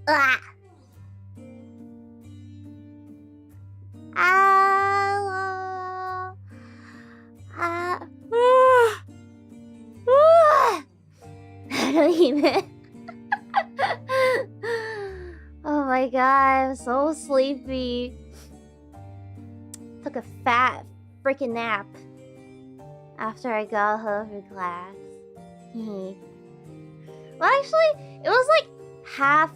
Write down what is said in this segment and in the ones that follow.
Ah! Ah! Ah! I don't even... Oh my god, I'm so sleepy. Took a fat freaking nap after I got home from class. Well, actually, it was like half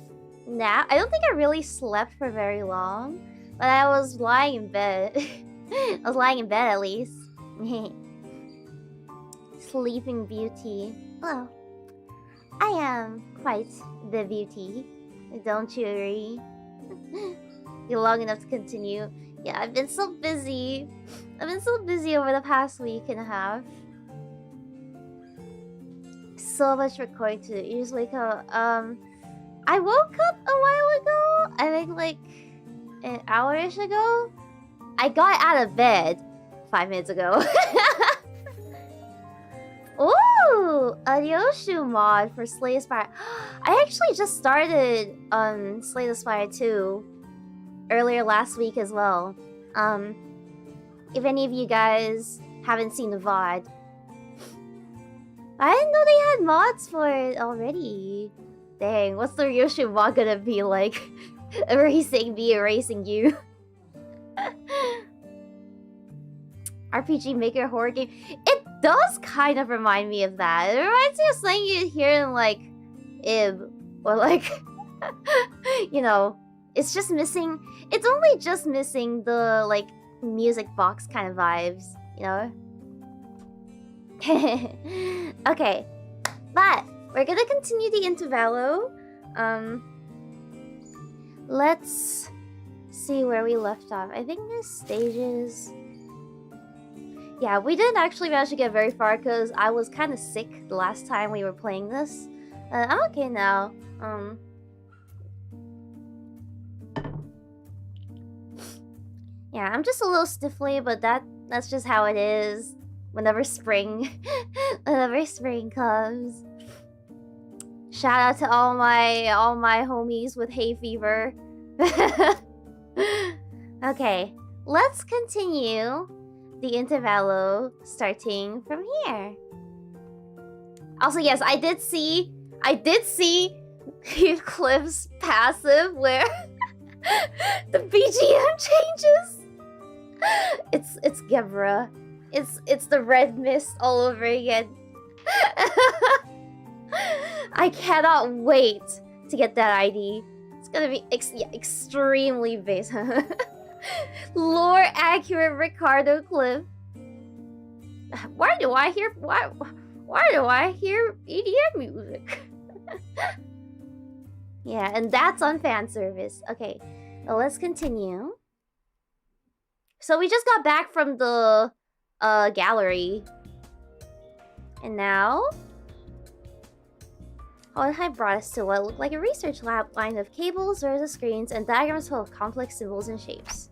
nap. I don't think I really slept for very long, but I was lying in bed. I was lying in bed at least. Sleeping Beauty. Well, I am quite the beauty. Don't you agree? You're long enough to continue. Yeah, I've been so busy. I've been so busy over the past week and a half. So much recording to do. You just wake up. I woke up a while ago. I think like an hour-ish ago. I got out of bed 5 minutes ago. Ooh, a Ryoshu mod for Slay the Spire. I actually just started Slay the Spire 2 earlier last week as well. If any of you guys haven't seen the VOD, I didn't know they had mods for it already. Dang, what's the Ryoshu mod gonna be like? Erasing me, erasing you. RPG Maker horror game. It does kind of remind me of that. It reminds me of something you hear in like ib or like you know, it's just missing. It's only just missing the like music box kind of vibes, you know. Okay, but we're gonna continue the intervallo. Let's see where we left off. I think this stages. Yeah, we didn't actually manage to get very far because I was kind of sick the last time we were playing this. I'm okay now. Yeah, I'm just a little sniffly, but that's just how it is whenever spring comes. Shout out to all my homies with hay fever. Okay, let's continue the intervallo starting from here. Also, yes, I did see 𝐃𝐸𝐴𝐬𝐿's passive where the BGM changes. It's Gebra. It's the red mist all over again. I cannot wait to get that ID. It's gonna be extremely base. Lore accurate Ricardo clip. Why do I hear EDM music? Yeah, and that's on fan service. Okay, well, let's continue. So we just got back from the gallery, and now Hohenheim brought us to what looked like a research lab line of cables, rows of screens, and diagrams full of complex symbols and shapes.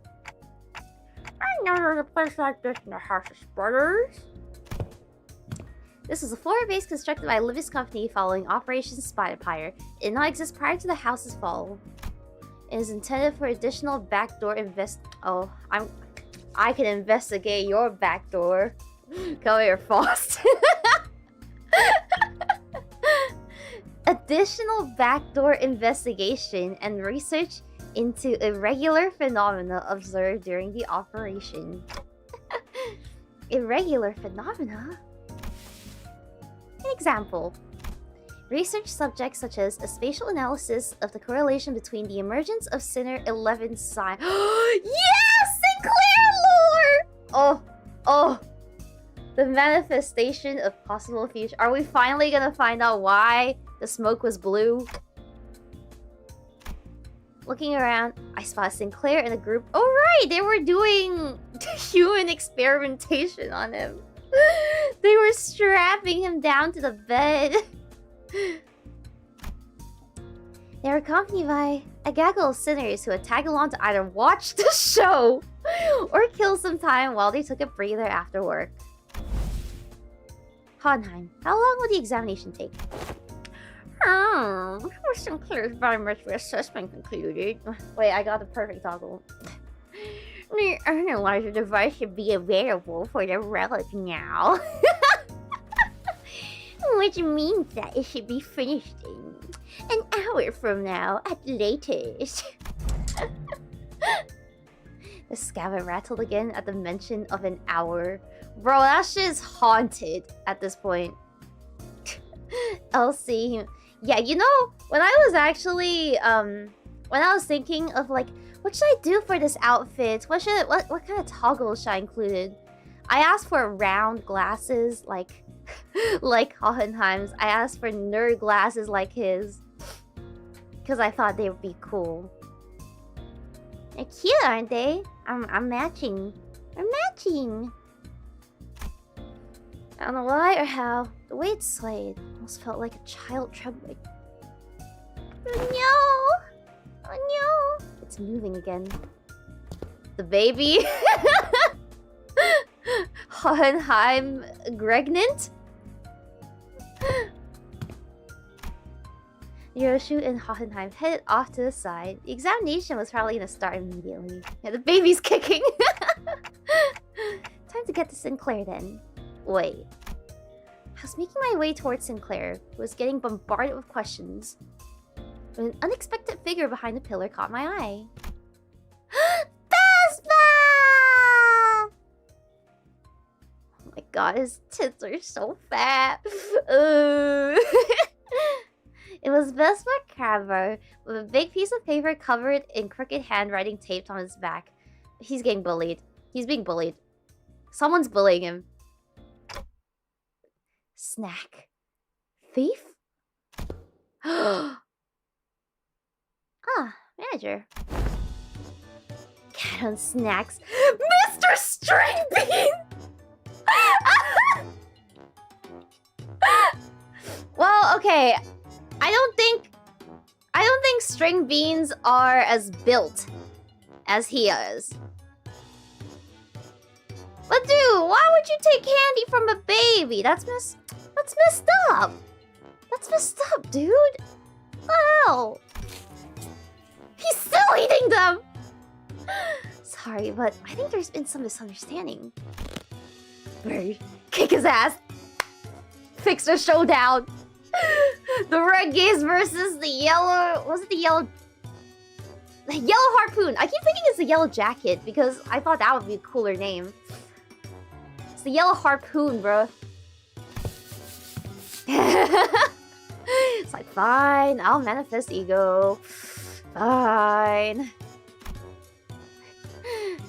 I know there's a place like this in the House of Spreaders. This is a floor base constructed by Limbus Company following Operation Spiderpire. It did not exist prior to the house's fall. It is intended for additional backdoor Oh, I can investigate your backdoor. Come here, Faust. Additional backdoor investigation and research into irregular phenomena observed during the operation. Irregular phenomena? An example. Research subjects such as a spatial analysis of the correlation between the emergence of Sinner 11 sign. Yes! Sinclair lore! Oh. The manifestation of possible future. Are we finally gonna find out why the smoke was blue? Looking around, I spot Sinclair and a group. Oh right, they were doing human experimentation on him. They were strapping him down to the bed. They were accompanied by a gaggle of sinners who had tagged along to either watch the show or kill some time while they took a breather after work. Hohenheim, how long will the examination take? Sinclair's biometric assessment concluded. Wait, I got the perfect toggle. The analyzer device should be available for the relic now. Which means that it should be finished in an hour from now at the latest. The Scabbard rattled again at the mention of an hour. Bro, that shit's haunted at this point. 𝐶𝐸. Yeah, you know, when I was actually, when I was thinking of like, what should I do for this outfit? What kind of toggles should I include? I asked for round glasses like Hohenheim's. I asked for nerd glasses like his. Because I thought they would be cool. They're cute, aren't they? I'm matching. We're matching. I don't know why or how. The way it swayed almost felt like a child trembling. Oh no! Oh no! It's moving again. The baby? Hohenheim Gregnant? Ryoshu and Hohenheim headed off to the side. The examination was probably gonna start immediately. Yeah, the baby's kicking. Time to get to Sinclair then. Wait. I was making my way towards Sinclair, who was getting bombarded with questions. When an unexpected figure behind the pillar caught my eye. Vespa! Oh my god, his tits are so fat. It was Vespa Crabber with a big piece of paper covered in crooked handwriting taped on his back. He's getting bullied. He's being bullied. Someone's bullying him. Snack. Thief? Ah, manager. Cat on snacks. Mr. Stringbean! Well, okay. I don't think string beans are as built as he is. But dude, why would you take candy from a baby? That's messed up. That's messed up, dude. What the hell? He's still eating them! Sorry, but I think there's been some misunderstanding. Bird, kick his ass. Fix the showdown. The red gaze versus the yellow... Was it the yellow... The yellow harpoon. I keep thinking it's the yellow jacket because I thought that would be a cooler name. It's the yellow harpoon, bro. It's like, fine, I'll manifest ego. Fine.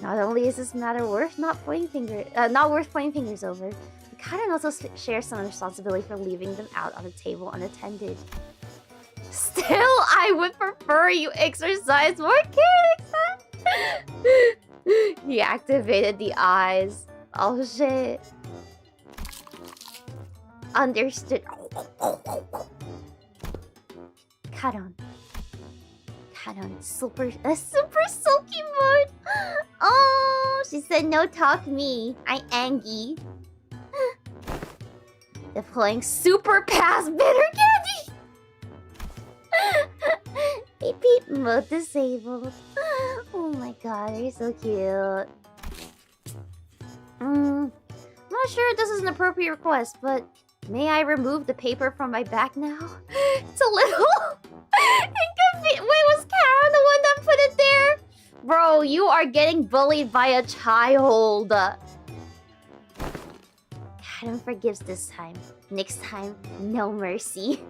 Not only is this matter worth not worth pointing fingers over, we kind of also share some responsibility for leaving them out on the table unattended. Still, I would prefer you exercise more care next time. He activated the eyes. Oh shit. Understood. Karon. Super sulky mood. Oh, she said no talk me. I Angie. Deploying super pass bitter candy. Beep beep mode disabled. Oh my god, you're so cute. I'm not sure if this is an appropriate request, but may I remove the paper from my back now? It's a little inconvenient. Wait, was Karen the one that put it there? Bro, you are getting bullied by a child. Karen forgives this time. Next time, no mercy.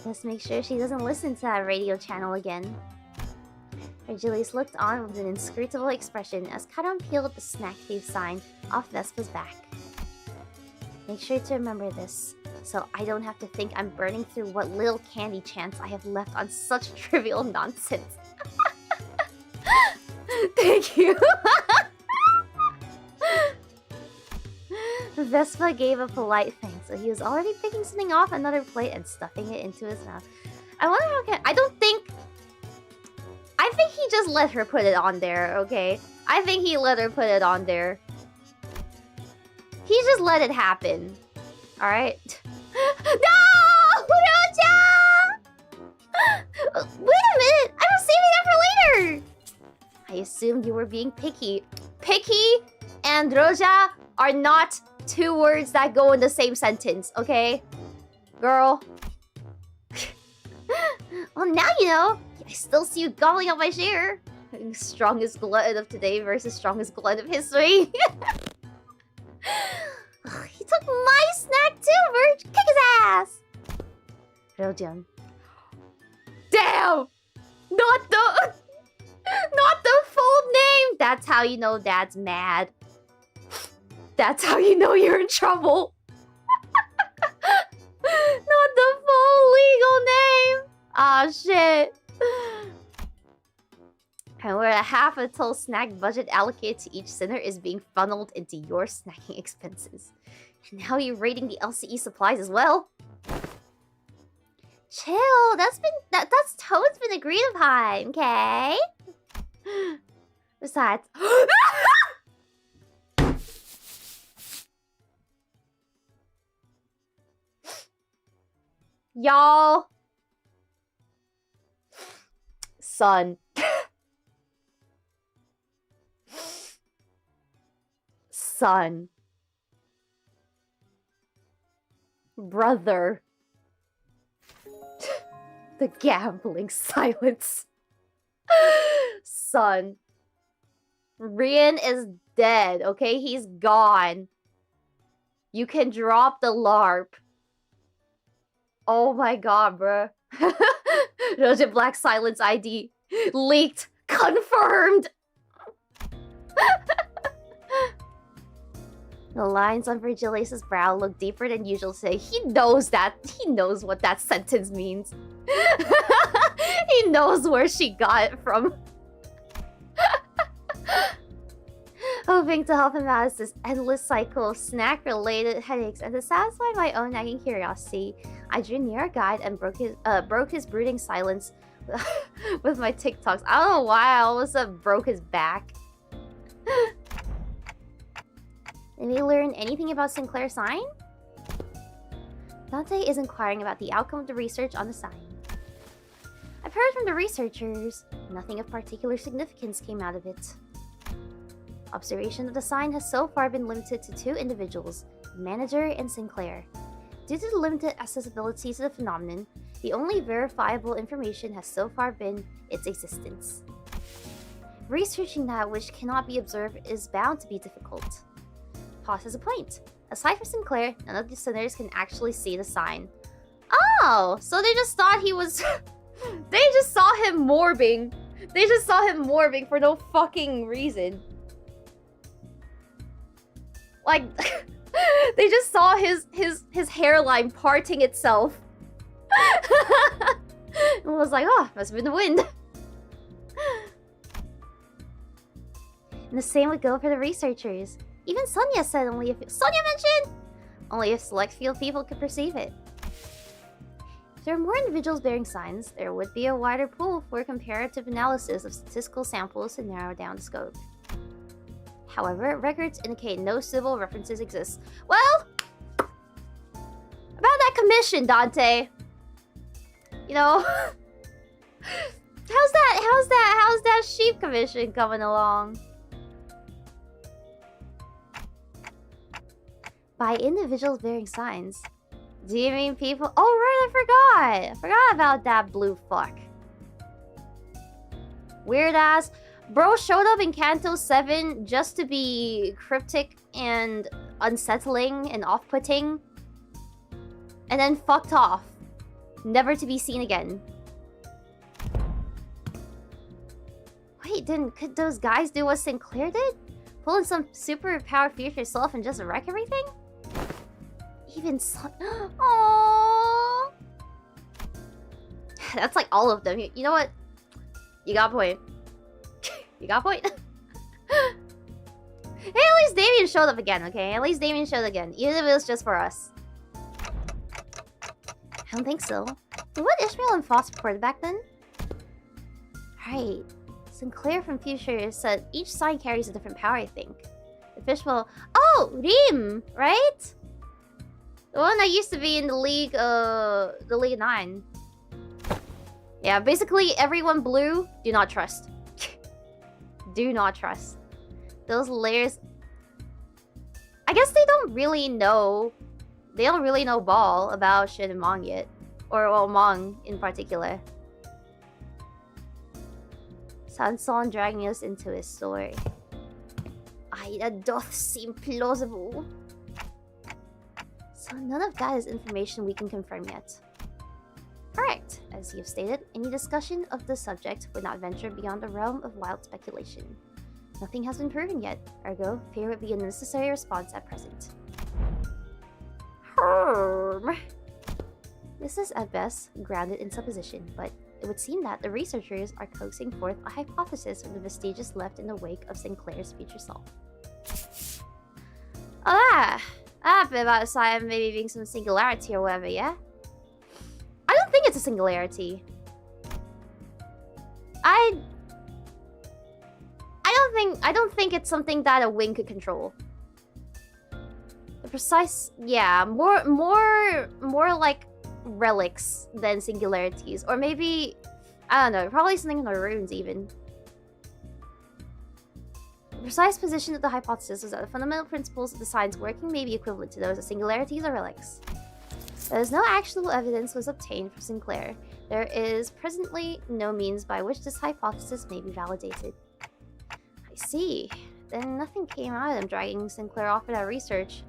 Let's make sure she doesn't listen to that radio channel again. Julius looked on with an inscrutable expression as Karan peeled the snack thief sign off Vespa's back. Make sure to remember this, so I don't have to think I'm burning through what little candy chance I have left on such trivial nonsense. Thank you. Vespa gave a polite thanks, so he was already picking something off another plate and stuffing it into his mouth. I wonder how can I think he just let her put it on there, okay? I think he let her put it on there. He just let it happen. Alright? No! Wait a minute! I was saving that for later! I assumed you were being picky. Picky and Roja are not two words that go in the same sentence, okay? Girl. Well, now you know. I still see you gobbling up my share. Strongest glutton of today versus strongest glutton of history. He took my snack too, Verge. Kick his ass. Rojan. Damn! Not the full name! That's how you know Dad's mad. That's how you know you're in trouble. Not the full legal name! Aw, shit. And where a half a total snack budget allocated to each sinner is being funneled into your snacking expenses. And now you're raiding the LCE supplies as well. Chill, that's totes been agreed upon, okay? Besides, y'all, son, brother. The gambling silence. Son. Rian is dead, okay? He's gone. You can drop the LARP. Oh my god, bruh. Roja Black Silence ID. Leaked. Confirmed. The lines on Virgilius' brow look deeper than usual today. He knows that. He knows what that sentence means. He knows where she got it from. Hoping to help him out of this endless cycle of snack-related headaches and to satisfy my own nagging curiosity, I drew near a guide and broke his brooding silence with my TikToks. I don't know why I almost broke his back. Did we learn anything about Sinclair's sign? Dante is inquiring about the outcome of the research on the sign. I've heard from the researchers. Nothing of particular significance came out of it. Observation of the sign has so far been limited to 2 individuals, the manager and Sinclair. Due to the limited accessibility to the phenomenon, the only verifiable information has so far been its existence. Researching that which cannot be observed is bound to be difficult. Pause has a point. Aside from Sinclair, none of the sinners can actually see the sign. Oh, so they just thought he was... They just saw him morbing. They just saw him morbing for no fucking reason. Like, they just saw his hairline parting itself. And was like, oh, must have been the wind. And the same would go for the researchers. Even Sonia said only if... Sonia mentioned! Only if select few people could perceive it. If there are more individuals bearing signs, there would be a wider pool for comparative analysis of statistical samples to narrow down the scope. However, records indicate no suitable references exist. Well, about that commission, Dante. You know, how's that sheep commission coming along? By individuals bearing signs, do you mean people? Oh right, I forgot about that blue fuck. Weird ass. Bro showed up in Canto 7 just to be cryptic and unsettling and off-putting. And then fucked off. Never to be seen again. Wait, could those guys do what Sinclair did? Pull in some superpowered future self and just wreck everything? Even so... Aww. That's like all of them. You know what? You got a point. You got a point? Hey, at least Damien showed up again, okay? At least Damien showed up again. Even if it was just for us. I don't think so. What Ishmael and Foss reported back then? Right. Sinclair from Future said each sign carries a different power, I think. The fishbowl... Oh! Reem! Right? The one that used to be in the League of 9. Yeah, basically everyone blue, do not trust. Do not trust. Those layers... I guess they don't really know... They don't really know ball about Shin and Mong yet. Or, well, Mong in particular. Sanson dragging us into his story. Aye, that doth seem plausible. So none of that is information we can confirm yet. Correct. As you've stated, any discussion of the subject would not venture beyond the realm of wild speculation. Nothing has been proven yet, ergo, fear would be a necessary response at present. Herm. This is at best grounded in supposition, but it would seem that the researchers are coaxing forth a hypothesis from the vestiges left in the wake of Sinclair's future self. Ah, a bit about Siam maybe being some singularity or whatever, yeah? I don't think it's a singularity. I don't think it's something that a wing could control. The precise, yeah, more like relics than singularities, or maybe I don't know, probably something in the runes even. The precise position of the hypothesis was that the fundamental principles of the science working may be equivalent to those of singularities or relics. As no actual evidence was obtained from Sinclair, there is presently no means by which this hypothesis may be validated. I see. Then nothing came out of them dragging Sinclair off for that research.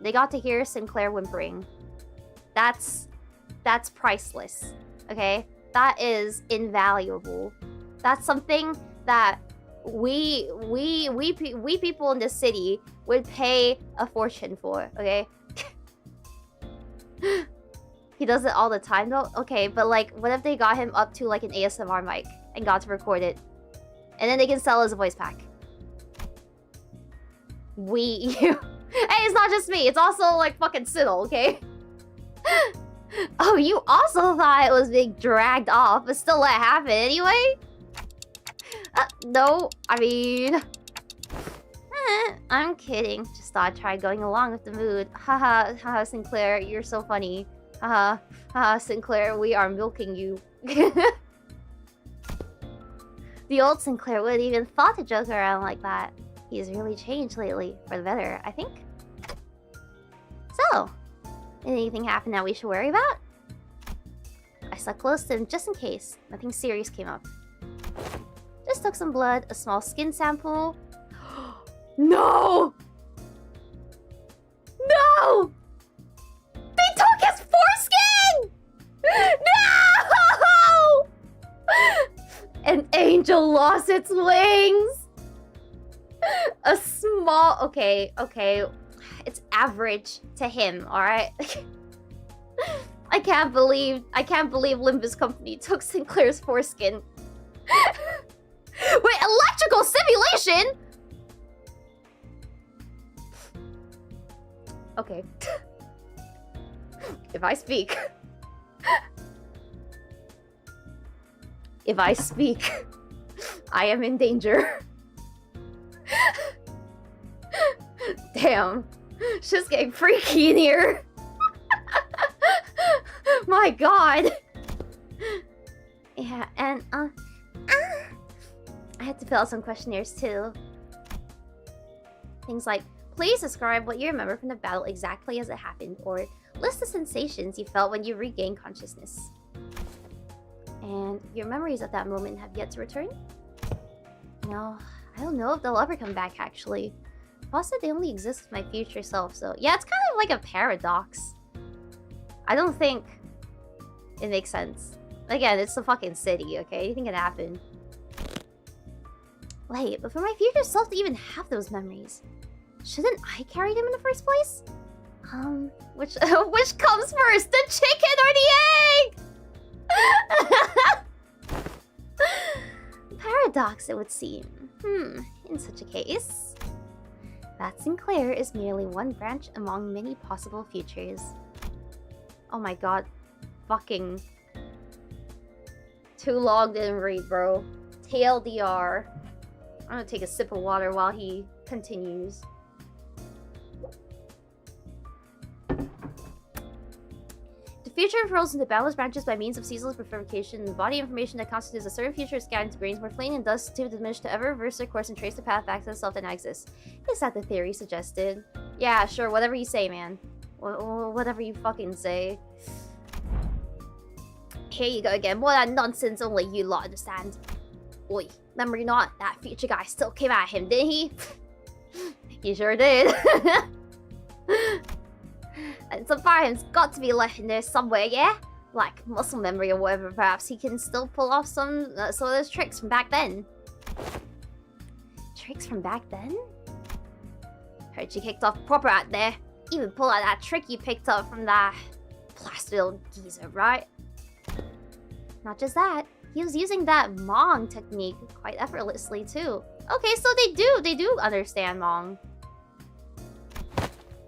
They got to hear Sinclair whimpering. That's priceless. Okay? That is invaluable. That's something that we people in this city would pay a fortune for, okay? He does it all the time though? Okay, but like, what if they got him up to like an ASMR mic and got to record it? And then they can sell as a voice pack. Hey, it's not just me, it's also like fucking Siddle, okay? Oh, you also thought it was being dragged off, but still let it happen anyway? No, I mean... I'm kidding. Just thought I'd try going along with the mood. Haha, haha, Sinclair, you're so funny. Haha, haha, Sinclair, we are milking you. The old Sinclair wouldn't even thought to joke around like that. He's really changed lately, for the better, I think. So, anything happen that we should worry about? I stuck close to him just in case nothing serious came up. Just took some blood, a small skin sample. No! No! They took his foreskin! No! An angel lost its wings! A small... Okay. It's average to him, alright? I can't believe Limbus Company took Sinclair's foreskin. Wait, electrical simulation?! Okay. If I speak, I am in danger. Damn. Shit's getting freaky in here. My god. Yeah, and I had to fill out some questionnaires too. Things like, please describe what you remember from the battle exactly as it happened, or list the sensations you felt when you regained consciousness. And your memories at that moment have yet to return? No, I don't know if they'll ever come back, actually. Plus, they only exist with my future self, so... Yeah, it's kind of like a paradox. I don't think it makes sense. Again, it's the fucking city, okay? Anything can happen. Wait, but for my future self to even have those memories, shouldn't I carry them in the first place? Which comes first, the chicken or the egg? Paradox, it would seem. In such a case, that Sinclair is merely one branch among many possible futures. Oh my god. Fucking... Too long didn't read, bro. TLDR. I'm gonna take a sip of water while he continues. future rolls into boundless branches by means of ceaseless resurface. The body information that constitutes a certain future is scattered into grains more fleeting and thus too diminished to ever reverse their course and trace the path back to the self that now exists. Is that the theory suggested? Yeah, sure, whatever you say, man. Whatever you fucking say. Here you go again. More that nonsense only you lot understand. Oi, remember not? That future guy still came at him, didn't he? He sure did. And some firehand's got to be left in there somewhere, yeah? Like muscle memory or whatever, perhaps he can still pull off some of those tricks from back then. Tricks from back then? Heard you kicked off proper out there. Even pull out that trick you picked up from that plastered old geezer, right? Not just that, he was using that Hmong technique quite effortlessly too. Okay, so they do understand Hmong.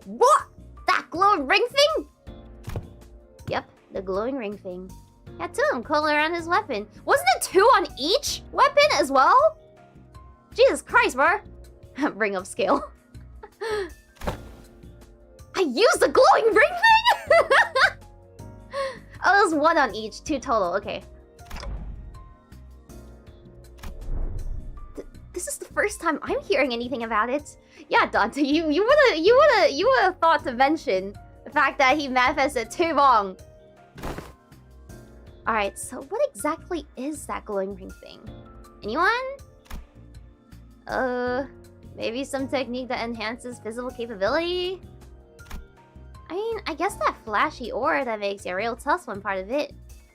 What? That glowing ring thing? Yep, the glowing ring thing. Yeah, two of them coiling around his weapon. Wasn't it two on each weapon as well? Jesus Christ, bro. Bring up scale. I used the glowing ring thing? Oh, it was one on each, two total, okay. This is the first time I'm hearing anything about it. Yeah, Dante, you would have thought to mention the fact that he manifested too long. Alright, so what exactly is that glowing ring thing? Anyone? Maybe some technique that enhances physical capability? I mean, I guess that flashy aura that makes you real tough one part of it.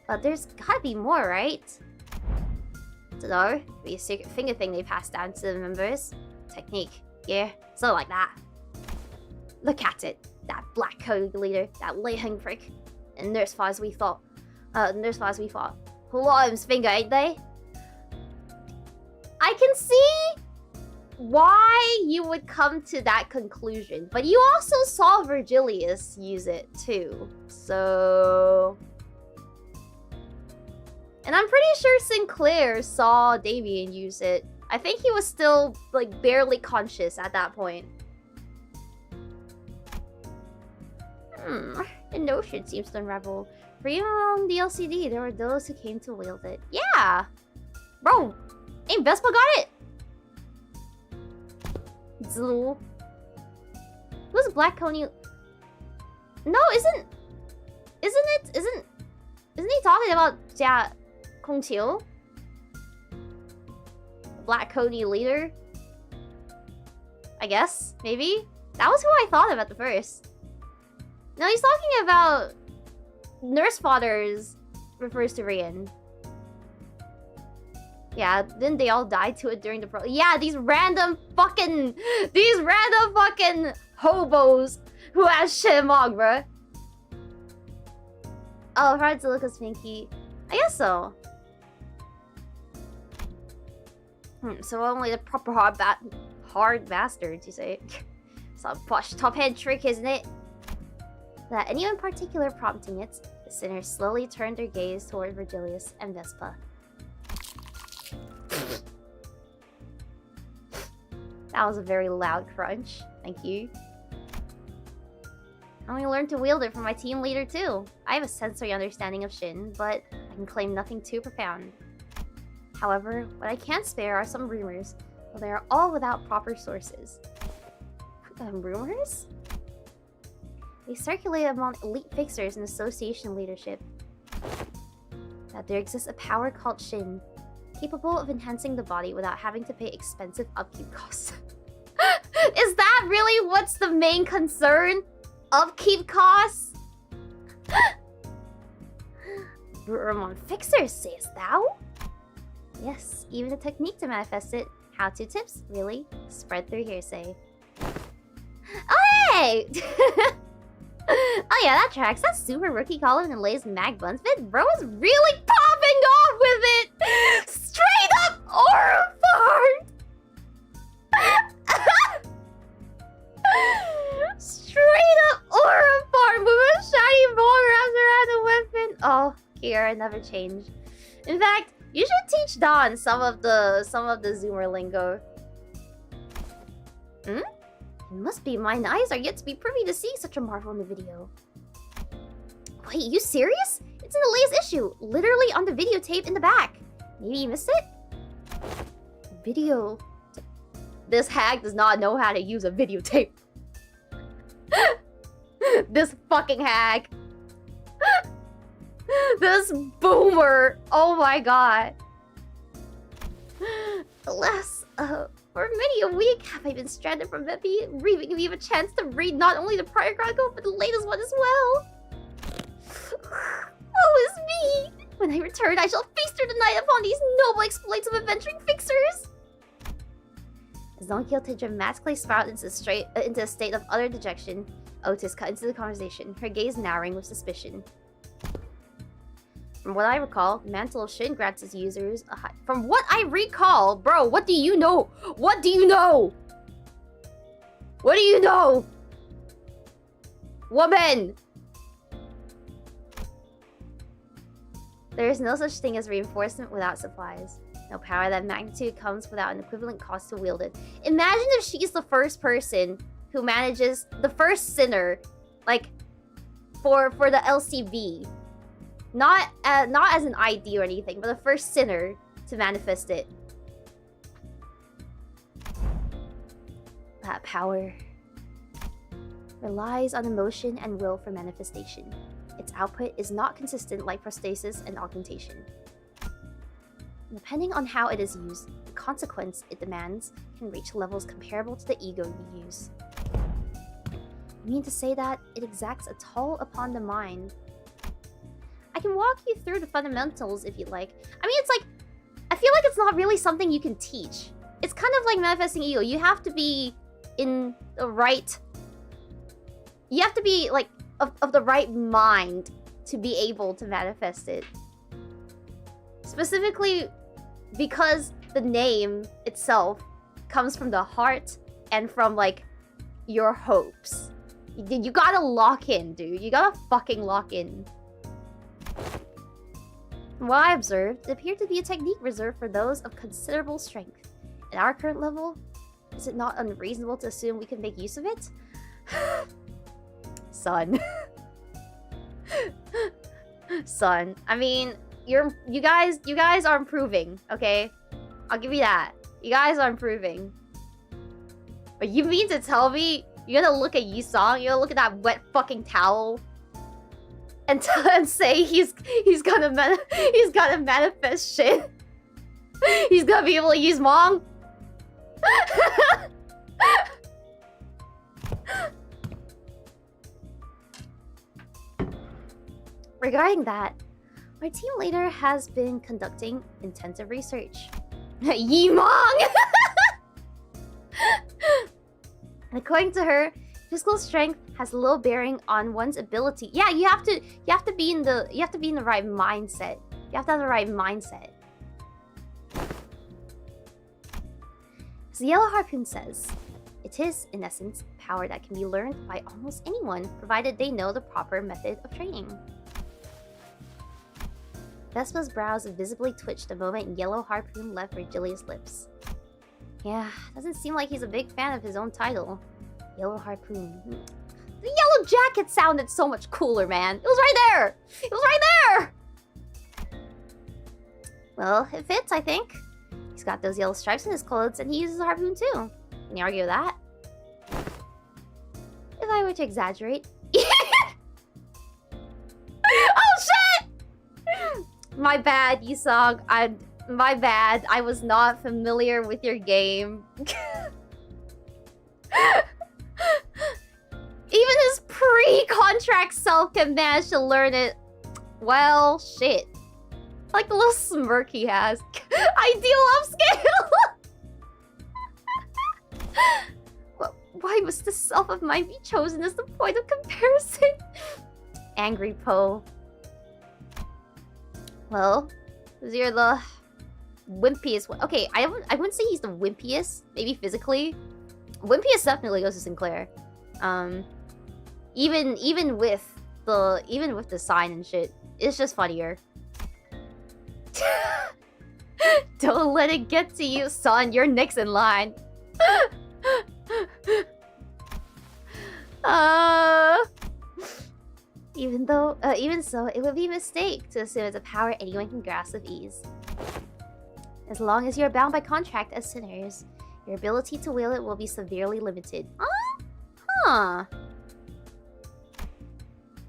But there's gotta be more, right? Dunno, be a secret finger thing they passed down to the members. Technique, yeah, so like that. Look at it, that black code leader, that Lei-Heng prick. And nurse far as we thought. Pull out his finger, ain't they? I can see why you would come to that conclusion, but you also saw Virgilius use it too, so... And I'm pretty sure Sinclair saw Damien use it. I think he was still, like, barely conscious at that point. The notion seems to unravel. For even on the LCD, there were those who came to wield it. Yeah! Bro, ain't Vespa got it? Zlu. Who's Black Coney? No, isn't he talking about 𝐃𝐨𝐧𝐚𝐭𝐢𝐨𝐬? Black Coney leader? I guess, maybe? That was who I thought of at the first. No, he's talking about Nurse Fathers refers to Rian. Yeah, didn't they all die to it during the Yeah, these random fucking hobos who has Shimog, bruh. Oh, hard to look as Pinky. I guess so. So only the proper hard bastards, you say. Some posh top-head trick, isn't it? Without anyone in particular prompting it, the sinners slowly turned their gaze toward Virgilius and Vespa. That was a very loud crunch. Thank you. I only learned to wield it from my team leader too. I have a sensory understanding of Shin, but I can claim nothing too profound. However, what I can't spare are some rumors, though they are all without proper sources. Rumors? They circulate among elite fixers and association leadership. That there exists a power called Shin, capable of enhancing the body without having to pay expensive upkeep costs. Is that really what's the main concern? Upkeep costs? Brumon fixers, sayest thou? Yes, even a technique to manifest it. How-to tips, really? Spread through hearsay. Oh, hey! Oh yeah, that tracks. That super rookie Colin and Lay's Mag Buns fit. Bro is really popping off with it! Straight up aura fart! Straight up aura fart with a shiny ball wrapped around a weapon. Oh, Kiara never changed. In fact, you should teach Don some of the Zoomer lingo. Hmm? It must be mine eyes are yet to be privy to see such a marvel in the video. Wait, you serious? It's in the latest issue. Literally on the videotape in the back. Maybe you missed it? Video... This hag does not know how to use a videotape. This fucking hag. This boomer. Oh my god. Alas, for many a week have I been stranded from Meppy, giving me a chance to read not only the prior chronicle, but the latest one as well. Oh, it's me! When I return, I shall feast through the night upon these noble exploits of adventuring fixers! As 𝐼𝐞𝐦𝐻 dramatically spiraled into a state of utter dejection, Otis cut into the conversation, her gaze narrowing with suspicion. From what I recall, the Mantle of Shin grants its users a high... From what I recall? Bro, what do you know? What do you know? What do you know? Woman! There is no such thing as reinforcement without supplies. No power of that magnitude comes without an equivalent cost to wield it. Imagine if she's the first person who manages... The first sinner, like, for the LCB. Not as an ID or anything, but the first sinner to manifest it. That power relies on emotion and will for manifestation. Its output is not consistent like prosthesis and augmentation. Depending on how it is used, the consequence it demands can reach levels comparable to the ego you use. You mean to say that it exacts a toll upon the mind? I can walk you through the fundamentals if you'd like. I mean, it's like... I feel like it's not really something you can teach. It's kind of like manifesting ego. You have to be in the right... You have to be, like, of the right mind to be able to manifest it. Specifically because the name itself comes from the heart and from, like, your hopes. You gotta lock in, dude. You gotta fucking lock in. From what I observed, it appeared to be a technique reserved for those of considerable strength. At our current level, is it not unreasonable to assume we can make use of it? Son. Son. I mean, you guys are improving, okay? I'll give you that. You guys are improving. But you mean to tell me you're gonna look at Yi-Song, you're gonna look at that wet fucking towel and say he's gonna manifest shit? He's gonna be able to use Mong? Regarding that, our team leader has been conducting intensive research. Yi-Mong! And according to her, physical strength has little bearing on one's ability. Yeah, you have to be in the right mindset. You have to have the right mindset. As the Yellow Harpoon says, it is, in essence, power that can be learned by almost anyone, provided they know the proper method of training. Vespa's brows visibly twitched the moment Yellow Harpoon left Virgilia's lips. Yeah, doesn't seem like he's a big fan of his own title. Yellow Harpoon. The yellow jacket sounded so much cooler, man. It was right there! It was right there! Well, it fits, I think. He's got those yellow stripes in his clothes, and he uses a harpoon too. Can you argue with that? If I were to exaggerate... Oh, shit! My bad, Yi-Song. My bad. I was not familiar with your game. Even his pre-contract self can manage to learn it. Well, shit. Like the little smirk he has. Ideal upscale! Why must the self of mine be chosen as the point of comparison? Angry Poe. Well, you're the wimpiest one. Okay, I wouldn't say he's the wimpiest. Maybe physically. Wimpiest definitely goes to Sinclair. Even with the sign and shit, it's just funnier. Don't let it get to you, son. You're next in line. Even so, it would be a mistake to assume it's a power anyone can grasp with ease. As long as you are bound by contract as sinners, your ability to wield it will be severely limited. Huh.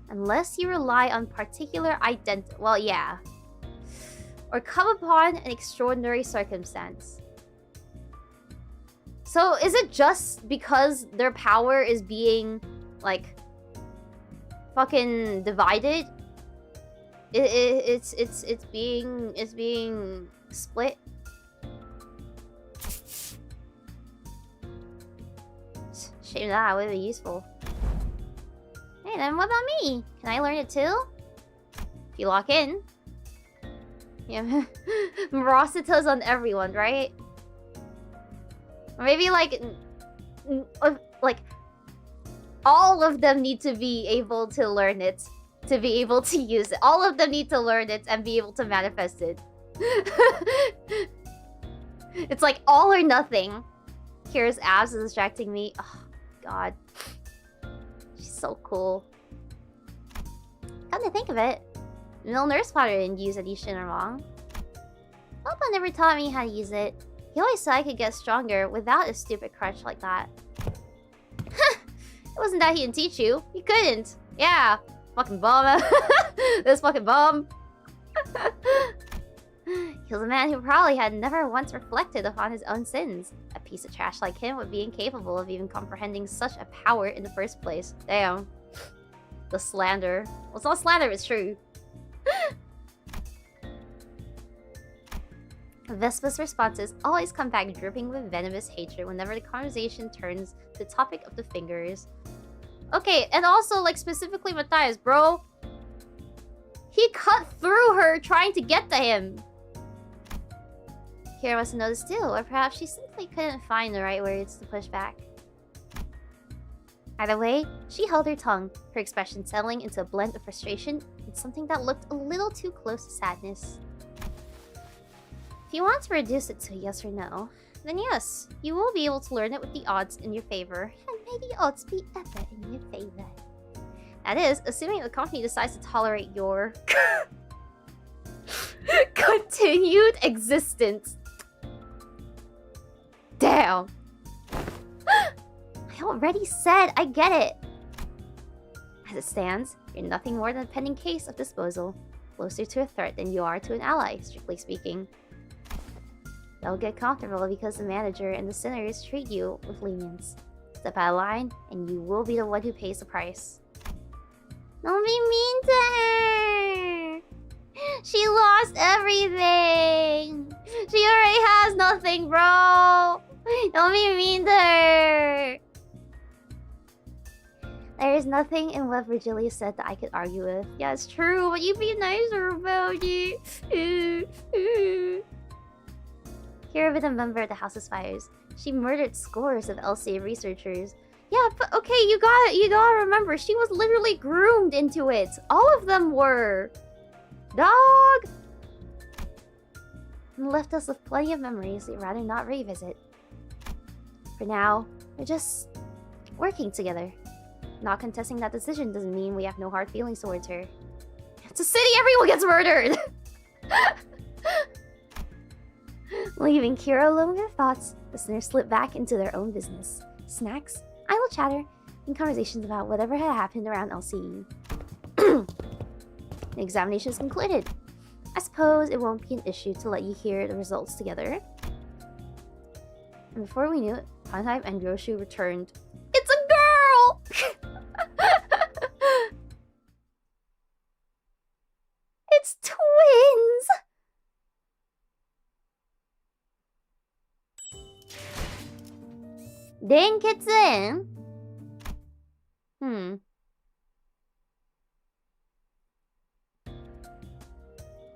Unless you rely on particular well, yeah. Or come upon an extraordinary circumstance. So, is it just because their power is being, like, fucking divided? It's being split? Shame that would be useful. Hey, then what about me? Can I learn it too? If you lock in. Yeah, Morositas on everyone, right? Or maybe like all of them need to be able to learn it, to be able to use it. All of them need to learn it and be able to manifest it. It's like all or nothing. Kira's abs is distracting me. Oh, God. She's so cool. Come to think of it, Mill Nurse Potter didn't use any Shin or wrong. Papa never taught me how to use it. He always said I could get stronger without a stupid crutch like that. It wasn't that he didn't teach you. He couldn't. Yeah. Fucking bum. This fucking bum. He was a man who probably had never once reflected upon his own sins. A piece of trash like him would be incapable of even comprehending such a power in the first place. Damn. The slander. Well, it's not slander, it's true. Vespa's responses always come back dripping with venomous hatred whenever the conversation turns to the topic of the fingers. Okay, and also, like, specifically Matthias, bro. He cut through her trying to get to him. Kira must have noticed too, or perhaps she simply couldn't find the right words to push back. Either way, she held her tongue, her expression settling into a blend of frustration and something that looked a little too close to sadness. If you want to reduce it to a yes or no, then yes, you will be able to learn it with the odds in your favor, and may the odds be ever in your favor. That is, assuming the company decides to tolerate your continued existence. Damn. I already said I get it. As it stands, you're nothing more than a pending case of disposal, closer to a threat than you are to an ally, strictly speaking. They'll get comfortable because the manager and the sinners treat you with lenience. Step out of line, and you will be the one who pays the price. Don't be mean to her! She lost everything! She already has nothing, bro! Don't be mean to her! There is nothing in what Virgilia said that I could argue with. Yeah, it's true, but you be nicer about it. Kira been a member of the House of Spires. She murdered scores of LCA researchers. Yeah, but okay, you gotta remember, she was literally groomed into it. All of them were. Dog! And left us with plenty of memories we'd rather not revisit. For now, we're just working together. Not contesting that decision doesn't mean we have no hard feelings towards her. It's a city, everyone gets murdered! Leaving Kira alone with her thoughts, the sinners slipped back into their own business. Snacks, idle chatter, and conversations about whatever had happened around LCE. The examination is concluded. I suppose it won't be an issue to let you hear the results together. And before we knew it, Pathfinding and Ryoshu returned. It's a girl! It's twins! 𝐃𝐨𝐧𝐬?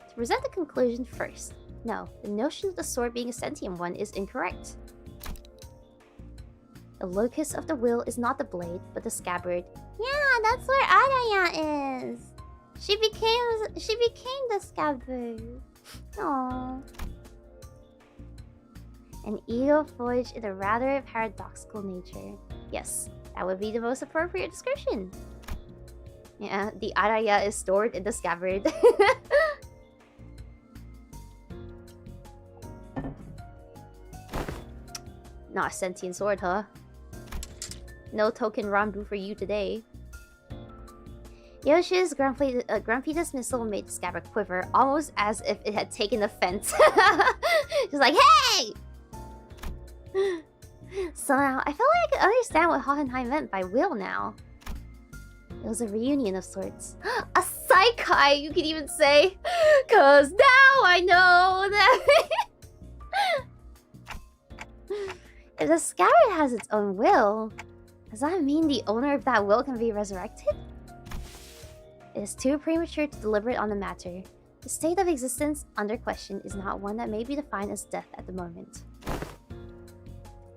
To present the conclusion first. No, the notion of the sword being a sentient one is incorrect. The locus of the will is not the blade, but the scabbard. Yeah, that's where Araya is. She became the scabbard. Aww. An ego forged in a rather paradoxical nature. Yes, that would be the most appropriate description. Yeah, the araya is stored in the scabbard. Not a sentient sword, huh? No token Rambu for you today. Ryoshu's Grumpy dismissal made the scabbard quiver, almost as if it had taken offense. Just like, hey! Somehow, I felt like I could understand what Hohenheim meant by will now. It was a reunion of sorts. A psychi, you could even say! 'Cause now I know that... If the scabbard has its own will, does that mean the owner of that will can be resurrected? It is too premature to deliberate on the matter. The state of existence under question is not one that may be defined as death at the moment.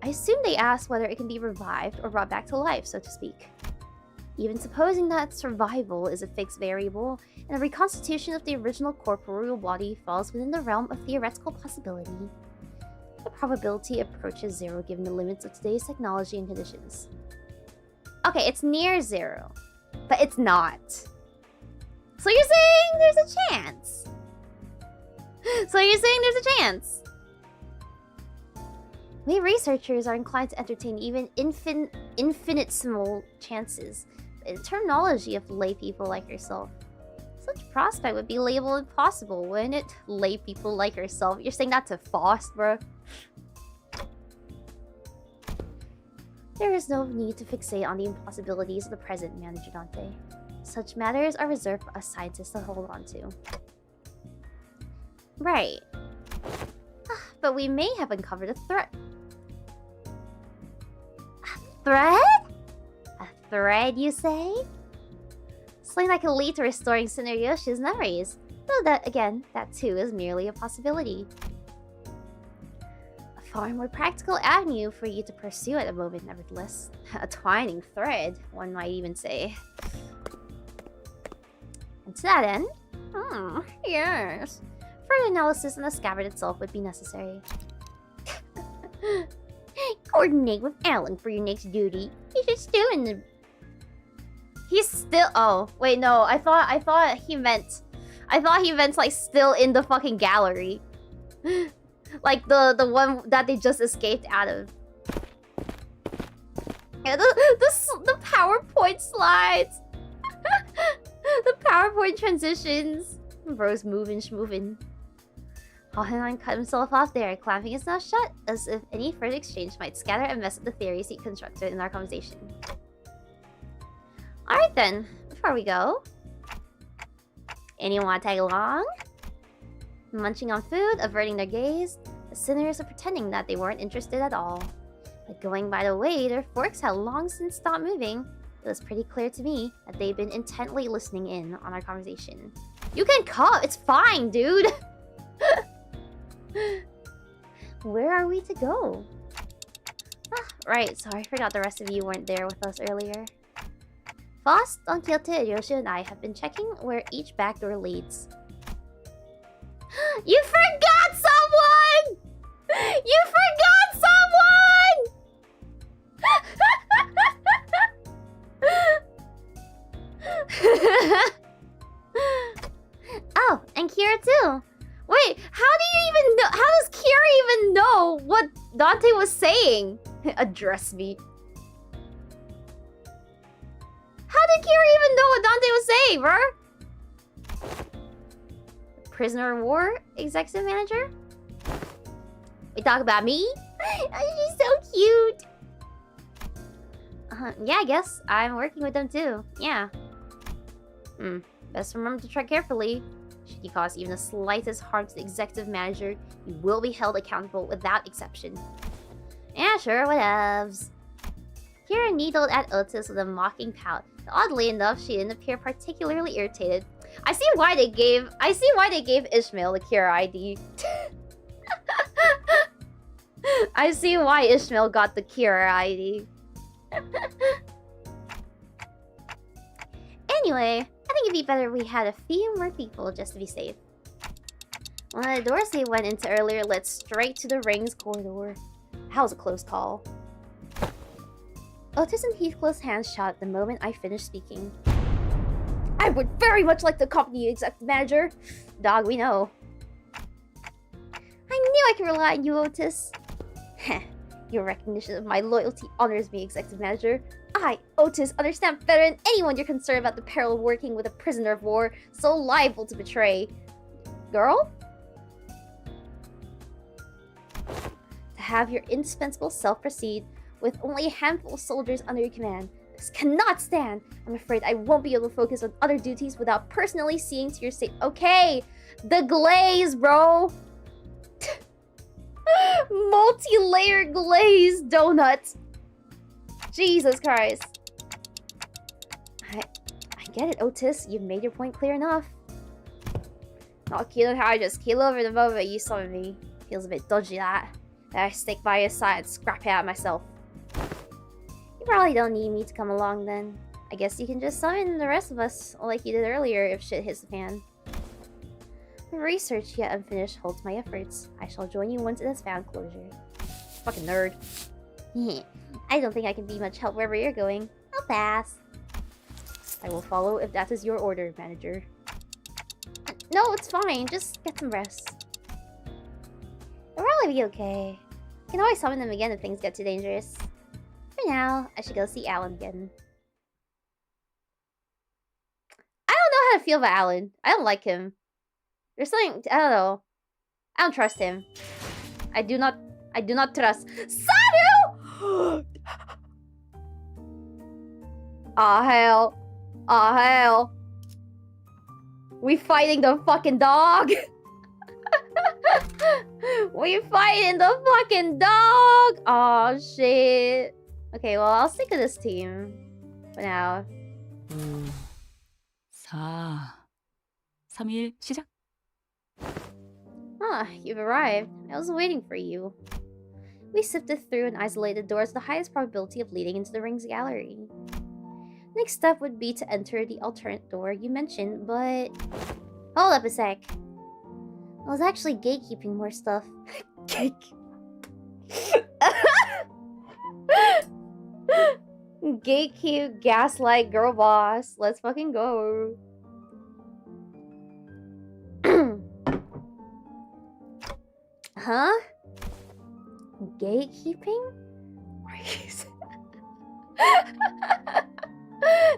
I assume they asked whether it can be revived or brought back to life, so to speak. Even supposing that survival is a fixed variable, and the reconstitution of the original corporeal body falls within the realm of theoretical possibility, the probability approaches zero given the limits of today's technology and conditions. Okay, it's near zero, but it's not. So you're saying there's a chance? So you're saying there's a chance? We researchers are inclined to entertain even infinitesimal chances. The terminology of lay people like yourself. Such prospect would be labeled impossible, wouldn't it? Lay people like yourself. You're saying that to Faust, bro? There is no need to fixate on the impossibilities of the present, Manager Dante. Such matters are reserved for us scientists to hold on to. Right. But we may have uncovered a threat. A thread? A thread, you say? Something that can lead to restoring Ryoshu's memories. Though that, again, that too is merely a possibility. A far more practical avenue for you to pursue at the moment, nevertheless. A twining thread, one might even say. And to that end, yes, further analysis on the scabbard itself would be necessary. Coordinate with Alan for your next duty. He's still in the... He's still... Oh, wait, no. I thought he meant like still in the fucking gallery. Like the one that they just escaped out of. Yeah, the PowerPoint slides. The PowerPoint transitions. Bro's moving, schmoving. Hohenheim cut himself off there, clamping his mouth shut, as if any further exchange might scatter and mess up the theories he constructed in our conversation. Alright then, before we go. Anyone want to tag along? Munching on food, averting their gaze, the sinners are pretending that they weren't interested at all. But going by the way their forks had long since stopped moving, it was pretty clear to me that they'd been intently listening in on our conversation. You can come! It's fine, dude! Where are we to go? Right, sorry, I forgot the rest of you weren't there with us earlier. Faust, Don Quixote, Ryoshu, and I have been checking where each back door leads. You forgot someone! You forgot someone! Oh, and Kira too. Wait, how do you even know? How does Kira even know what Dante was saying? Address me. How did Kira even know what Dante was saying, bro? Prisoner of war executive manager? We talk about me? Oh, she's so cute. Yeah, I guess I'm working with them too. Yeah. Best remember to tread carefully. Should you cause even the slightest harm to the executive manager, you will be held accountable without exception. Yeah, sure, whatevs. Kira needled at Otis with a mocking pout. Oddly enough, she didn't appear particularly irritated. I see why they gave Ishmael the Kira ID. I see why Ishmael got the Kira ID. Anyway, I think it'd be better we had a few more people just to be safe. One of the doors they went into earlier led straight to the rings corridor. That was a close call. Otis and Heathcliff's hands shot the moment I finished speaking. I would very much like to accompany you, Executive Manager. Dog, we know. I knew I could rely on you, Otis. Heh. Your recognition of my loyalty honors me, Executive Manager. I, Otis, understand better than anyone your concern about the peril of working with a prisoner of war so liable to betray. Girl? To have your indispensable self proceed with only a handful of soldiers under your command. This cannot stand. I'm afraid I won't be able to focus on other duties without personally seeing to your state. Okay, the glaze, bro. Multi-layered glazed donut. Jesus Christ. I get it, Otis. You've made your point clear enough. Not killing how I just keel over the moment you summon me. Feels a bit dodgy, that I stick by your side and scrap it out myself. You probably don't need me to come along then. I guess you can just summon the rest of us like you did earlier if shit hits the fan. The research yet unfinished holds my efforts. I shall join you once it has found closure. Fucking nerd. I don't think I can be much help wherever you're going. I'll pass. I will follow if that is your order, Manager. No, it's fine. Just get some rest. It'll probably be okay. You can always summon them again if things get too dangerous. For now, I should go see Alan again. I don't know how to feel about Alan. I don't like him. There's something, I don't know. I don't trust him. I do not trust Sadu! Aw, hell. Aw, hell. We fighting the fucking dog. We fighting the fucking dog. Aw, shit. Okay, well, I'll stick to this team for now. 5, 4, 3, 2, 1, 시작. Ah, you've arrived. I was waiting for you. We sifted through and isolated doors with the highest probability of leading into the ring's gallery. Next step would be to enter the alternate door you mentioned, but... Hold up a sec. I was actually gatekeeping more stuff. Gatekeep, gaslight, girl boss. Let's fucking go. Huh? Gatekeeping?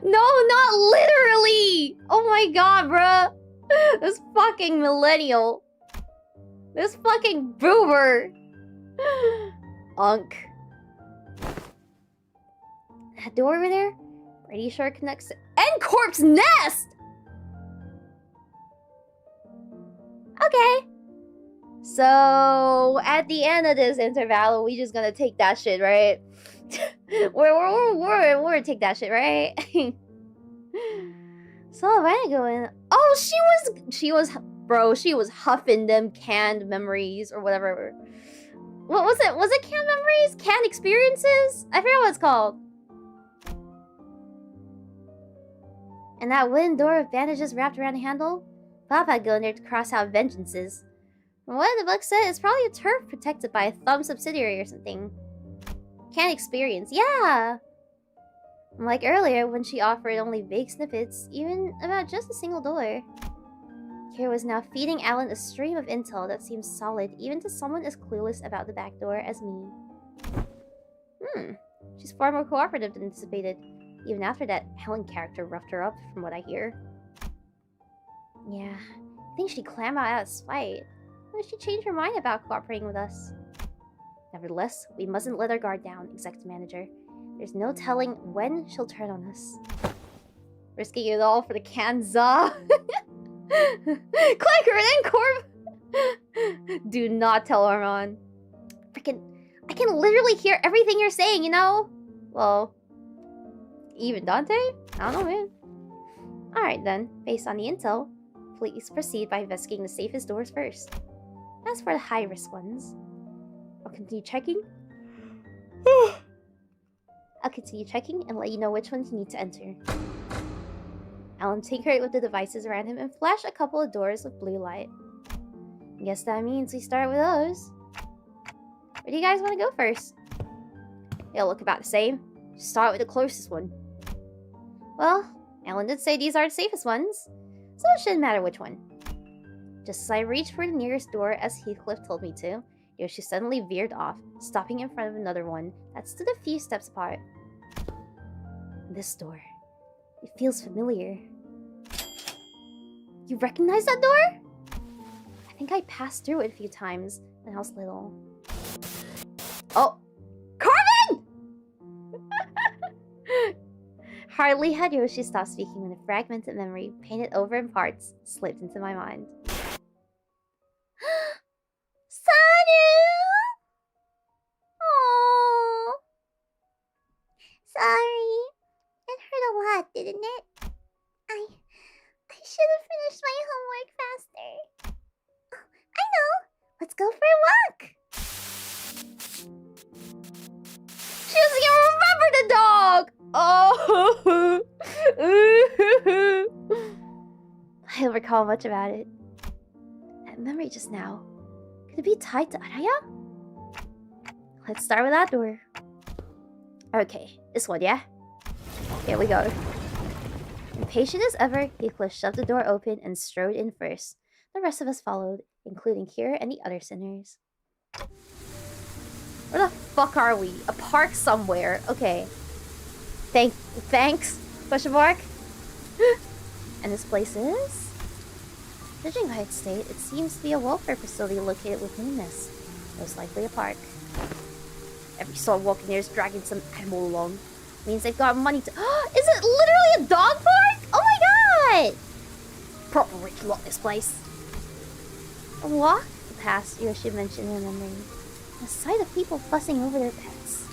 No, not literally! Oh my god, bruh! This fucking millennial. This fucking boomer. Unk. That door over there? Pretty sure it connects to N-Corp's nest! Okay. So, at the end of this interval, we just gonna take that shit, right? we're gonna take that shit, right? So, where am I going? Oh, she was huffing them canned memories or whatever. What was it? Was it canned memories? Canned experiences? I forget what it's called. And that wooden door with bandages wrapped around the handle? Bob had gone there to cross out vengeances. From what the book said, it's probably a turf protected by a thumb subsidiary or something. Can't experience, yeah! Like earlier, when she offered only vague snippets, even about just a single door. Kira was now feeding Alan a stream of intel that seemed solid, even to someone as clueless about the back door as me. She's far more cooperative than anticipated. Even after that Helen character roughed her up, from what I hear. Yeah, I think she'd clam out of spite. Why did she change her mind about cooperating with us? Nevertheless, we mustn't let our guard down, Executive Manager. There's no telling when she'll turn on us. Risking it all for the 𝐃𝐨𝐧𝐬. Clicker and Corp! Do not tell Armand. Freaking, I can literally hear everything you're saying, you know? Well, even Dante? I don't know, man. Alright then, based on the intel, please proceed by investigating the safest doors first. As for the high-risk ones, I'll continue checking. I'll continue checking and let you know which ones you need to enter. Alan tinkered with the devices around him and flashed a couple of doors with blue light. I guess that means we start with those. Where do you guys want to go first? It'll look about the same. Just start with the closest one. Well, Alan did say these are the safest ones, so it shouldn't matter which one. Just as I reached for the nearest door as Heathcliff told me to, Yoshi suddenly veered off, stopping in front of another one that stood a few steps apart. This door. It feels familiar. You recognize that door? I think I passed through it a few times when I was little. Oh! Carmen! Hardly had Yoshi stopped speaking when a fragmented memory, painted over in parts, slipped into my mind. Oh, sorry. It hurt a lot, didn't it? I should have finished my homework faster. Oh, I know. Let's go for a walk. She doesn't even remember the dog. Oh. I don't recall much about it. That memory just now. Could it be tied to Araya? Let's start with that door. Okay, this one, yeah? Here we go. Impatient as ever, Heathcliff shoved the door open and strode in first. The rest of us followed, including Kira and the other sinners. Where the fuck are we? A park somewhere. Okay. Thanks? Question mark? And this place is? Judging by its state, it seems to be a welfare facility located within this. Most likely a park. Every soul walking there is dragging some animal along. Means they've got money to— Is it literally a dog park? Oh my god! Proper rich lot, this place. A walk past Ryoshu mentioned in memory. The sight of people fussing over their pets.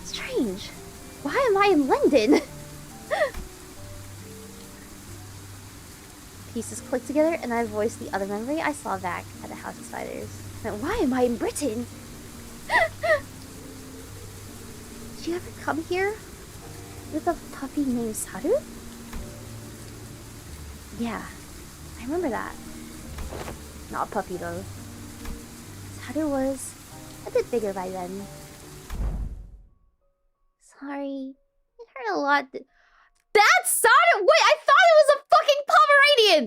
Strange. Why am I in London? Pieces clicked together and I voiced the other memory I saw back at the House of Spiders. Now, why am I in Britain? Did you ever come here with a puppy named Saru? Yeah, I remember that. Not a puppy though. Saru was a bit bigger by then. Sorry, it hurt a lot. That's Saru! Wait, I thought it was a fucking Pomeranian!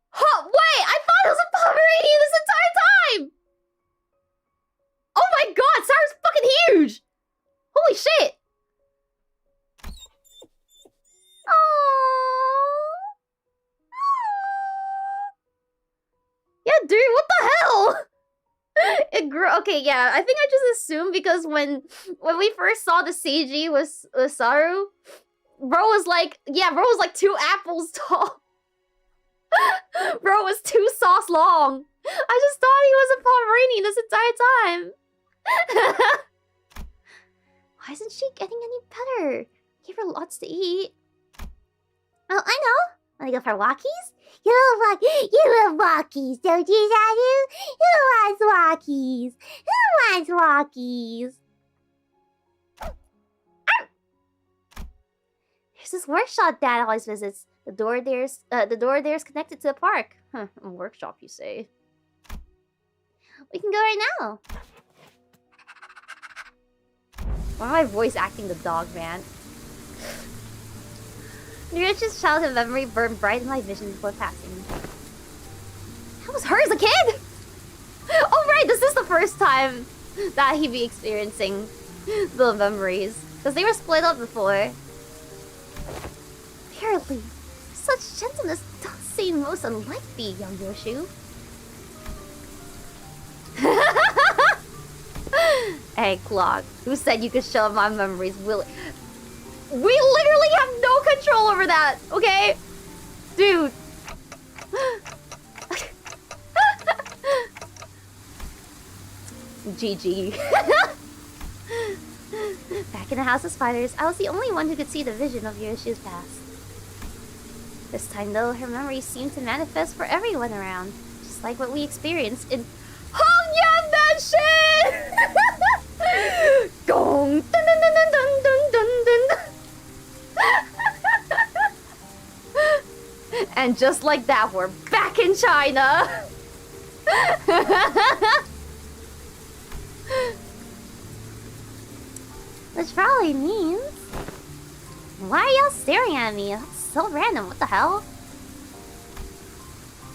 Huh, wait, I thought it was a Pomeranian this entire time! Oh my god, Saru's fucking huge! Holy shit! Oh. Yeah, dude, what the hell? It grew. Okay, yeah, I think I just assumed because when we first saw the CG with Saru, bro was like 2 apples tall. Bro was 2 sauce long. I just thought he was a Pomeranian this entire time. Why isn't she getting any better? Give her lots to eat. Oh, I know. Wanna go for walkies? You love walkies, don't you, Saru? Who wants walkies? Who wants walkies? There's this workshop Dad always visits. The door there's connected to the park. Huh, a workshop, you say? We can go right now. Why am I voice acting the dog, man? Ryoshu's childhood memory burned bright in my vision before passing. That was her as a kid! Oh right, this is the first time that he'd be experiencing the memories. Because they were split up before. Apparently, such gentleness does seem most unlike thee, young Ryoshu. Hey, Clock, who said you could show my memories? We literally have no control over that, okay? Dude. GG. Back in the House of Spiders, I was the only one who could see the vision of Ryoshu's past. This time, though, her memories seemed to manifest for everyone around, just like what we experienced in Hongyan Mansion! Gong! Dun dun dun dun dun dun dun dun! And just like that, we're back in China! Which probably means... Why are y'all staring at me? That's so random, what the hell?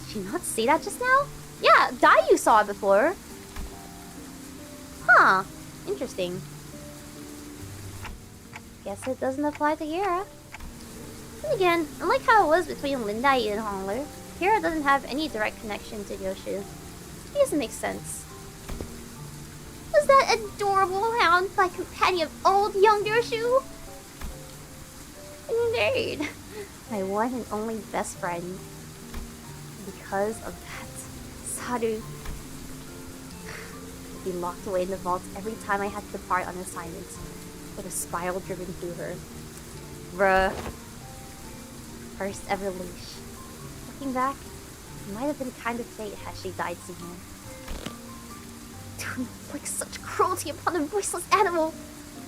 Did you not see that just now? Yeah, you saw it before. Huh. Interesting. Guess it doesn't apply to Kira. And again, unlike how it was between Lindai and Hongler, Kira doesn't have any direct connection to Ryoshu. It doesn't make sense. Was that adorable hound my companion of old young Ryoshu? Indeed. My one and only best friend. Because of that, Saru would be locked away in the vault every time I had to depart on assignment, with a spiral driven through her. Bruh. First ever leash. Looking back, it might have been kind of fate had she died sooner. To inflict such cruelty upon a voiceless animal!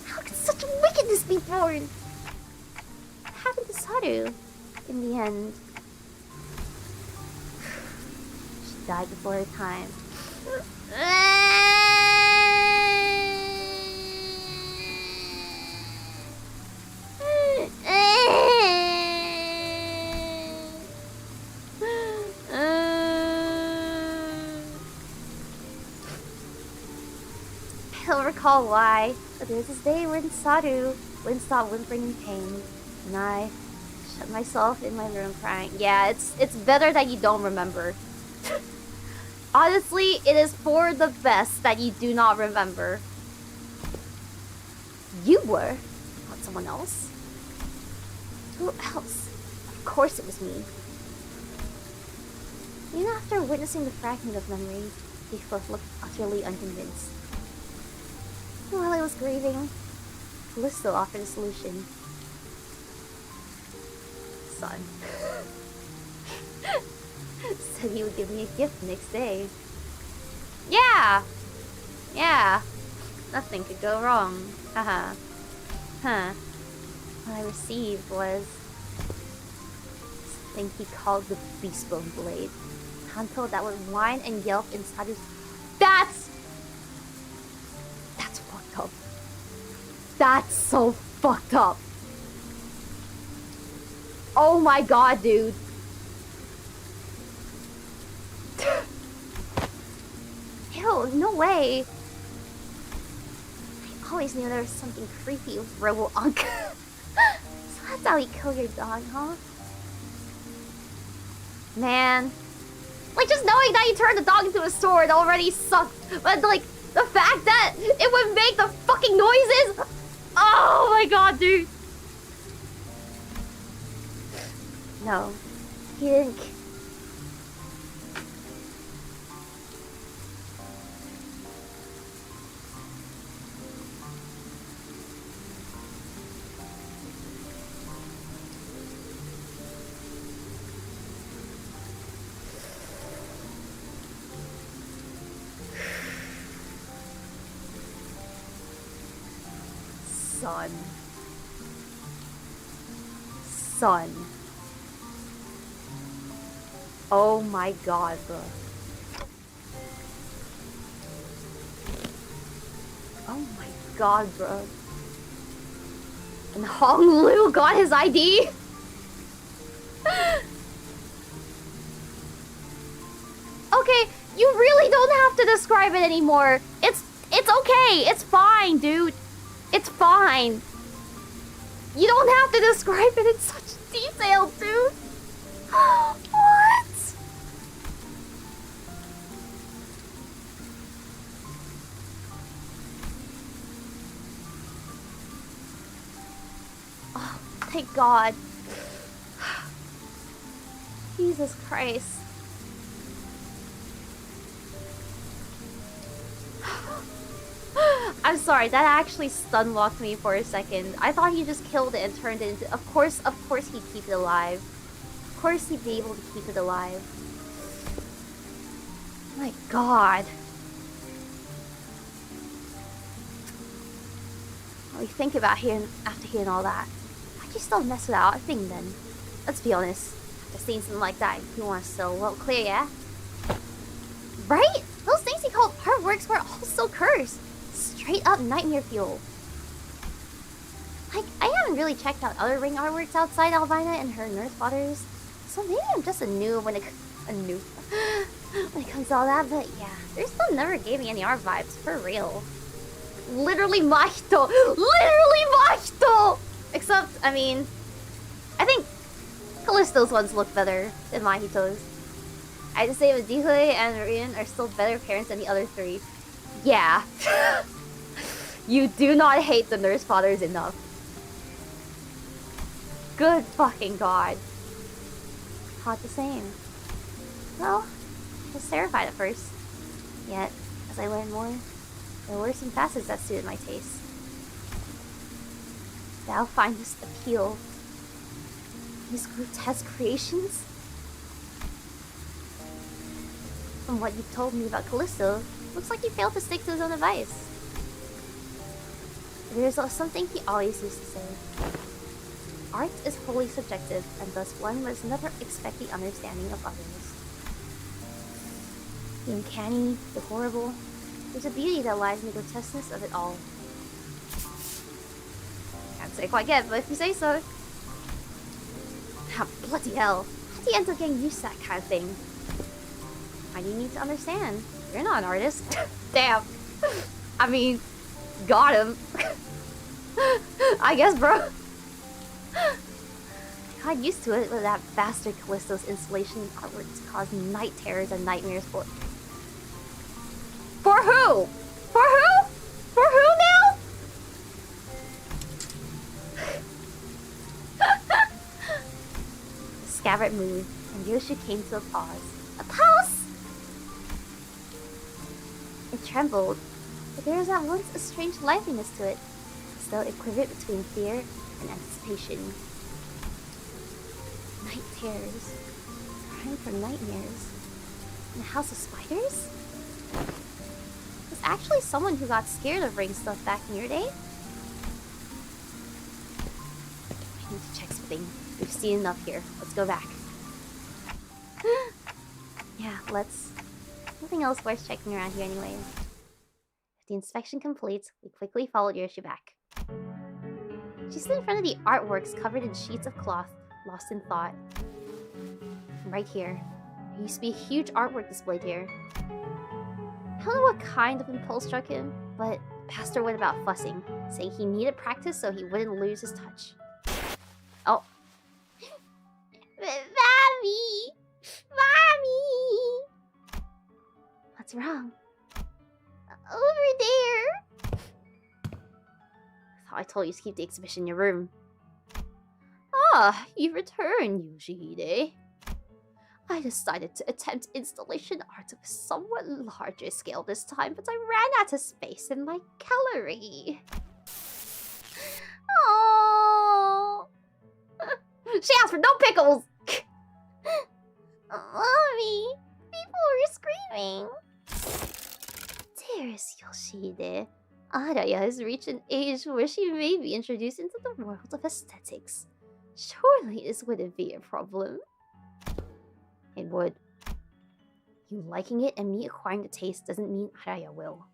How could such wickedness be born? What happened to Saru in the end? She died before her time. I don't recall why, but there was this day when Saru wouldn't stop whimpering in pain, and I shut myself in my room crying. Yeah, it's better that you don't remember. Honestly, it is for the best that you do not remember. You were, not someone else. Who else? Of course it was me. Even after witnessing the fragment of memory, we both looked utterly unconvinced. While I was grieving, Callisto offered a solution. Son. Said he would give me a gift the next day. Yeah! Yeah! Nothing could go wrong. Haha. Huh. What I received was... something he called the Beastbone Blade. A handle that would whine and yelp inside his... That's fucked up. That's so fucked up. Oh my god, dude. Ew, no way. I always knew there was something creepy with Robo-Unk. So that's how he killed your dog, huh? Man. Like, just knowing that he turned the dog into a sword already sucked. But, like, the fact that it would make the fucking noises... Oh my god, dude. No. He didn't... Son. Oh my god, bro. Oh my god, bro. And Hong Lu got his ID? Okay, you really don't have to describe it anymore. It's okay. It's fine, dude. It's fine. You don't have to describe it in such detail, dude. What? Oh, thank God. Jesus Christ. I'm sorry, that actually stun-locked me for a second. I thought he just killed it and turned it into... Of course he'd keep it alive. Of course he'd be able to keep it alive. My God. What do you think about him after hearing all that? Why'd you still mess with that thing then? Let's be honest. After seeing something like that, you want to still well clear, yeah? Right? Those things he called artworks were all so cursed. Straight up nightmare fuel. Like, I haven't really checked out other ring artworks outside Albina and her nurse fathers, so maybe I'm just a noob when it comes to all that. But yeah, their stuff never gave me any art vibes, for real. Literally 𝐒𝐿𝐼hito! Literally 𝐒𝐿𝐼hito! Except, I mean, I think Callisto's ones look better than 𝐒𝐿𝐼hito's. I'd say that 𝑑𝐮𝐥 and Rian are still better parents than the other three. Yeah. You do not hate the nurse fathers enough. Good fucking god. Taught the same. Well, I was terrified at first. Yet, as I learned more, there were some facets that suited my taste. Thou findest appeal in these grotesque creations? From what you've told me about Callisto, looks like he failed to stick to his own advice. There's something he always used to say. Art is wholly subjective, and thus one must never expect the understanding of others. The uncanny, the horrible, there's a beauty that lies in the grotesqueness of it all. Can't say quite yet, but if you say so. Ah, bloody hell. How do you end up getting used to that kind of thing? Why do you need to understand? You're not an artist. Damn. I mean, got him. I guess, bro. I got used to it with that bastard Callisto's installation artwork caused night terrors and nightmares for... For who? For who? For who now? Scabbard moved, and Ryoshu came to a pause. A pause! It trembled, but there was at once a strange liveliness to it, as though it quivered between fear and anticipation. Night terrors, crying for nightmares, in a house of spiders? Was actually someone who got scared of ring stuff back in your day? I need to check something. We've seen enough here. Let's go back. Yeah, let's. Nothing else worth checking around here anyway. With the inspection complete, we quickly followed Ryoshu back. She stood in front of the artworks covered in sheets of cloth, lost in thought. Right here. There used to be a huge artwork displayed here. I don't know what kind of impulse struck him, but Pastor went about fussing, saying he needed practice so he wouldn't lose his touch. Oh. Mommy! Mommy! What's wrong? Over there! I told you to keep the exhibition in your room. Ah, you've returned, Yoshihide. I decided to attempt installation art of a somewhat larger scale this time, but I ran out of space in my gallery. Oh, she asked for no pickles! Mommy, people were screaming. Dearest Yoshihide, Araya has reached an age where she may be introduced into the world of aesthetics. Surely this wouldn't be a problem. It would. You liking it and me acquiring the taste doesn't mean Araya will.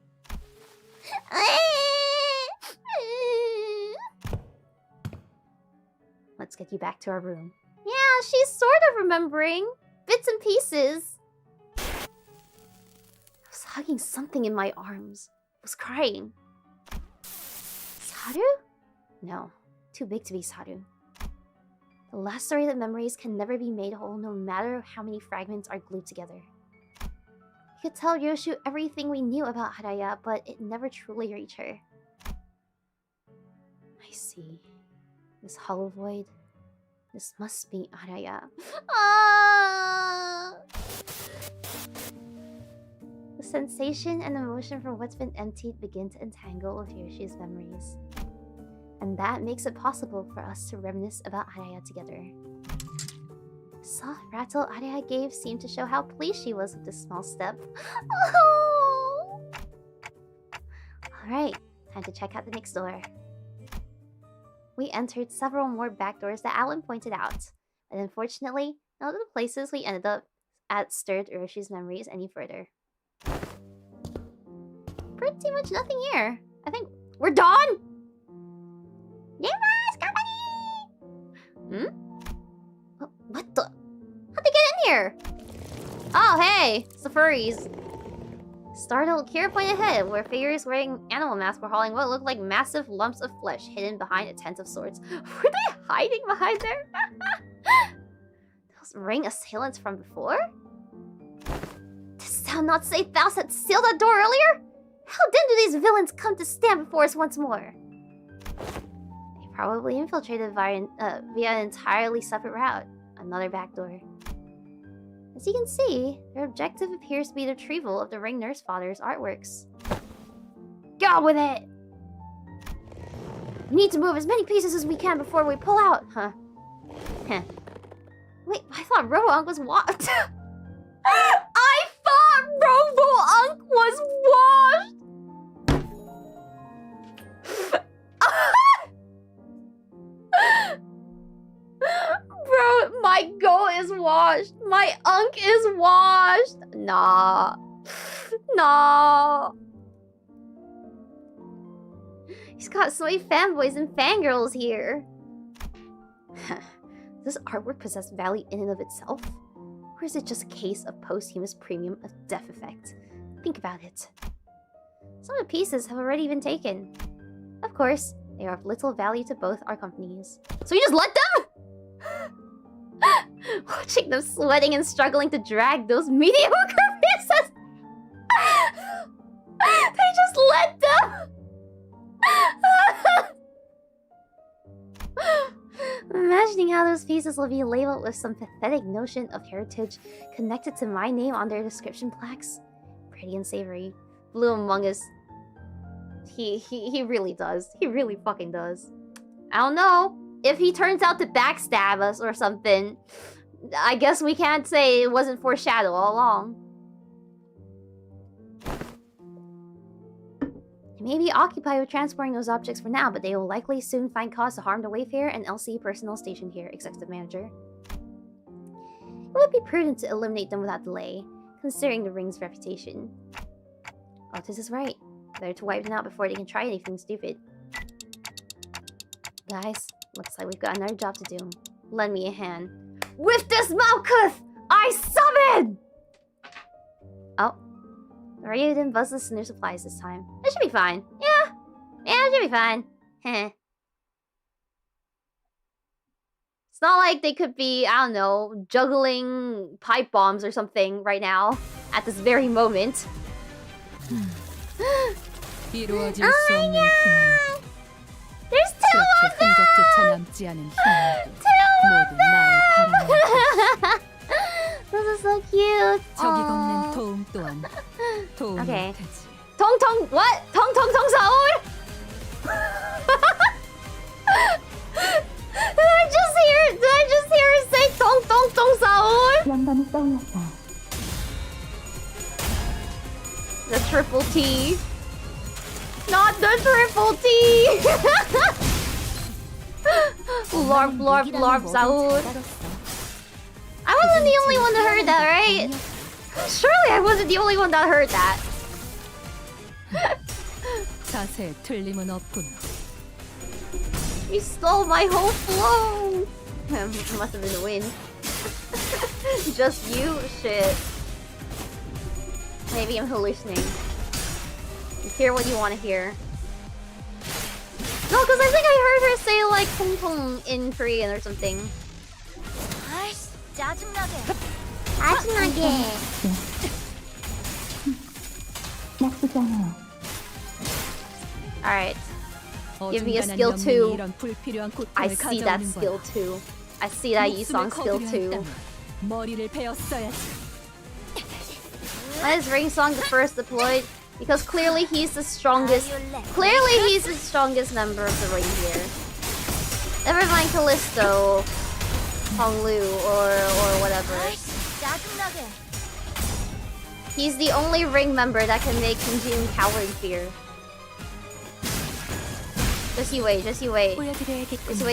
Let's get you back to our room. Yeah, she's sort of remembering. Bits and pieces. I was hugging something in my arms. I was crying. Saru? No, too big to be Saru. The lacerated memories can never be made whole no matter how many fragments are glued together. We could tell Ryoshu everything we knew about Araya, but it never truly reached her. I see. This hollow void. This must be Araya. Ah! The sensation and emotion for what's been emptied begin to entangle with Ryoshu's memories. And that makes it possible for us to reminisce about Araya together. The soft rattle Araya gave seemed to show how pleased she was with this small step. Oh! Alright, time to check out the next door. We entered several more back doors that Alan pointed out, but unfortunately, none of the places we ended up at stirred Ryoshu's memories any further. Pretty much nothing here. I think we're done! Yeah! Hmm? Oh, what the? How'd they get in here? Oh, hey! It's the furries. Startled, Kira pointed ahead, where figures wearing animal masks were hauling what looked like massive lumps of flesh hidden behind a tent of sorts. Were they hiding behind there? Those ring assailants from before? Didst thou not say thou had sealed that door earlier? How then do these villains come to stand before us once more? They probably infiltrated via an entirely separate route. Another back door. As you can see, their objective appears to be the retrieval of the Ring Nurse Father's artworks. Get on with it! We need to move as many pieces as we can before we pull out, huh? Heh. Wait, I thought Robo-Unk was washed. I thought Robo-Unk was washed! Bro, my Go is washed. My Unk is washed. Nah. Nah. He's got so many fanboys and fangirls here. Does this artwork possess value in and of itself? Or is it just a case of posthumous premium of death effect? Think about it. Some of the pieces have already been taken. Of course, they are of little value to both our companies. So you just let them? Watching them sweating and struggling to drag those mediocre pieces. They just let them. Imagining how those pieces will be labeled with some pathetic notion of heritage connected to my name on their description plaques. Pretty unsavory. Blue Among Us. He really does. He really fucking does. I don't know. If he turns out to backstab us or something, I guess we can't say it wasn't foreshadowed all along. They may be occupied with transporting those objects for now, but they will likely soon find cause to harm the Wayfarer and LC personnel stationed here, Executive Manager. It would be prudent to eliminate them without delay, considering the ring's reputation. Otis is right. Better to wipe them out before they can try anything stupid. Guys, looks like we've got another job to do. Lend me a hand. With this Malkuth, I summon! Oh. The radio didn't buzz the Cinder supplies this time. It should be fine. Yeah. Yeah, it should be fine. Heh. It's not like they could be, I don't know, juggling pipe bombs or something right now. At this very moment. Oh my god! There's two of them! This is so cute! Okay. Tong what? Tong Saul? Did I just hear her say Tong Saul? The triple T. Not the triple T! Lorb, Saul. I wasn't the only one that heard that, right? Surely I wasn't the only one that heard that. You stole my whole flow! Must have been the wind. Just you? Shit. Maybe I'm hallucinating. You hear what you want to hear. No, because I think I heard her say like Pong Pong in Korean or something. Alright. Give me a skill 2. I see that skill 2. I see that Yi-song skill 2. Why is Ring Song the first deployed? Because clearly he's the strongest. Clearly he's the strongest member of the ring here. Never mind Callisto, Honglu, or whatever. He's the only ring member that can make Kim coward fear. Just you wait. Just you wait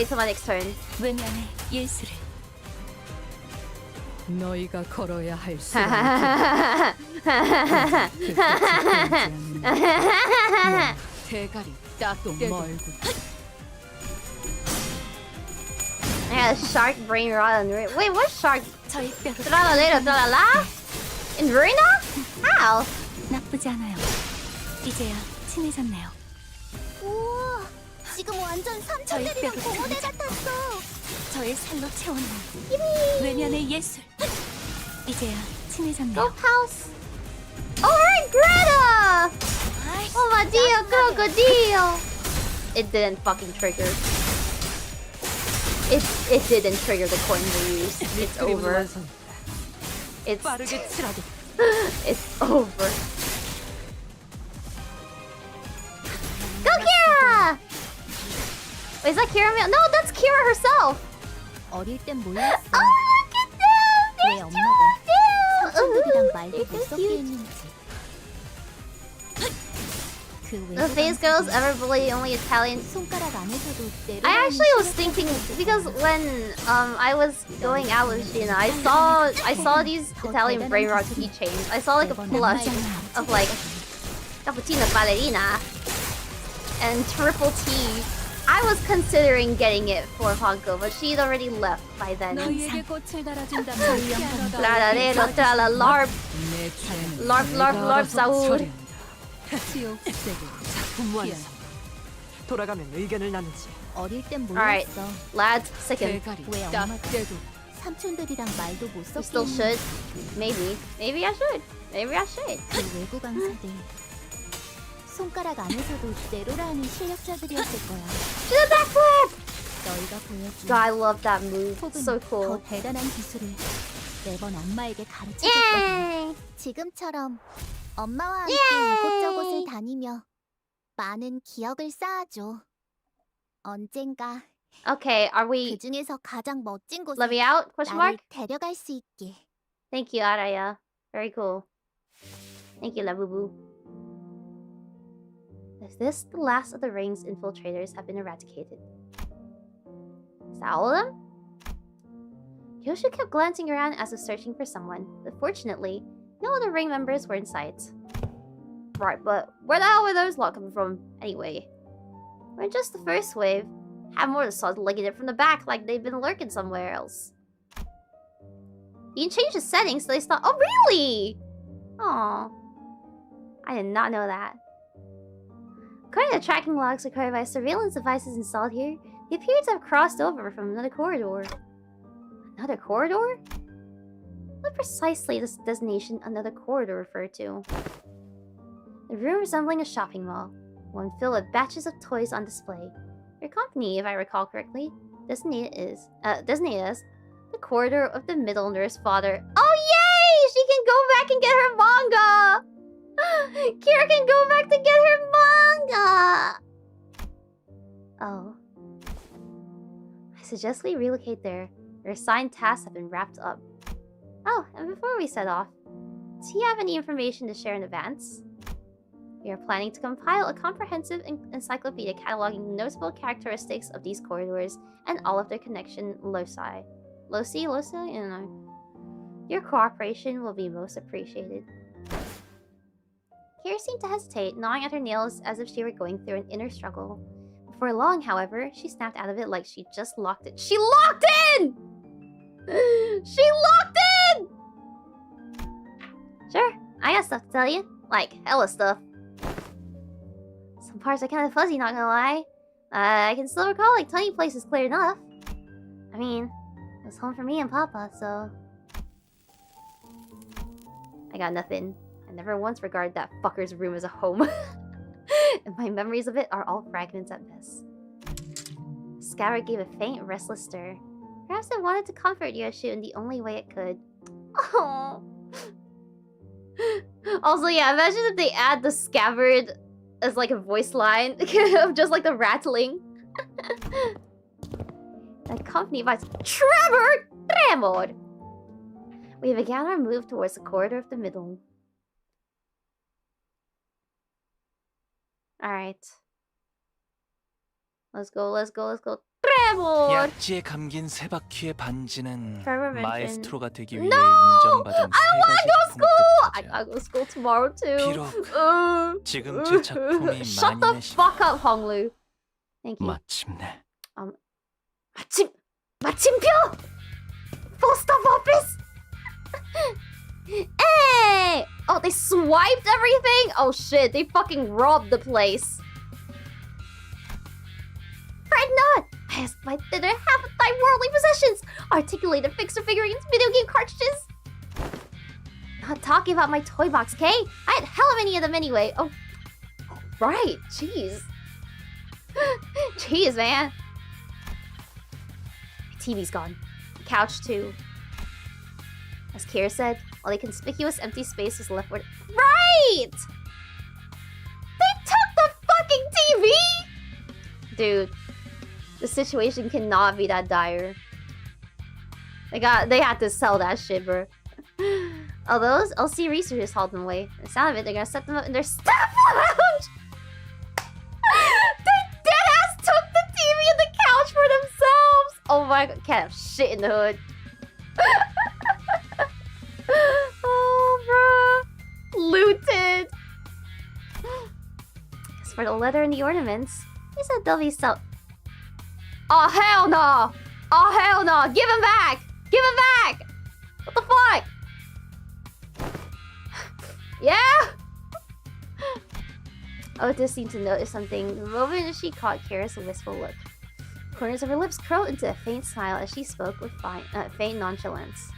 till my next turn. 너희가 걸어야 할 대가리 딱도 멀고. I got a shark brain rot on Ruina. Wait, what shark? 저희 뼈로 Tra-la-la-la-la-la? In Ruina? How? 나쁘지 않아요. 이제야 친해졌네요. 우와, 지금 완전 삼촌들이랑 뼈로 공허대 손을 같았어. 저의 살로 채웠는 외면의 예술. 이제야 친해졌네요. Go house. Alright, Greta! Oh my dear crocodile! It didn't fucking trigger. It didn't trigger the coin we used. It's over. It's 빠르게 치라고. it's over. Go Kira! Wait, is that Kira? No, that's Kira herself. 어릴 땐 몰랐어. Oh, look at them! 왜 They're 엄마가 so 삼촌들이랑 cute. 말도 They're 못 so 섞게 cute. 했는지. 그 The face girls ever bully only Italian. 손가락 안에서도 I actually was thinking because when I was going out with Sheena, I saw these Italian brain rot keychains. I saw like a plush of like cappuccino ballerina and triple T. I was considering getting it for Honko, but she'd already left by then. 너희에게 꽃을 달아준다면 LARP, 사우. 지옥 세계 작품 완성. 돌아가면 의견을 나누지. 어릴 땐 Alright, 몰랐어. lads, second. 대가리 왜 딱 엄마가 떼고 삼촌들이랑 말도 못 You 섞게 still should. Maybe I should. Maybe I should. 그 외국 강사들 손가락 안에서도 내로라 하는 실력자들이었을 거야. Do the backflip! 너희가 보여준 God, I love that move. 혹은 So 더 cool. 대단한 기술을 매번 엄마에게 가르쳐줬거든. Yay! 지금처럼 엄마와 함께 예! 이곳저곳을 다니며 많은 기억을 쌓아줘. 언젠가 Okay, are 그 we? 중에서 가장 멋진 곳에 Let me out? Question 나를 mark. 데려갈 수 있게. Thank you, Araya. Very cool. Thank you, Labubu. Is this the last of the ring's infiltrators have been eradicated? Is that all of them? Ryoshu kept glancing around as if searching for someone, but fortunately, no other ring members were in sight. Right, but where the hell were those lot coming from, anyway? We're just the first wave. Have more to start licking it from the back like they've been lurking somewhere else. You can change the settings so they stop. Oh, really? Aw. I did not know that. According to tracking logs recorded by surveillance devices installed here, they appear to have crossed over from another corridor. Another corridor? What precisely does the designation another corridor refer to? A room resembling a shopping mall, one filled with batches of toys on display. Your company, if I recall correctly, designated as the corridor of the middle nurse father. Oh yay! She can go back and get her manga! Kira can go back to get her manga! Oh. I suggest we relocate there. Your assigned tasks have been wrapped up. Oh, and before we set off, do you have any information to share in advance? We are planning to compile a comprehensive encyclopedia cataloging the notable characteristics of these corridors and all of their connection loci. Loci? I don't know. Your cooperation will be most appreciated. Kira seemed to hesitate, gnawing at her nails as if she were going through an inner struggle. Before long, however, she snapped out of it like she just locked it. She locked in! She locked in! Sure, I got stuff to tell you. Like, hella stuff. Some parts are kind of fuzzy, not gonna lie. I can still recall like tiny places clear enough. I mean, it was home for me and Papa, so... I got nothing. I never once regarded that fucker's room as a home. And my memories of it are all fragments at best. Scabbard gave a faint, restless stir. Perhaps it wanted to comfort Ryoshu in the only way it could. Oh. Also, yeah, imagine if they add the Scabbard as like a voice line of just like the rattling. Accompanied by Tremor! We began our move towards the corridor of the middle. Alright. Let's go. Tremor! 약지에 감긴 세 바퀴의 반지는 Trevor mentioned- 마에스트로가 되기 위해 No! 인정받은 세 가지 I 품목들 gotta go school tomorrow too. 비록 지금 제 작품이 Shut the 만인의 fuck up, Honglu. Thank you. 마침내 마침 마침표! Post office! Hey! Oh, they swiped everything? Oh shit, they fucking robbed the place. Fred not! I asked my dinner half of thy worldly possessions! Articulated fixer figurines, video game cartridges! Not talking about my toy box, Kay? I had hella many of them anyway. Oh, right, jeez. Jeez, man. My TV's gone. The couch, too. As Kira said, while a conspicuous empty space was left where— Right! They took the fucking TV! Dude, the situation cannot be that dire. They had to sell that shit, bro. Oh, those LC researchers hauled them away. The sound of it, they're gonna set them up in their staff lounge! They deadass took the TV and the couch for themselves! Oh my god, can't have shit in the hood. Oh, bro. Looted! As for the leather and the ornaments, they said they'll be so— Oh, hell no! Oh, hell no! Give him back! Give him back! What the fuck? Yeah? Otis seemed to notice something the moment she caught Kira's wistful look. The corners of her lips curled into a faint smile as she spoke with faint nonchalance.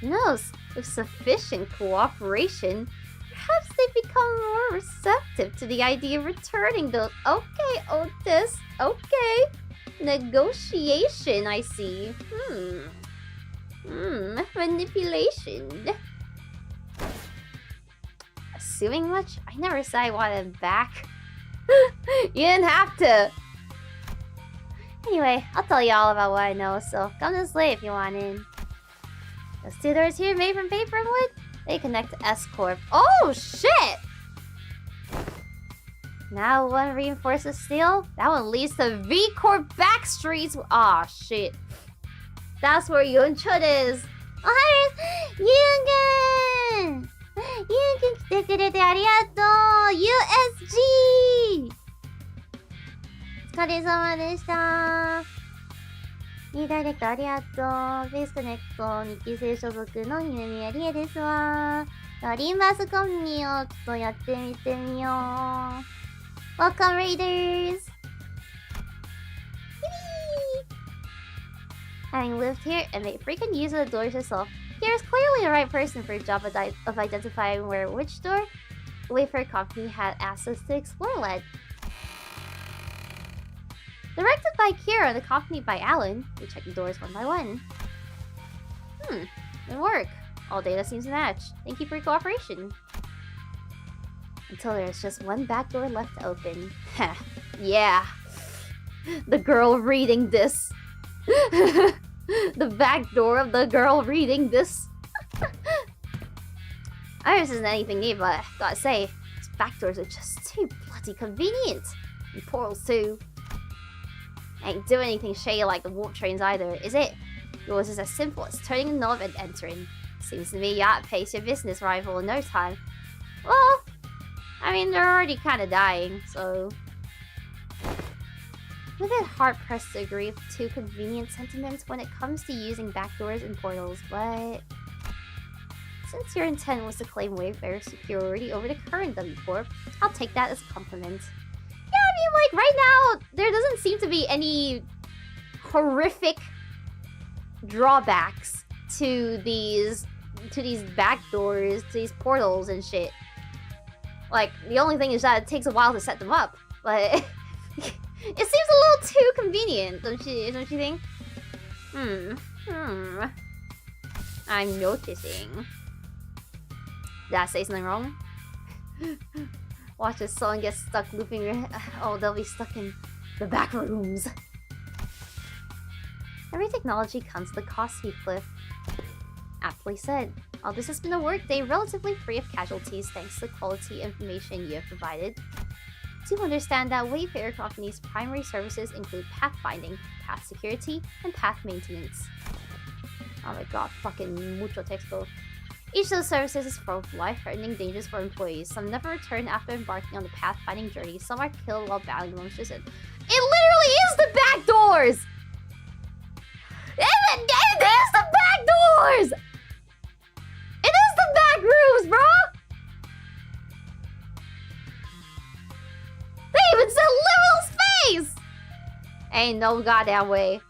Who knows? With sufficient cooperation, perhaps they've become more receptive to the idea of returning those— Okay, Otis. Okay. Negotiation, I see. Manipulation. Assuming much? I never said I wanted them back. You didn't have to. Anyway, I'll tell you all about what I know, so come this way if you want in. Those two doors here made from paper and wood, they connect to S-Corp. Oh, shit! Now one reinforces steel, that one leads to V-Corp backstreets. Aw, shit. That's where Yunchut is. Oh, hi! Yugen! Yugen 来てくれてありがとう USG! お疲れ様でした。リーダイレクトありがとう。フェイスコネクト2期生所属の姫宮りえですわ。リンバースコンビをちょっとやってみてみよう。Welcome Raiders! Having lived here and made frequent use of the doors herself, Kira's clearly the right person for a job of identifying where which door the Wayfarer Company had asked us to explore led. Directed by Kira and accompanied by Alan, we checked the doors one by one. Good work. All data seems to match. Thank you for your cooperation. Until there's just one back door left to open. Heh, yeah. The girl reading this. The back door of the girl reading this. I know this isn't anything new, but I gotta say, these back doors are just too bloody convenient. And portals too. Ain't doing anything shady like the warp trains either, is it? Yours is as simple as turning a knob and entering. Seems to me you outpace your business rival in no time. Well, I mean, they're already kind of dying, so... I'm a bit hard-pressed to agree with two convenient sentiments when it comes to using backdoors and portals, but... Since your intent was to claim Wayfarer's superiority over the current W Corp, I'll take that as a compliment. Yeah, I mean, like, right now, there doesn't seem to be any horrific drawbacks to these backdoors, to these portals and shit. Like, the only thing is that it takes a while to set them up, but... It seems a little too convenient, don't you think? I'm noticing. Did I say something wrong? Watch this song get stuck looping. Oh, they'll be stuck in the back rooms. Every technology comes with a cost, Heathcliff. Aptly said. While this has been a workday relatively free of casualties thanks to the quality information you have provided, do understand that Wayfarer Company's primary services include pathfinding, path security, and path maintenance. Oh my god, fucking mucho texto. Each of those services is full of life-threatening dangers for employees. Some never return after embarking on the pathfinding journey. Some are killed while battling monsters. It literally is the back doors! It is the back doors! It is the back rooms, bro! They even said liminal space! Ain't no goddamn way.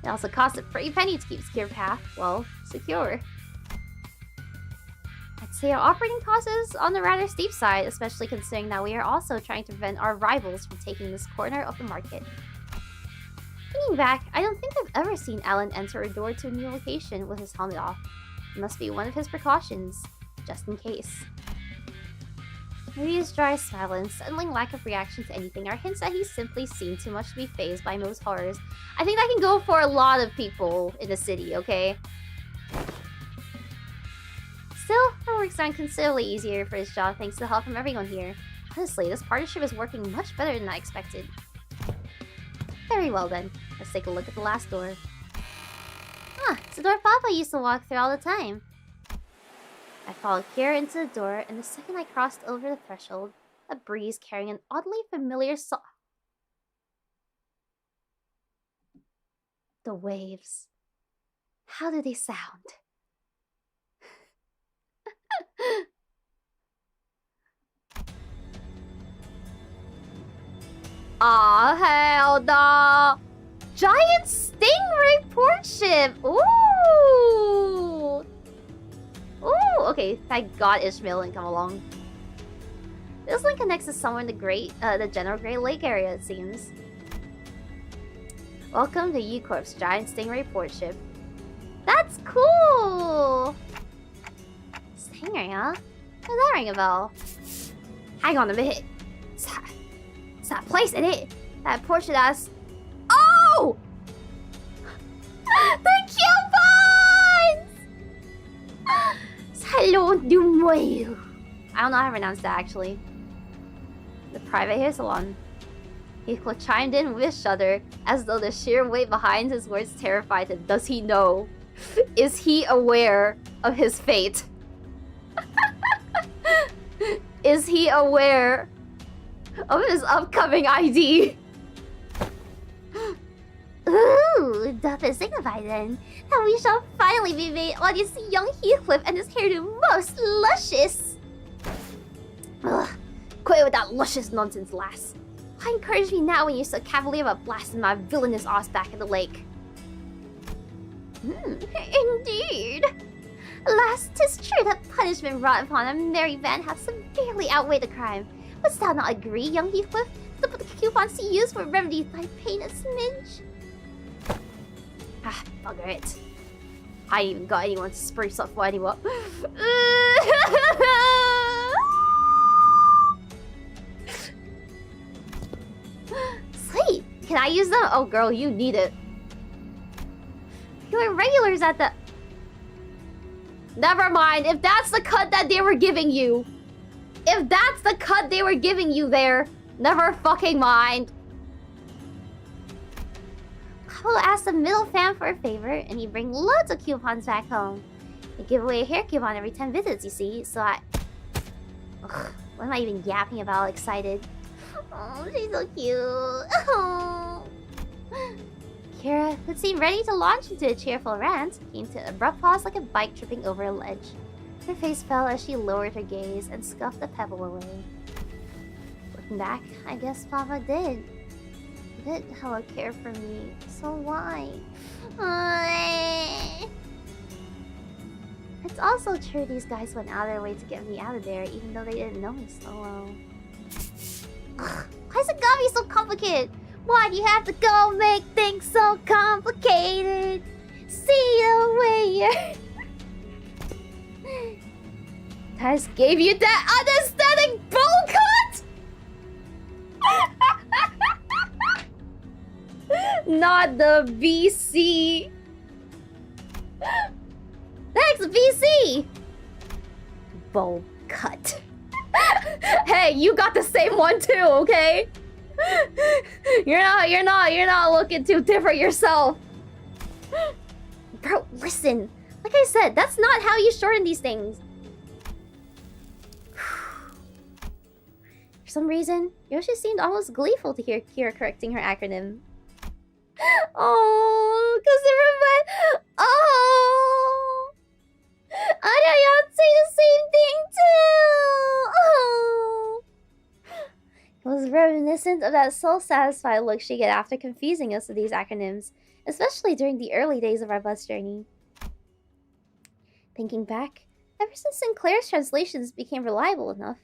It also costs a pretty penny to keep secure path, well, secure. I'd say our operating cost is on the rather steep side, especially considering that we are also trying to prevent our rivals from taking this corner of the market. Thinking back, I don't think I've ever seen Alan enter a door to a new location with his helmet off. It must be one of his precautions, just in case. Maybe his dry smile and settling lack of reaction to anything are hints that he's simply seen too much to be fazed by most horrors. I think that can go for a lot of people in the city, okay? Still, our work's done considerably easier for his job thanks to the help from everyone here. Honestly, this partnership is working much better than I expected. Very well then, let's take a look at the last door. Ah, it's the door Papa used to walk through all the time. I followed Kira into the door, and the second I crossed over the threshold, a breeze carrying an oddly familiar The waves. How do they sound? Aw, hell no! Giant stingray port ship! Ooh! Ooh, okay, thank God Ishmael didn't come along. This link connects us somewhere in the general Great Lake area, it seems. Welcome to U-Corp's giant stingray port ship. That's cool! Stingray, huh? Does that ring a bell? Hang on a minute. It's that place, isn't it? That port ship has... Oh! The coupons! Salon du Moyo. I don't know how to pronounce that, actually. The private hair salon. Heathcliff chimed in with a shudder, as though the sheer weight behind his words terrified him. Does he know? Is he aware of his fate? Is he aware of his upcoming ID? Ooh, doth it signify then that we shall finally be made audience to young Heathcliff and his hairdo most luscious? Ugh, quit with that luscious nonsense, lass. Why encourage me now when you're so cavalier about blasting my villainous ass back in the lake? Indeed. Alas, 'tis true that punishment wrought upon a merry band hath severely outweighed the crime. Wouldst thou not agree, young Heathcliff, to put the coupons to use for remedy thy pain a smidge? Ah, bugger it. I ain't even got anyone to spruce up for anymore. Sweet! Can I use them? Oh girl, you need it. You were regulars at the... Never mind, if that's the cut that they were giving you. If that's the cut they were giving you there, never fucking mind. We'll ask the middle fan for a favor, and you bring loads of coupons back home. They give away a hair coupon every 10 visits, you see, so I... Ugh, what am I even yapping about? Excited. Oh, she's so cute. Oh. Kira, who seemed ready to launch into a cheerful rant, came to an abrupt pause like a bike tripping over a ledge. Her face fell as she lowered her gaze and scuffed the pebble away. Looking back, I guess Papa did. Did hella care for me, so why? It's also true these guys went out of their way to get me out of there, even though they didn't know me so well. Ugh, why's it gotta be so complicated? Why do you have to go make things so complicated? See the way you're... Guys gave you that unaesthetic bowl cut? Not the VC. Thanks, VC. Bowl cut. Hey, you got the same one too, okay? You're not looking too different yourself. Bro, listen. Like I said, that's not how you shorten these things. For some reason, Ryoshu seemed almost gleeful to hear Kira correcting her acronym. Oh, because it reminds. Oh, I know y'all say the same thing too. Oh, it was reminiscent of that soul-satisfied look she get after confusing us with these acronyms, especially during the early days of our bus journey. Thinking back, ever since Sinclair's translations became reliable enough,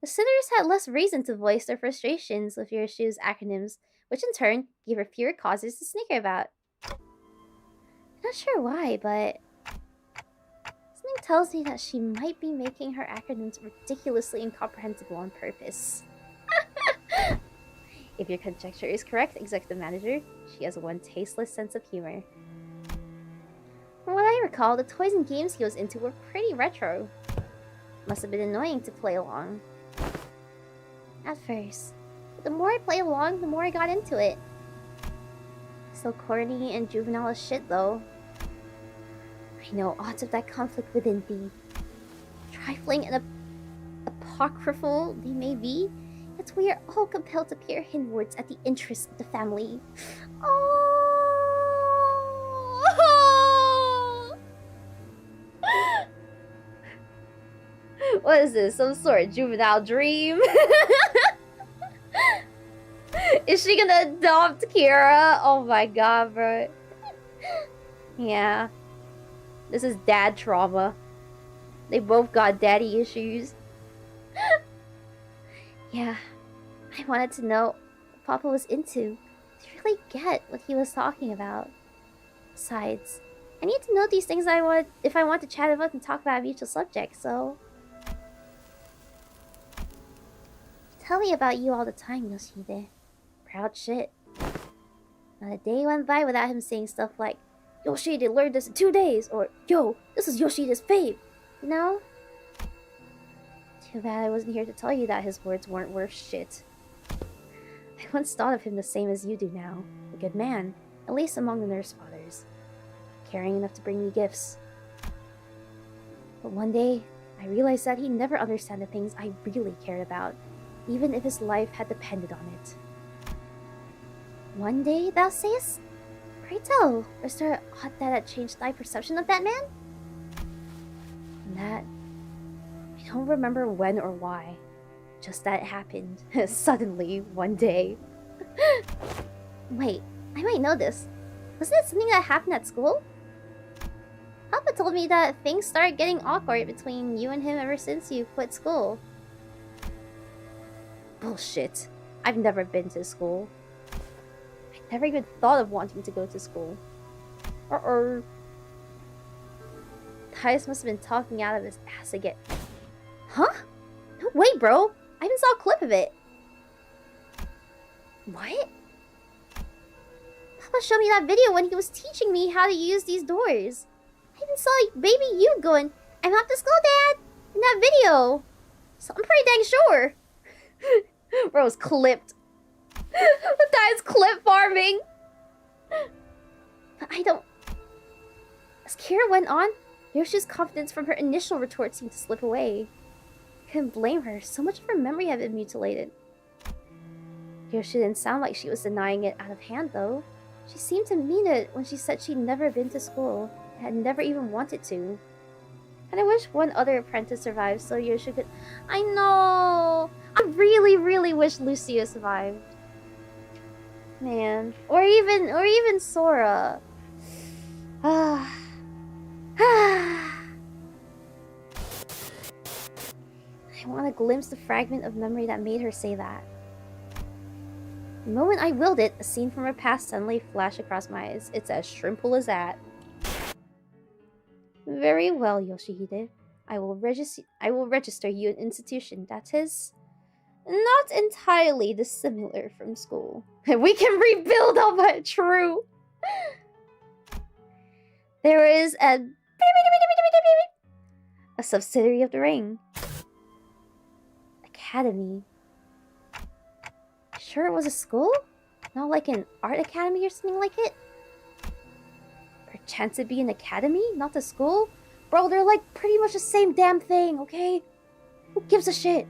the sinners had less reason to voice their frustrations with Ryoshu's acronyms, which in turn gave her fewer causes to snicker about. I'm not sure why, but something tells me that she might be making her acronyms ridiculously incomprehensible on purpose. If your conjecture is correct, Executive Manager, she has one tasteless sense of humor. From what I recall, the toys and games he was into were pretty retro. Must have been annoying to play along. At first. But the more I played along, the more I got into it. So corny and juvenile as shit, though. I know odds of that conflict within thee. Trifling and apocryphal they may be, yet we are all compelled to peer hinwards at the interests of the family. Oh! What is this? Some sort of juvenile dream? Is she gonna adopt Kira? Oh my god, bro. Yeah. This is dad trauma. They both got daddy issues. Yeah. I wanted to know what Papa was into. To really get what he was talking about. Besides, I need to know these things if I want to chat about and talk about a mutual subject, so... Tell me about you all the time, Yoshihide. Proud shit. Not a day went by without him saying stuff like, Yoshihide learned this in 2 days, or, yo, this is Yoshihide's fave. You know? Too bad I wasn't here to tell you that his words weren't worth shit. I once thought of him the same as you do now. A good man, at least among the nurse fathers. Caring enough to bring me gifts. But one day, I realized that he'd never understand the things I really cared about, even if his life had depended on it. One day, thou sayest? Pray tell, was there aught that had changed thy perception of that man? And that... I don't remember when or why. Just that it happened. Suddenly, one day. Wait, I might know this. Wasn't it something that happened at school? Papa told me that things started getting awkward between you and him ever since you quit school. Bullshit. I've never been to school. I never even thought of wanting to go to school. Tyus must have been talking out of his ass again. Huh? No way, bro. I even saw a clip of it. What? Papa showed me that video when he was teaching me how to use these doors. I even saw baby you going, I'm off to school, Dad, in that video. So I'm pretty dang sure. Bro's clipped. The guy's clip farming. But I don't... As Kira went on, Ryoshu's confidence from her initial retort seemed to slip away. I couldn't blame her. So much of her memory had been mutilated. Ryoshu didn't sound like she was denying it out of hand, though. She seemed to mean it when she said she'd never been to school, and had never even wanted to. And I wish one other apprentice survived so Ryoshu could... I know! I really, really wish Lucio survived. Man. Or even Sora. I want to glimpse the fragment of memory that made her say that. The moment I willed it, a scene from her past suddenly flashed across my eyes. It's as simple as that. Very well, Yoshihide. I will register you an institution that is not entirely dissimilar from school. We can rebuild all that, true. There is a subsidiary of the ring. Academy. Sure it was a school? Not like an art academy or something like it? Perchance it'd be an academy, not a school? Bro, they're like pretty much the same damn thing, okay? Who gives a shit?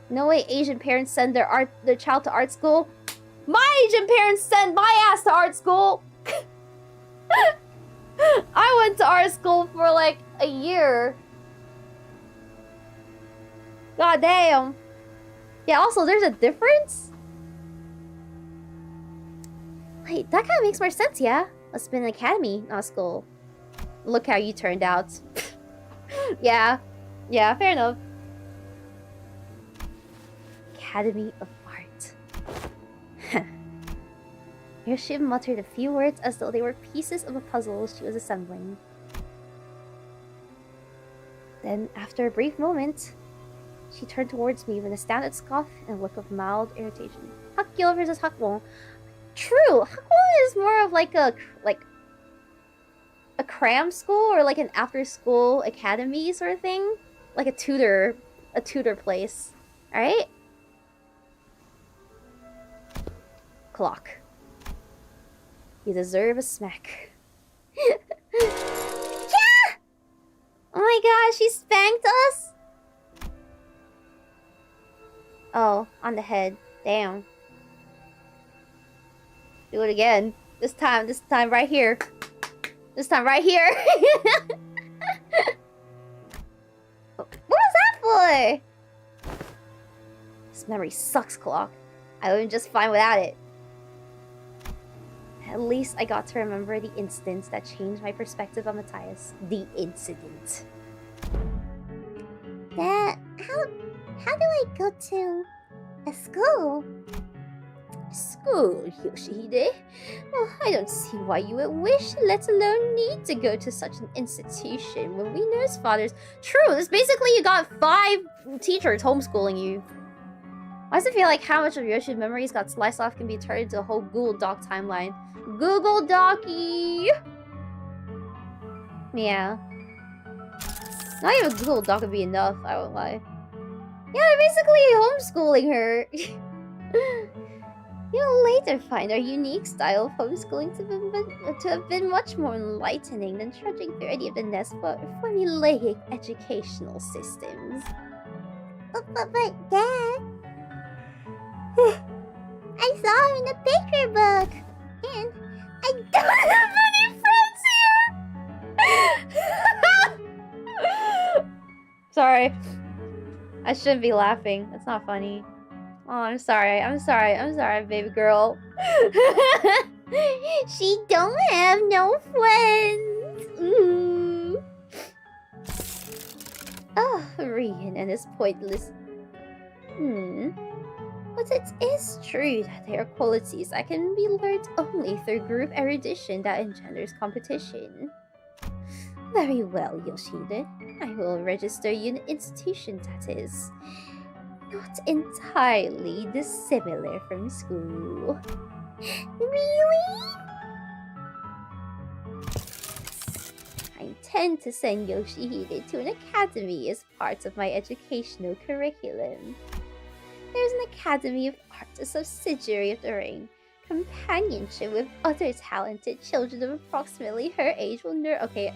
No way Asian parents send their child to art school. My Asian parents sent my ass to art school. I went to art school for like a year. God damn. Yeah, also there's a difference? Wait, that kind of makes more sense, yeah? Must have been an academy, not a school. Look how you turned out. Yeah. Yeah, fair enough. Academy of Art. Ryoshu muttered a few words as though they were pieces of a puzzle she was assembling. Then, after a brief moment, she turned towards me with a standard scoff and a look of mild irritation. 𝐼𝐸 versus 𝐼𝐸. True! 𝐼𝐸 is more of like a cram school or like an after-school academy sort of thing. Like a tutor place. Alright? Clock. You deserve a smack. Yeah! Oh my gosh, she spanked us? Oh, on the head. Damn. Do it again. This time right here. This time right here. What was that for? This memory sucks, Clock. I would have been just fine without it. At least I got to remember the incidents that changed my perspective on Matthias. The incident. How do I go to a school? School, Yoshihide? Well, I don't see why you would wish, let alone need to go to such an institution when we know his father's... True, this basically you got 5 teachers homeschooling you. Why does it feel like how much of Ryoshu's memories got sliced off can be turned into a whole Google Doc timeline? Google Docy! Yeah. Not even Google Doc would be enough, I won't lie. Yeah, they're basically homeschooling her. You'll later find our unique style of homeschooling to have been much more enlightening than trudging through any of the nest formulaic educational systems. But Dad... I saw him in the picture book! And I don't have any friends here! Sorry. I shouldn't be laughing. That's not funny. Oh, I'm sorry, baby girl. She don't have no friends! Ooh. Oh, Rien and his pointless... But it is true that there are qualities that can be learned only through group erudition that engenders competition. Very well, Yoshide. I will register you in an institution that is not entirely dissimilar from school. Really? I intend to send Yoshihide to an academy as part of my educational curriculum. There's an Academy of Art, a subsidiary of the Ring. Companionship with other talented children of approximately her age will nurture. Okay,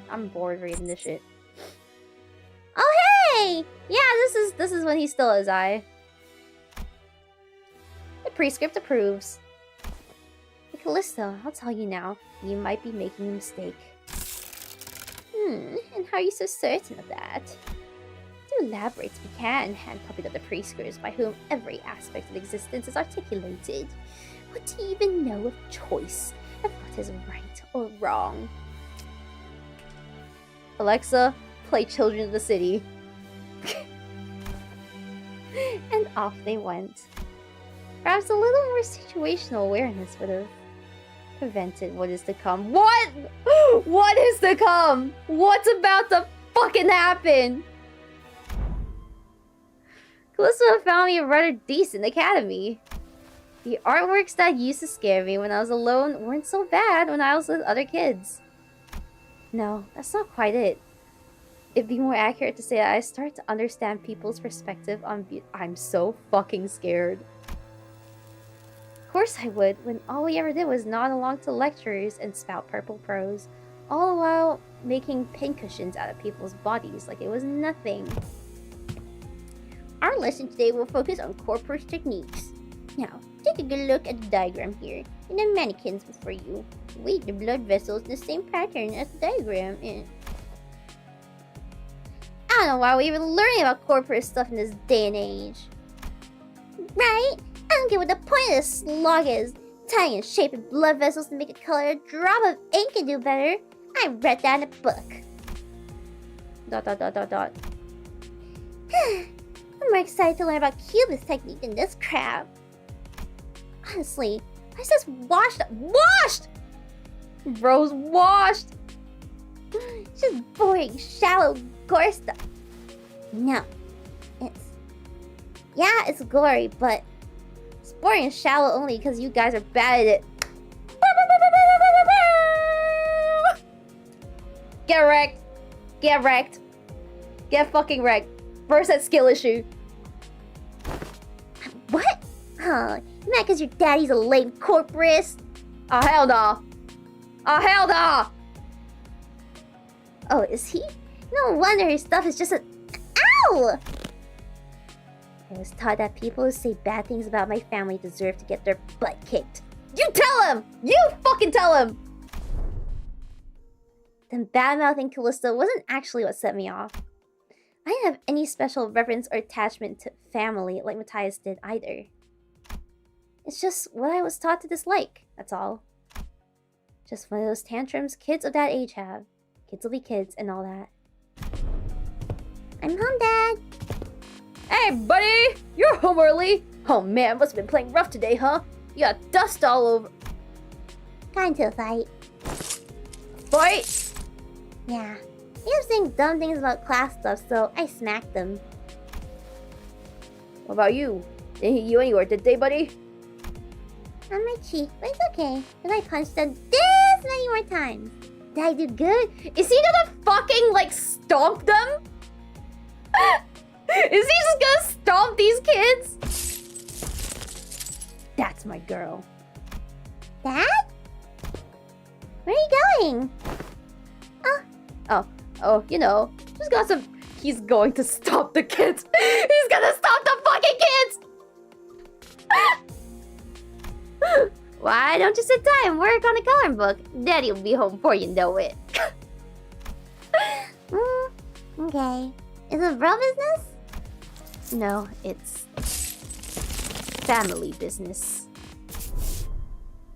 I'm bored reading this shit. Oh hey! Yeah, this is when he still is I. The prescript approves. Hey, Callisto, I'll tell you now. You might be making a mistake. And how are you so certain of that? To elaborate if you can, hand-copied of the prescripts by whom every aspect of existence is articulated. What do you even know of choice, of what is right or wrong? Alexa, play Children of the City. And off they went. Perhaps a little more situational awareness would have prevented what is to come. What? What is to come? What's about to fucking happen? Callisto found me a rather decent academy. The artworks that used to scare me when I was alone weren't so bad when I was with other kids. No, that's not quite it. It'd be more accurate to say that I start to understand people's perspective on I'm so fucking scared. Of course I would, when all we ever did was nod along to lecturers and spout purple prose, all the while making pincushions out of people's bodies like it was nothing. Our lesson today will focus on corporate techniques. Now, take a good look at the diagram here. And the mannequins before you. Wait, the blood vessels the same pattern as the diagram. I don't know why we're even learning about corporate stuff in this day and age. Right? I don't get what the point of this slog is. Tying and shaping blood vessels to make a color a drop of ink can do better. I read that in a book. ... I'm more excited to learn about Cubist technique than this crap. Honestly, I just washed. Bro's washed. It's just boring, shallow, gore stuff. No, it's gory, but it's boring and shallow only because you guys are bad at it. Get wrecked. Get wrecked. Get fucking wrecked. First at skill issue. What? Huh? You mad because your daddy's a lame corporist? Oh, hell no. Oh, hell no. Oh, is he? No wonder his stuff is just a... Ow! I was taught that people who say bad things about my family deserve to get their butt kicked. You tell him! You fucking tell him! Then bad-mouthing Callista wasn't actually what set me off. I didn't have any special reverence or attachment to family like Matthias did either. It's just what I was taught to dislike, that's all. Just one of those tantrums kids of that age have. Kids will be kids and all that. I'm home, Dad! Hey, buddy! You're home early! Oh man, must have been playing rough today, huh? You got dust all over. Got into a fight. Fight? Yeah. He was saying dumb things about class stuff, so I smacked them. What about you? Didn't hit you anywhere, did they, buddy? On my cheek, but it's okay, because I punched them this many more times. Did I do good? Is he gonna fucking, like, stomp them? Is he just gonna stomp these kids? That's my girl. Dad? Where are you going? Oh, you know, just got some... He's going to stop the kids. He's gonna stop the fucking kids! Why don't you sit down and work on a coloring book? Daddy will be home before you know it. Okay. Is it real business? No, it's... family business.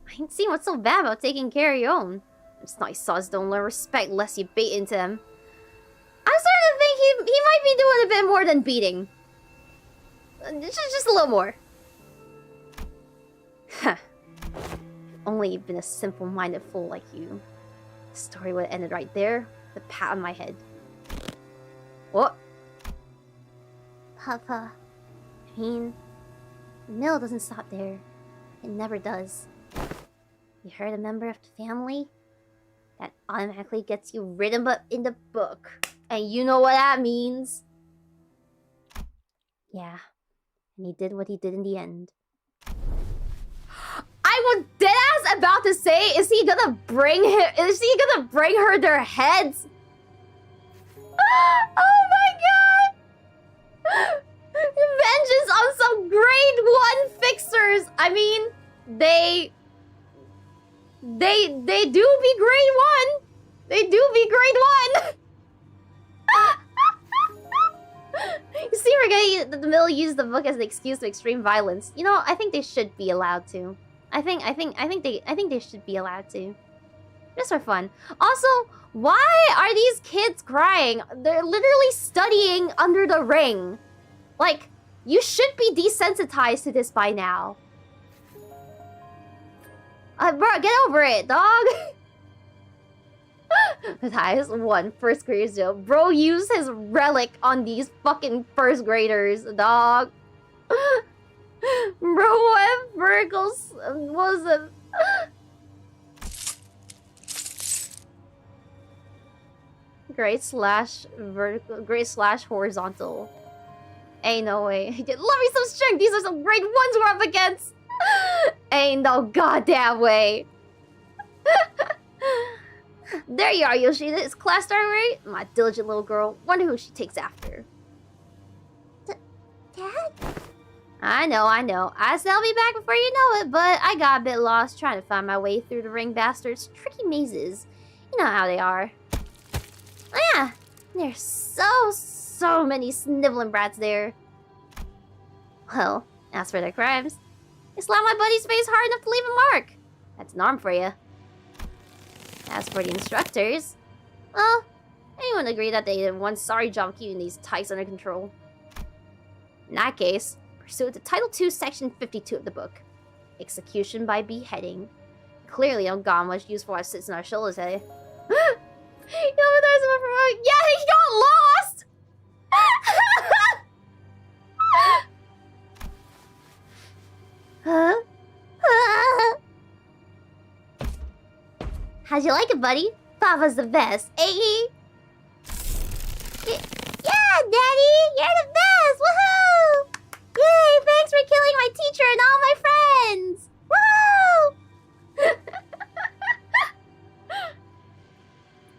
I ain't seen what's so bad about taking care of your own. It's nice saws don't learn respect lest you bait into them. I'm starting to think he might be doing a bit more than beating. Just a little more. Huh. If only you'd been a simple-minded fool like you. The story would have ended right there, with a pat on my head. What? Papa. I mean, the mill doesn't stop there. It never does. You hurt a member of the family? That automatically gets you written up in the book. And you know what that means. Yeah. And he did what he did in the end. I was deadass about to say, is he gonna bring her their heads? Oh my god! Vengeance on some grade 1 fixers! I mean, they do be grade 1! They do be grade 1! You see, we're getting the mill use the book as an excuse to extreme violence. You know, I think they should be allowed to. I think they should be allowed to. Just for fun. Also, why are these kids crying? They're literally studying under the ring. Like, you should be desensitized to this by now. Bro, get over it, dog. Matthias won first graders though. Bro used his relic on these fucking first graders, dog. Bro, what Virgil's was a... Great slash vertical, great slash horizontal. Ain't no way. Love me some strength. These are some grade 1s we're up against. Ain't no goddamn way. There you are, Yoshi. Is class starting right? My diligent little girl. Wonder who she takes after. Dad? I know. I said I'll be back before you know it, but I got a bit lost trying to find my way through the ring bastards' tricky mazes. You know how they are. Oh yeah, there's so many sniveling brats there. Well, as for their crimes, they slapped my buddy's face hard enough to leave a mark. That's an arm for you. As for the instructors, well, anyone agree that they did one sorry job keeping these tykes under control. In that case, pursuant to Title 2, Section 52 of the book, execution by beheading. Clearly, don't got much use for what sits on our shoulders, eh? Yeah, he got lost! Huh? How'd you like it, buddy? Papa's the best, ain't he? Yeah, Daddy! You're the best! Woohoo! Yay! Thanks for killing my teacher and all my friends! Woohoo!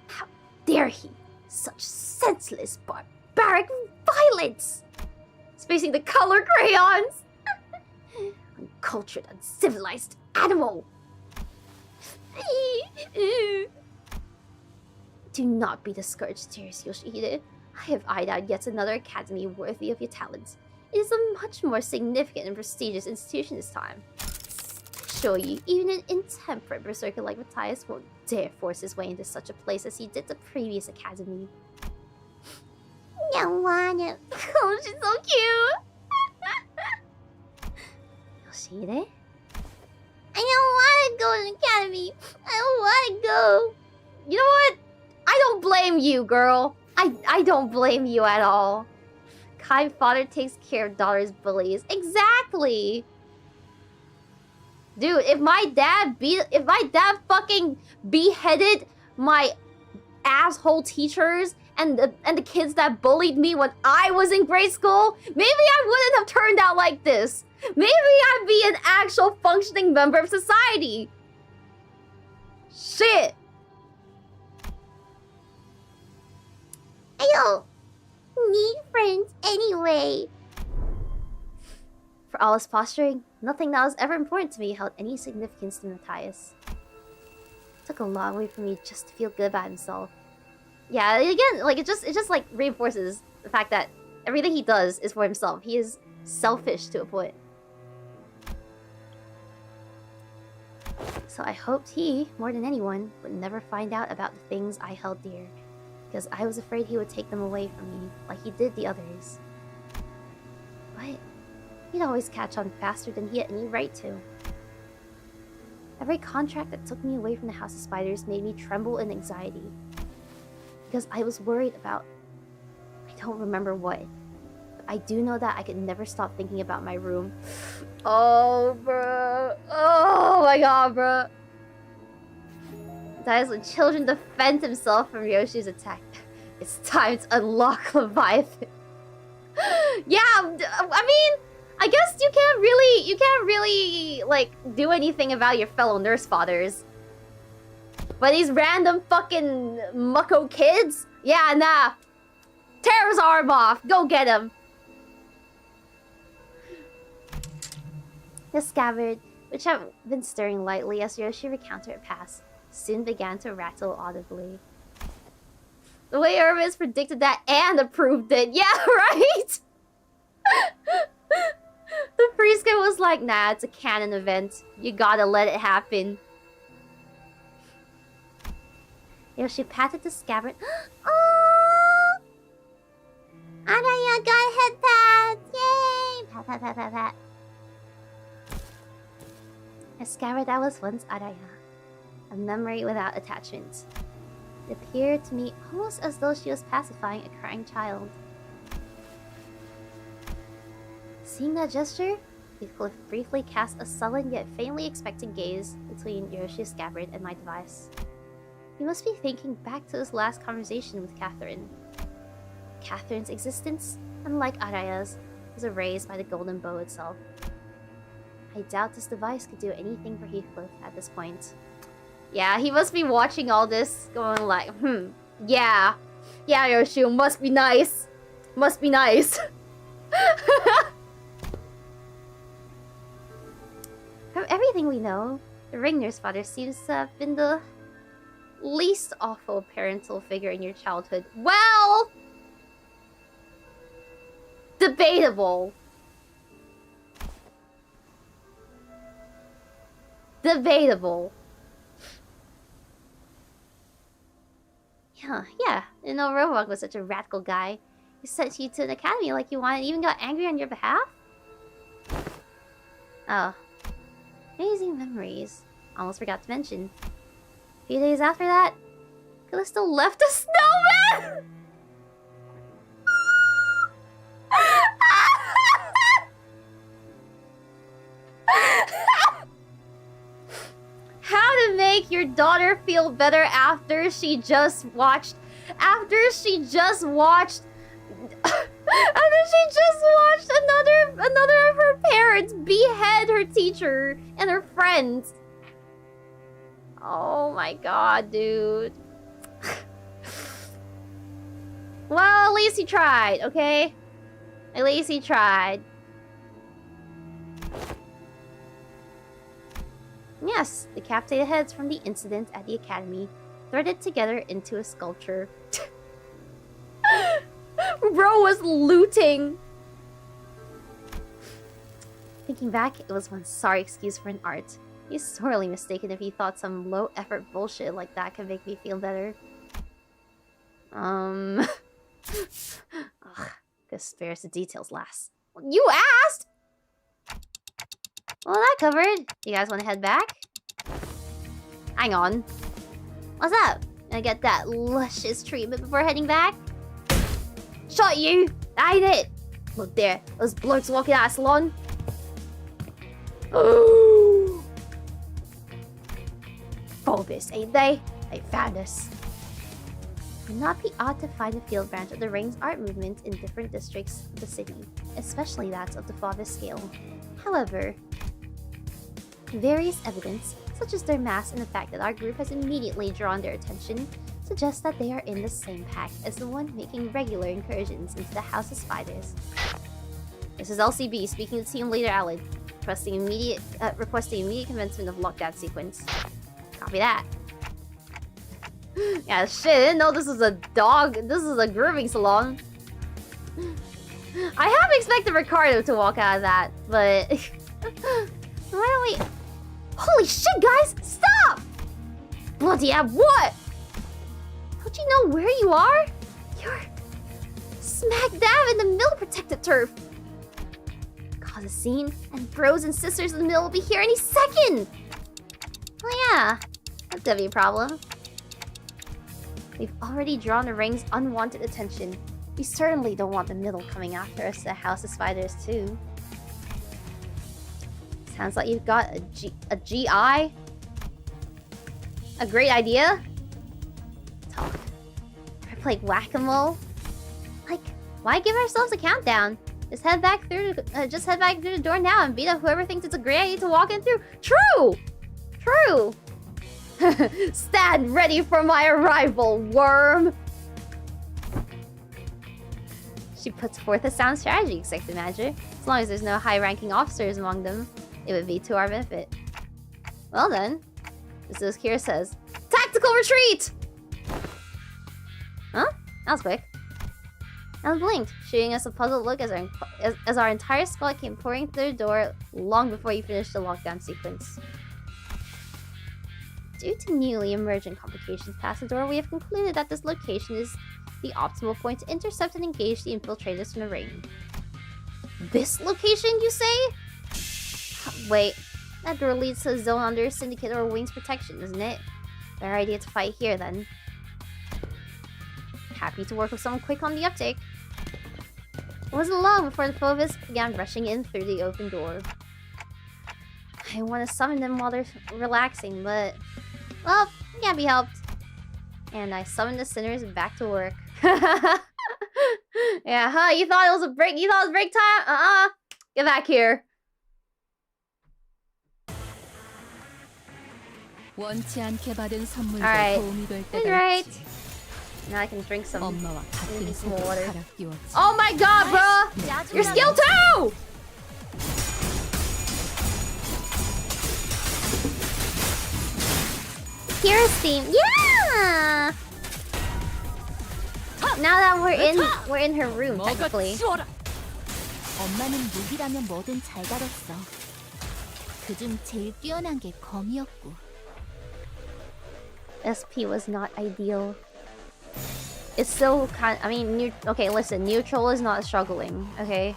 How dare he? Such senseless, barbaric violence! Spacing the color crayons! Uncultured, uncivilized animal! Do not be discouraged, dearest Yoshihide. I have eyed out yet another academy worthy of your talents. It is a much more significant and prestigious institution this time. I assure you, even an intemperate berserker like Matthias won't dare force his way into such a place as he did the previous academy. Don't wanna. Oh, she's so cute! Yoshihide? I don't want to go to the academy. I don't want to go. You know what? I don't blame you, girl. I don't blame you at all. Kind father takes care of daughter's bullies. Exactly. Dude, if my dad fucking beheaded my asshole teachers and the kids that bullied me when I was in grade school, maybe I wouldn't have turned out like this. Maybe I'd be an actual functioning member of society. Shit. I don't need friends anyway. For all his posturing, nothing that was ever important to me held any significance to Matthias. It took a long way for me just to feel good about himself. Yeah, again, like it just like reinforces the fact that everything he does is for himself. He is selfish to a point. So I hoped he, more than anyone, would never find out about the things I held dear, because I was afraid he would take them away from me, like he did the others. But he'd always catch on faster than he had any right to. Every contract that took me away from the House of Spiders made me tremble in anxiety, because I was worried about... I don't remember what. But I do know that I could never stop thinking about my room. Oh, bruh. Oh my god, bruh. That is when children defend himself from Ryoshu's attack. It's time to unlock Leviathan. Yeah, I mean, I guess you can't really, like, do anything about your fellow nurse fathers. But these random fucking mucko kids? Yeah, nah. Tear his arm off. Go get him. The scabbard, which had been stirring lightly as Ryoshu recounted her past, soon began to rattle audibly. The way Irvis predicted that and approved it. Yeah, right? The priest guy was like, nah, it's a canon event. You gotta let it happen. Ryoshu patted the scabbard. Oh! Araya got head pads! Yay! Pat, pat, pat, pat, pat. A scabbard that was once Araya. A memory without attachment. It appeared to me almost as though she was pacifying a crying child. Seeing that gesture, Heathcliff briefly cast a sullen yet faintly expectant gaze between Ryoshu's scabbard and my device. He must be thinking back to his last conversation with Catherine. Catherine's existence, unlike Araya's, was erased by the golden bow itself. I doubt this device could do anything for Heathcliff at this point. Yeah, he must be watching all this, going like, yeah. Yeah, Ryoshu, must be nice. Must be nice. From everything we know, the Ringner's father seems to have been the least awful parental figure in your childhood. Well, debatable. Debatable. Yeah. You know, Robock was such a radical guy. He sent you to an academy like you wanted, even got angry on your behalf? Oh. Amazing memories. Almost forgot to mention. A few days after that, Callisto left a snowman! How to make your daughter feel better after she just watched another of her parents behead her teacher and her friends. Oh my god, dude. Well, at least he tried, okay? At least he tried. Yes, the decapitated heads from the incident at the academy threaded together into a sculpture. Bro was looting. Thinking back, it was one sorry excuse for an art. He's sorely mistaken if he thought some low-effort bullshit like that could make me feel better. Ugh, could spare the details last. You asked! Well, that covered. You guys want to head back? Hang on. What's up? Gonna get that luscious treatment before heading back? Shot you! I ain't it! Look there, those blokes walking out of salon. Oh! Bulbous, ain't they? They found us. It would not be odd to find a field branch of the Ring's art movement in different districts of the city, especially that of the Father scale. However, various evidence, such as their mass and the fact that our group has immediately drawn their attention, suggests that they are in the same pack as the one making regular incursions into the House of Spiders. This is LCB speaking to Team Leader Alid, requesting immediate commencement of lockdown sequence. Copy that. Yeah, shit, I didn't know this was a grooming salon. I half expected Ricardo to walk out of that, but... Why don't we... Holy shit, guys! Stop! Bloody hell, what? Don't you know where you are? You're... smack dab in the middle protected turf. Cause a scene, and bros and sisters in the middle will be here any second! Oh yeah, that's gonna be a problem. We've already drawn the Ring's unwanted attention. We certainly don't want the middle coming after us to the House of Spiders too. Sounds like you've got a GI? A great idea? Talk. We're playing whack-a-mole? Like, why give ourselves a countdown? Just head back through the door now and beat up whoever thinks it's a great idea to walk in through. True! True! Stand ready for my arrival, worm! She puts forth a sound strategy, Executive Manager. As long as there's no high-ranking officers among them, it would be to our benefit. Well then, this is Kira says. Tactical retreat! Huh? That was quick. I blinked, shooting us a puzzled look as our entire squad came pouring through the door long before you finished the lockdown sequence. Due to newly emergent complications past the door, we have concluded that this location is the optimal point to intercept and engage the infiltrators from the Ring. This location, you say? Wait, that door leads to a zone under Syndicate or Wing's protection, isn't it? Better idea to fight here, then. Happy to work with someone quick on the uptake. It wasn't long before the four of us began rushing in through the open door. I want to summon them while they're relaxing, but... well, it can't be helped. And I summoned the sinners back to work. Yeah, huh? You thought it was a break? You thought it was break time? Get back here. 원치 않게 받은 선물도 Alright. 도움이 될 때가 Alright. 있지. Now I can drink some 엄마와 같은 some 속으로 water. 갈아 끼웠지. Oh my god, bro! You're skill 2! Kira's theme. Yeah. Now that we're in her room technically. 엄마는 무기라면 뭐든 잘 다뤘어. 그중 제일 뛰어난 게 검이었고. SP was not ideal. It's still kind. I mean, okay. Listen, neutral is not struggling. Okay,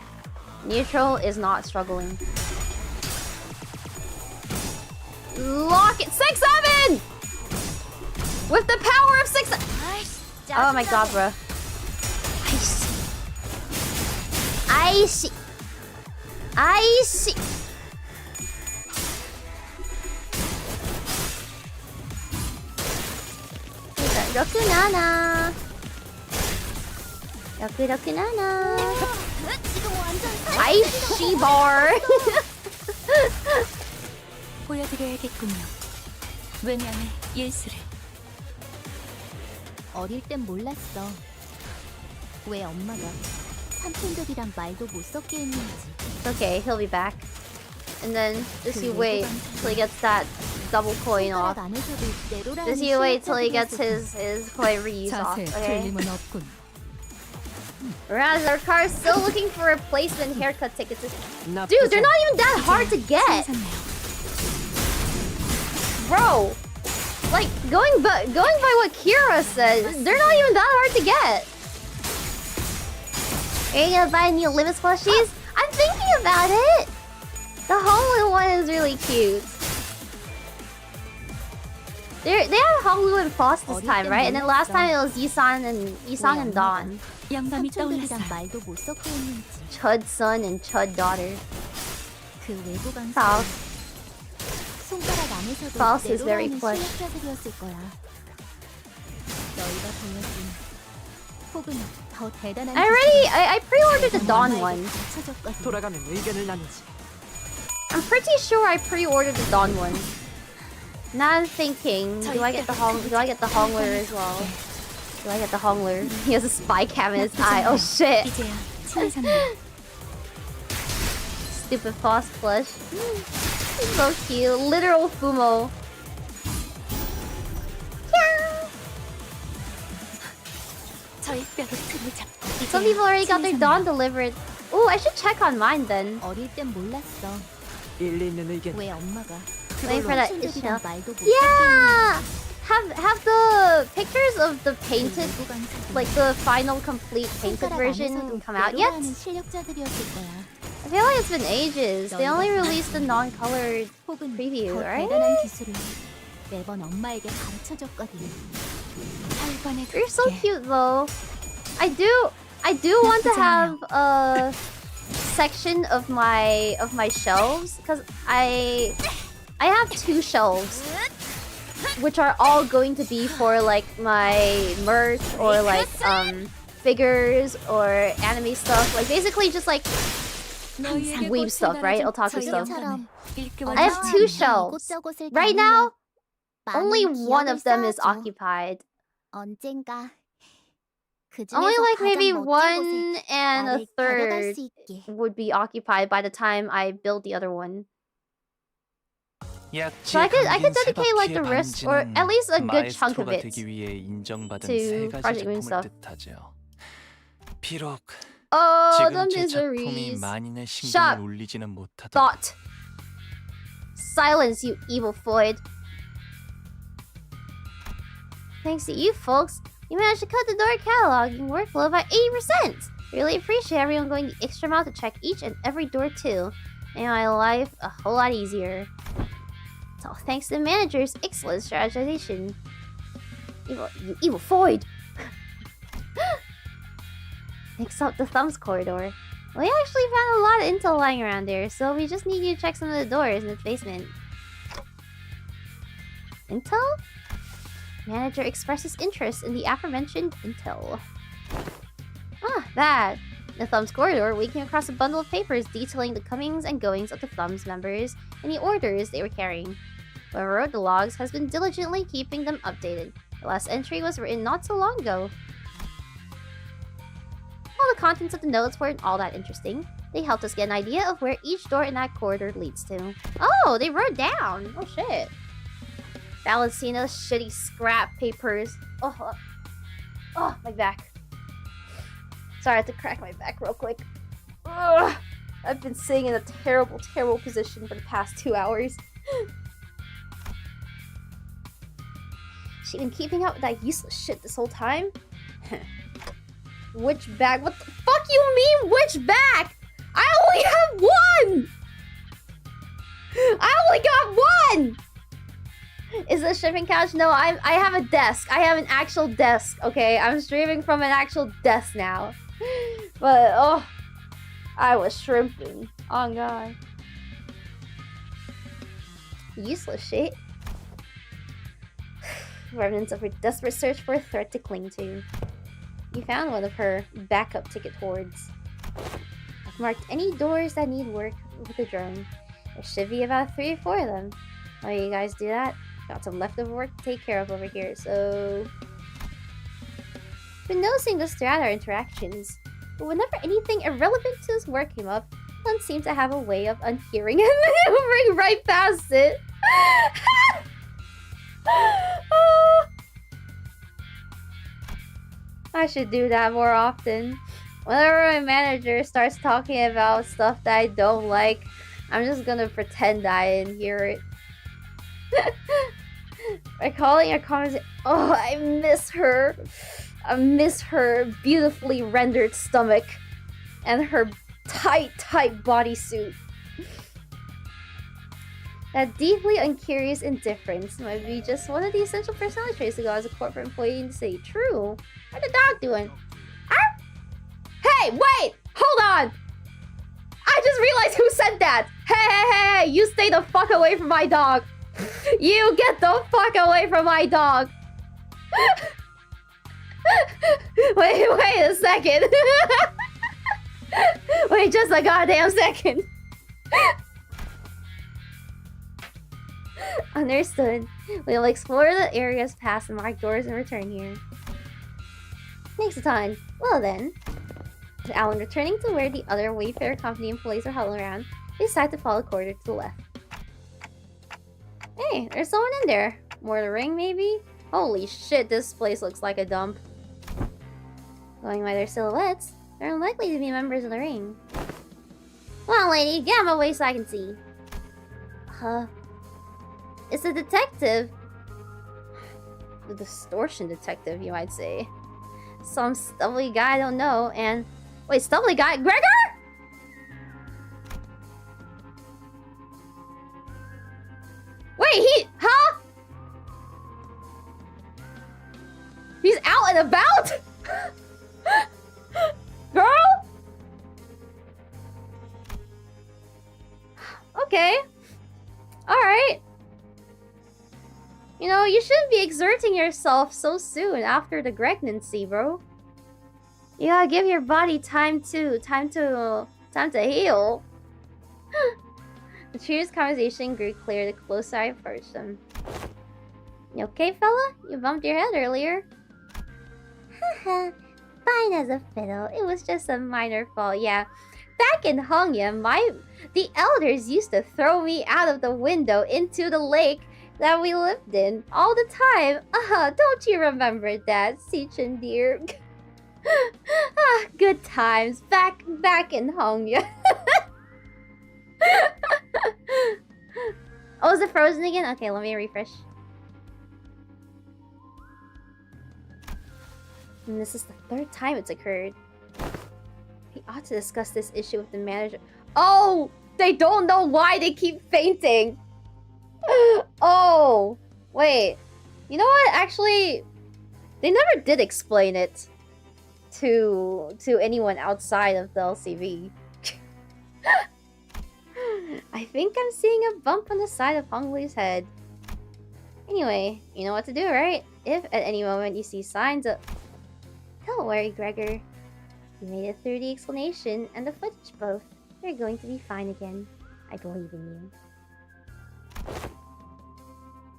neutral is not struggling. Lock it 6-7 with the power of 6. Oh my god, bro. I see. Rokunana. I see bar. 보여드려야겠군요. 왜냐면 예술을. 어릴 땐 몰랐어. 왜 엄마가 삼촌들이랑 말도 못 섞게 했는지. Okay, he'll be back. And then just you wait till he gets that double coin off. Just you wait till he gets his coin reuse off. 자세에 Okay. 틀림은 없군. Whereas our car is still looking for replacement haircut tickets. 나쁘지 Dude, they're not even that hard to get. Bro, like going by what Kira says, they're not even that hard to get. Are you gonna buy new Limbus plushies? I'm thinking about it. The Halloween one is really cute. They have Halloween Floss this time, right? And then last time it was Yisang and Dawn. 영감이 삼촌들이랑 떠올랐어. 말도 못 섞게 했는지. Chud son and Chud daughter. 그 외부 방송. False. 손가락 안에서도 False is very 내로라는 plush. 실력자들이었을 거야. 너희가 보여준 혹은 더 대단한 I pre-ordered the Dawn one. 갖춰졌거든. 돌아가면 의견을 나누지. I'm pretty sure I pre-ordered the Dawn one. Now I'm thinking, do I get the Hongler as well? Do I get the Hongler? He has a spy cam in his eye. Oh shit! 이제야 친해졌네. Stupid Foss plush. So cute. Literal Fumo. Yeah. 저의 뼈로 틈을 잡고. Some people already got their Dawn delivered. Oh, I should check on mine then. 어릴 땐 몰랐어. 일리 있는 의견. 왜 엄마가 Waiting for that 삼촌들이랑 issue. 말도 못 Yeah! Have the pictures of the painted, 외부 방송이 like the final complete painted 손가락 version 안에서도 come out yet? 내로라는 실력자들이었을 거야. I feel like it's been ages. They only released the non-colored 혹은 preview, 더 right? 대단한 기술을 매번 엄마에게 가르쳐줬거든. 혈관에 You're so cute though. I do want to have a section of my shelves because I have 2 shelves which are all going to be for like my merch or like figures or anime stuff, like basically just like weeb stuff, right? Otaku stuff. I have 2 shelves. Right now, only one of them is occupied. 언젠가 Only like maybe 1 and a third would be occupied by the time I build the other one. So I could dedicate like the rest or at least a good chunk of it to Project Moon stuff. 비록 Oh, the 지금 제 miseries. 작품이 만인의 Shut. 심금을 울리지는 못하더라도 Thought. Silence, you evil Floyd. Thanks to you folks, you managed to cut the door cataloging workflow by 80%. Really appreciate everyone going the extra mile to check each and every door too. Made my life a whole lot easier. It's all thanks to the manager's excellent strategization. You evil Floyd. Next up, the thumbs corridor. We actually found a lot of intel lying around there, so we just need you to check some of the doors in the basement. Intel? Manager expresses interest in the aforementioned intel. Ah, that. In the Thumbs corridor, we came across a bundle of papers detailing the comings and goings of the Thumbs members and the orders they were carrying. Whoever wrote the logs has been diligently keeping them updated. The last entry was written not so long ago. While the contents of the notes weren't all that interesting, they helped us get an idea of where each door in that corridor leads to. Oh, they wrote down! Oh shit. Valentina's shitty scrap papers. Oh, my back. Sorry, I had to crack my back real quick. Ugh. I've been sitting in a terrible, terrible position for the past 2 hours. She been keeping up with that useless shit this whole time? Which bag? What the fuck you mean, which bag? I only have one! I only got one! Is this shipping couch? No, I have a desk. I have an actual desk, okay? I'm streaming from an actual desk now. But, oh, I was shrimping. Oh, God. Useless shit. Remnants of her desperate search for a threat to cling to. You found one of her backup ticket hoards. I've marked any doors that need work with the drone. There should be about 3 or 4 of them. While you guys do that, got some leftover work to take care of over here, so... Been noticing this throughout our interactions, but whenever anything irrelevant to his work came up, one seemed to have a way of unhearing and maneuvering right past it. I should do that more often. Whenever my manager starts talking about stuff that I don't like, I'm just gonna pretend I didn't hear it. Recalling a conversation. Oh, I miss her. I miss her beautifully rendered stomach and her tight bodysuit. That deeply uncurious indifference might be just one of the essential personality traits to go as a corporate employee and say, true. How's the dog doing? Ah! Hey, wait! Hold on! I just realized who said that! Hey! You stay the fuck away from my dog! You get the fuck away from my dog! Wait a second! Wait just a goddamn second! Understood. We'll explore the areas past the marked doors and return here. Next time. Well then. Alan returning to where the other Wayfarer Company employees are huddling around, they decide to follow the corridor to the left. Hey, there's someone in there. More to ring, maybe? Holy shit, this place looks like a dump. Going by their silhouettes, they're unlikely to be members of the ring. Come on, lady, get out of my way so I can see. It's a detective. The distortion detective, you might say. Some stubbly guy I don't know, and... Wait, stubbly guy? Gregor?! Wait, huh? He's out and about? Girl? Okay. Alright. You know, you shouldn't be exerting yourself so soon after the pregnancy, bro. You gotta give your body time to heal. The two's conversation grew clear the closer I approached them. You okay, fella? You bumped your head earlier. Haha, fine as a fiddle. It was just a minor fall, yeah. Back in 𝐃𝐲𝐚, the elders used to throw me out of the window into the lake that we lived in all the time. Don't you remember that, 𝐶h'n dear? Good times back in 𝐃𝐲𝐚. Oh, is it frozen again? Okay, let me refresh. And this is the 3rd time it's occurred. We ought to discuss this issue with the manager. Oh, they don't know why they keep fainting. Oh, wait. You know what? Actually, they never did explain it to anyone outside of the LCV. I think I'm seeing a bump on the side of 𝐃𝐸's head. Anyway, you know what to do, right? If at any moment you see signs of... Don't worry, Gregor. You made it through the explanation and the footage both. You're going to be fine again. I believe in you.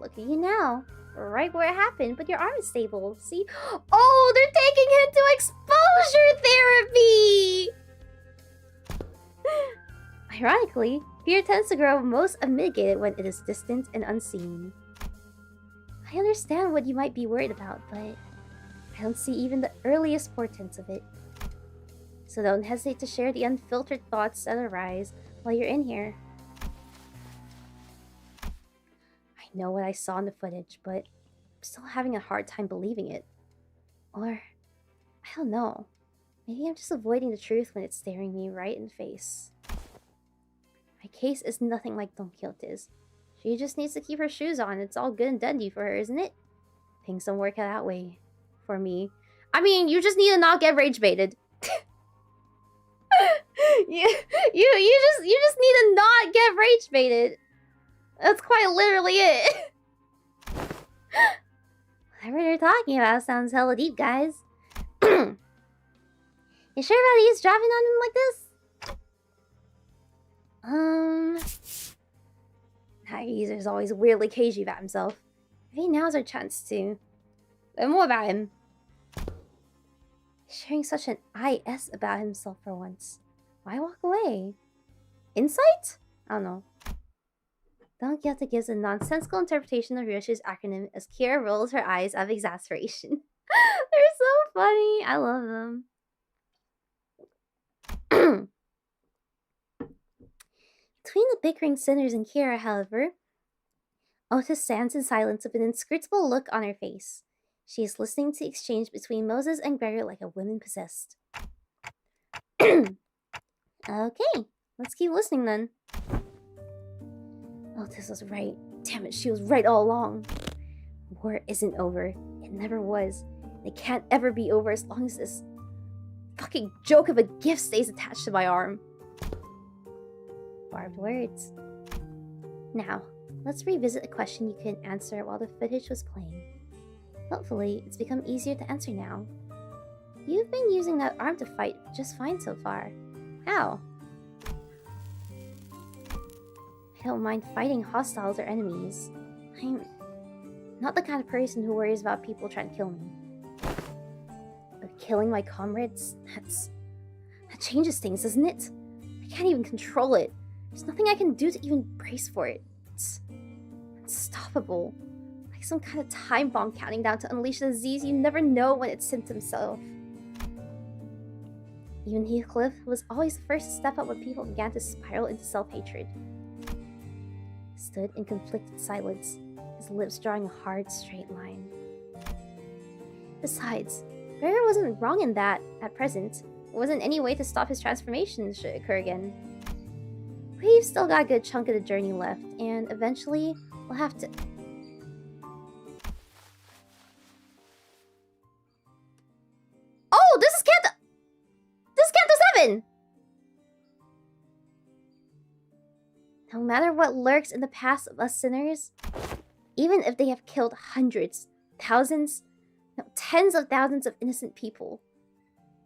Look at you now. Right where it happened, but your arm is stable. See? Oh, they're taking him to exposure therapy! Ironically, fear tends to grow most unmitigated when it is distant and unseen. I understand what you might be worried about, but I don't see even the earliest portents of it. So don't hesitate to share the unfiltered thoughts that arise while you're in here. I know what I saw in the footage, but I'm still having a hard time believing it. Or, I don't know. Maybe I'm just avoiding the truth when it's staring me right in the face. My case is nothing like Don Quixote's. She just needs to keep her shoes on. It's all good and dandy for her, isn't it? Things don't work out that way for me. I mean, you just need to not get rage baited. you just need to not get rage baited. That's quite literally it. Whatever you're talking about sounds hella deep, guys. You sure about eavesdropping on him like this? That user's always weirdly cagey about himself. Maybe now's our chance to learn more about him. Sharing such an IS about himself for once. Why walk away? Insight? I don't know. Don Quixote gives a nonsensical interpretation of Ryoshu's acronym as Kira rolls her eyes out of exasperation. They're so funny. I love them. Between the bickering sinners and Kira, however, Otis stands in silence with an inscrutable look on her face. She is listening to the exchange between Moses and Gregor like a woman possessed. Okay, let's keep listening then. Otis was right. Damn it, she was right all along. War isn't over. It never was. It can't ever be over as long as this fucking joke of a gift stays attached to my arm. Barbed words. Now, let's revisit a question you couldn't answer while the footage was playing. Hopefully, it's become easier to answer now. You've been using that arm to fight just fine so far. How? I don't mind fighting hostiles or enemies. I'm not the kind of person who worries about people trying to kill me. But killing my comrades, that changes things, doesn't it? I can't even control it. There's nothing I can do to even brace for it. It's unstoppable. Like some kind of time bomb counting down to unleash a disease you never know when it symptoms himself. Even Heathcliff was always the first to step up when people began to spiral into self-hatred. He stood in conflicted silence, his lips drawing a hard, straight line. Besides, Gregor wasn't wrong in that, at present. There wasn't any way to stop his transformation should it occur again. We've still got a good chunk of the journey left, and eventually we'll have to... Oh, this is Canto 7! No matter what lurks in the past of us sinners, even if they have killed hundreds, thousands, no, tens of thousands of innocent people,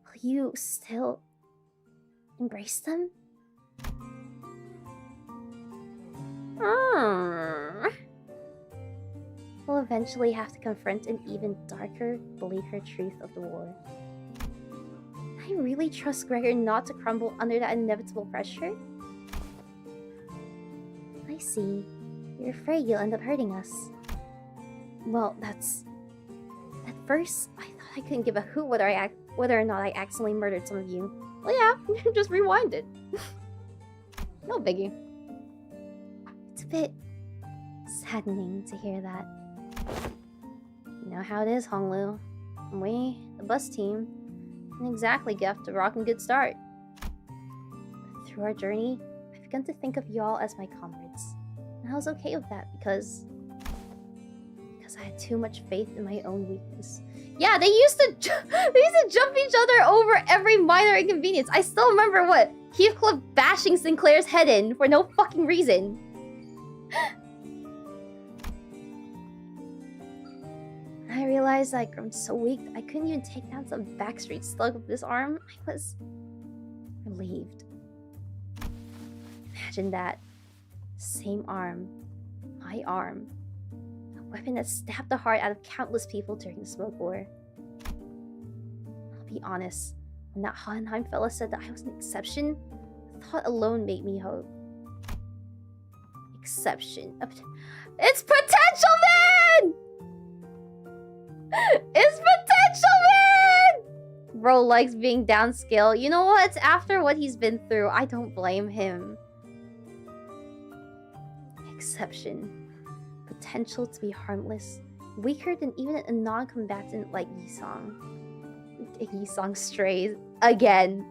will you still embrace them? We'll eventually have to confront an even darker, bleaker truth of the war. I really trust Gregor not to crumble under that inevitable pressure. I see. You're afraid you'll end up hurting us. Well, that's... At first, I thought I couldn't give a hoot whether or not I accidentally murdered some of you. Well, yeah, just rewind it. No biggie. It's a bit saddening to hear that. You know how it is, Honglu. We, the bus team, didn't exactly get off to a rockin' good start. But through our journey, I've begun to think of y'all as my comrades. And I was okay with that because I had too much faith in my own weakness. Yeah, they used to jump each other over every minor inconvenience. I still remember Heathcliff bashing Sinclair's head in for no fucking reason. I realized I'd grown so weak I couldn't even take down some backstreet slug with this arm. I was relieved. Imagine that. Same arm. My arm. A weapon that stabbed the heart out of countless people during the Smoke War. I'll be honest. When that Hohenheim fella said that I was an exception, the thought alone made me hope. Exception. It's potential, man! It's potential, man! Bro likes being downscale. You know what? After what he's been through, I don't blame him. Exception. Potential to be harmless. Weaker than even a non-combatant like Yi-song. Yi-song strays. Again.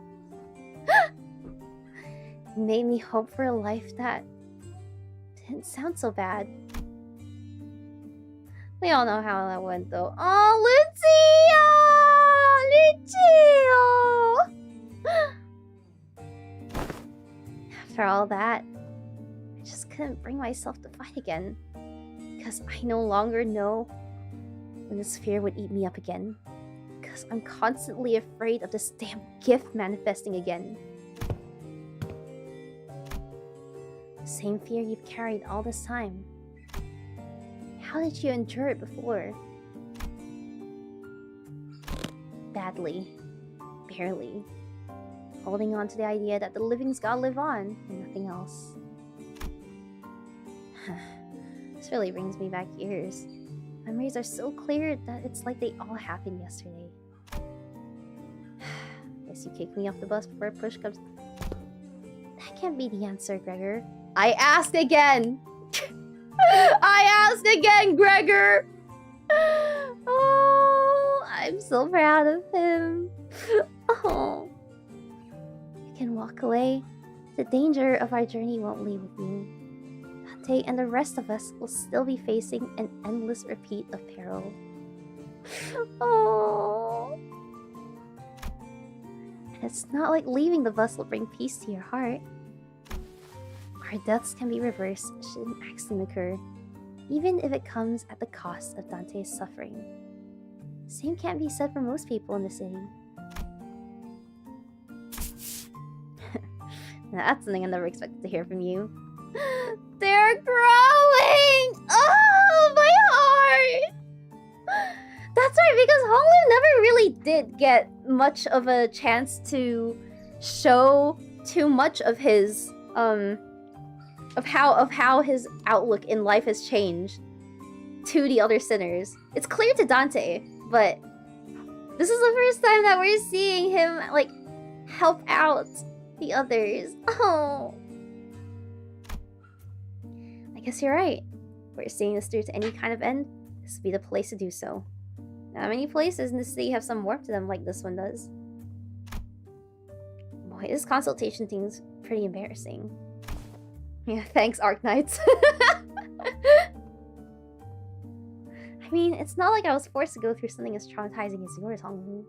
Made me hope for a life that didn't sound so bad. We all know how that went though. Oh, Lucio! After all that, I just couldn't bring myself to fight again. Because I no longer know when this fear would eat me up again. Because I'm constantly afraid of this damn gift manifesting again. The same fear you've carried all this time. How did you endure it before? Badly. Barely. Holding on to the idea that the living's gotta live on, and nothing else. This really brings me back years. Memories are so clear that it's like they all happened yesterday. Guess you kicked me off the bus before a push comes. That can't be the answer, Gregor. I ask again! I ask again, Gregor! Oh, I'm so proud of him. Oh. You can walk away. The danger of our journey won't leave with you. Dante and the rest of us will still be facing an endless repeat of peril. Oh. And it's not like leaving the bus will bring peace to your heart. Our deaths can be reversed should an accident occur, even if it comes at the cost of Dante's suffering. Same can't be said for most people in the city. Now that's something I never expected to hear from you. They're growing! Oh, my heart! That's right, because Honglu never really did get much of a chance to show too much of his, of how his outlook in life has changed to the other sinners. It's clear to Dante, but this is the first time that we're seeing him, like, help out the others. Oh. I guess you're right. If we're seeing this through to any kind of end, this would be the place to do so. Not many places in the city have some warmth to them like this one does. Boy, this consultation thing's pretty embarrassing. Yeah, thanks, Arknights. I mean, it's not like I was forced to go through something as traumatizing as yours, Honglu.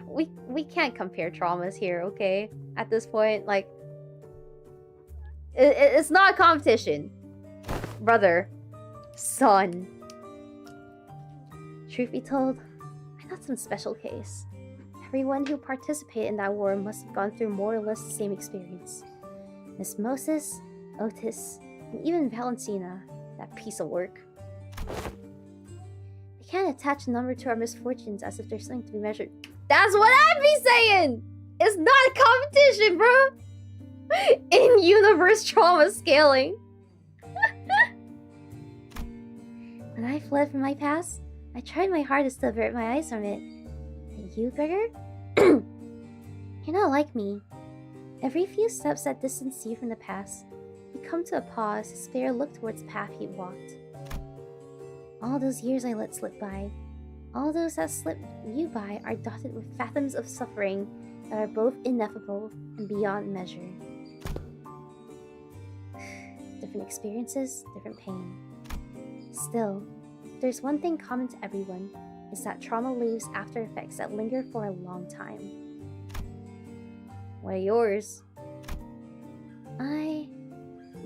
We can't compare traumas here, okay? At this point, like... It's not a competition. Brother. Son. Truth be told, I'm not some special case. Everyone who participated in that war must have gone through more or less the same experience. Miss Moses, Otis, and even Valentina, that piece of work. We can't attach a number to our misfortunes as if there's something to be measured. That's what I'd be saying! It's not a competition, bro! In-universe trauma scaling. When I fled from my past, I tried my hardest to avert my eyes from it. And you, Gregor? You're not like me. Every few steps that distance you from the past, you come to a pause to spare a look towards the path you walked. All those years I let slip by, all those that slipped you by are dotted with fathoms of suffering that are both ineffable and beyond measure. Different experiences, different pain. Still, there's one thing common to everyone, is that trauma leaves after effects that linger for a long time. What are yours? I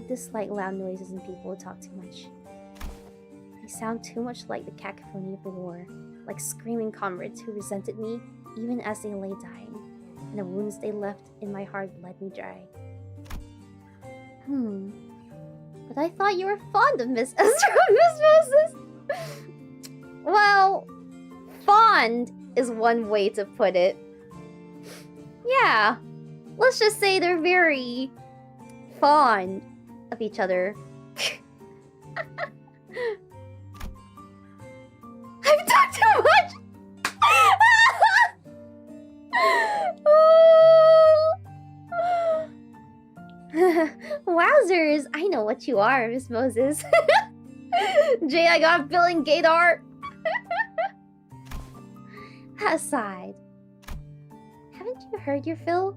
dislike loud noises and people who talk too much. They sound too much like the cacophony of the war, like screaming comrades who resented me even as they lay dying, and the wounds they left in my heart bled me dry. But I thought you were fond of Miss Ezra, Miss Moses! Well, fond is one way to put it. Yeah, let's just say they're very fond of each other. Wowzers! I know what you are, Miss Moses. Jay, I got billing gaydar. Aside, haven't you heard your fill?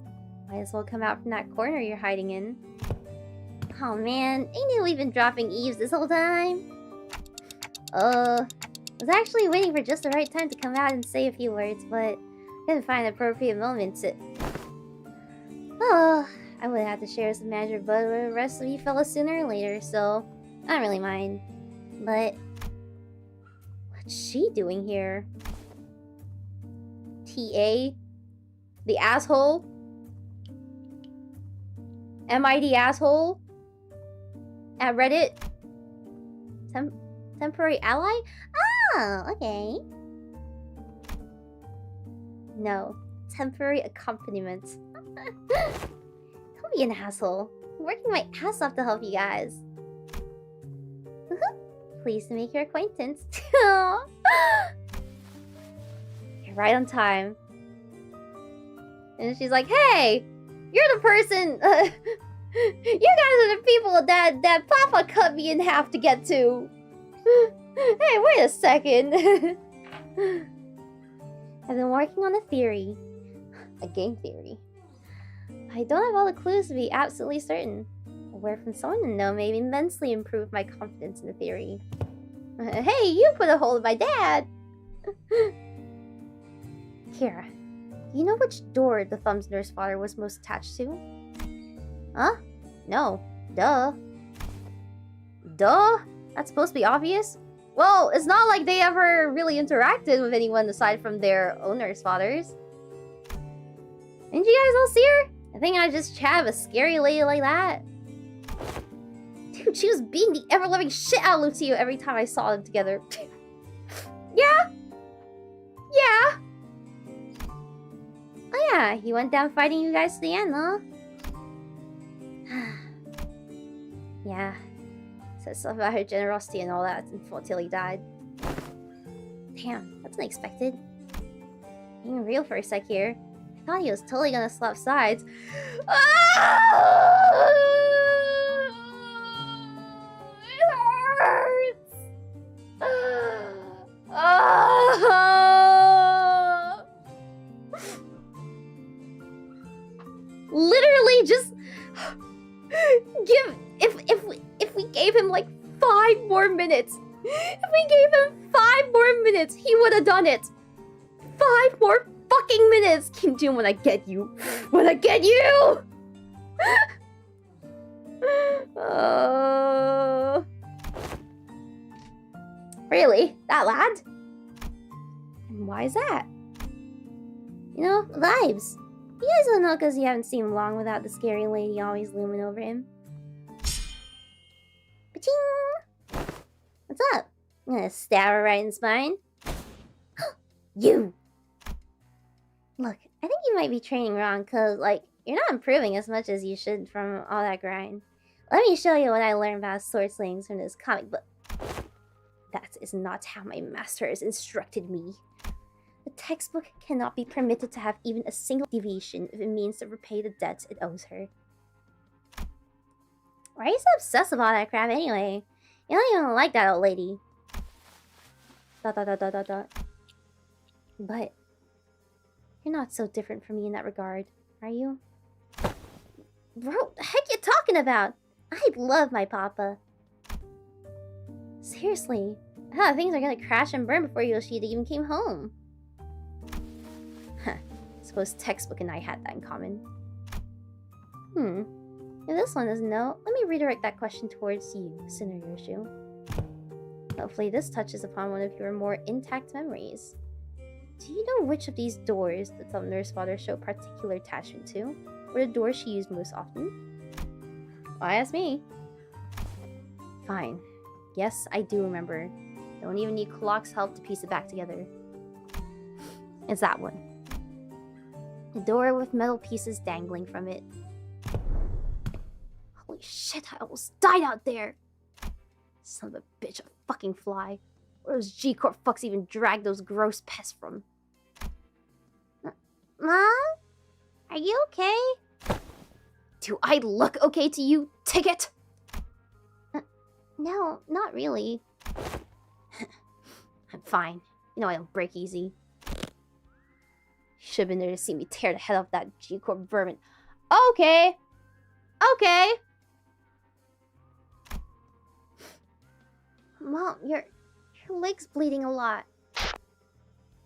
Might as well come out from that corner you're hiding in. Oh man, I knew we've been dropping eaves this whole time. I was actually waiting for just the right time to come out and say a few words, but couldn't find the appropriate moment to... Oh, I would have to share some magic but with the rest of you fellas sooner or later, so I don't really mind. But what's she doing here? TA? The asshole? Am I the asshole? At Reddit? Temporary ally? Oh, okay. No. Temporary accompaniment. Don't be an asshole. I'm working my ass off to help you guys. Pleased to make your acquaintance. You're right on time. And she's like, hey! You're the person... you guys are the people that Papa cut me in half to get to. Hey, wait a second. I've been working on a theory. A game theory. I don't have all the clues to be absolutely certain. A word from someone to know may immensely improve my confidence in the theory. Hey, you put a hole in my dad! Kira, you know which door the Thumb's nurse father was most attached to? Huh? No. Duh. Duh? That's supposed to be obvious? Well, it's not like they ever really interacted with anyone aside from their own nurse fathers. Didn't you guys all see her? I think I just chat with a scary lady like that. Dude, she was beating the ever-loving shit out of Lucio every time I saw them together. Yeah? Yeah? Oh yeah, he went down fighting you guys to the end, huh? Yeah. Said stuff about her generosity and all that until he died. Damn, that's unexpected. Being real for a sec here. I thought he was totally gonna swap sides. It hurts! Literally just give if we gave him like 5 more minutes. If we gave him 5 more minutes, he would have done it. 5 more fucking minutes! Kim Jun, when I get you. When I get you! Really? That lad? And why is that? You know, vibes. You guys don't know because you haven't seen him long without the scary lady always looming over him. Ba-ching! What's up? I'm gonna stab her right in the spine. You! Look, I think you might be training wrong because, like, you're not improving as much as you should from all that grind. Let me show you what I learned about sword slings from this comic book. That is not how my master has instructed me. The textbook cannot be permitted to have even a single deviation if it means to repay the debts it owes her. Why are you so obsessed with all that crap anyway? You don't even like that old lady. ... But you're not so different from me in that regard, are you? Bro, what the heck you talking about? I love my papa. Seriously, I thought things are gonna crash and burn before Yoshida even came home. Huh, I suppose textbook and I had that in common. If this one doesn't know, let me redirect that question towards you, Sinner Ryoshu. Hopefully this touches upon one of your more intact memories. Do you know which of these doors the Thumb Nurse Father showed particular attachment to? Or the door she used most often? Why ask me? Fine. Yes, I do remember. Don't even need Clock's help to piece it back together. It's that one. The door with metal pieces dangling from it. Holy shit, I almost died out there! Son of a bitch, a fucking fly. Where those G-Corp fucks even drag those gross pests from? Mom? Are you okay? Do I look okay to you, Ticket? No, not really. I'm fine. You know I don't break easy. Should've been there to see me tear the head off that G-Corp vermin. Okay. Okay. Mom, your leg's bleeding a lot.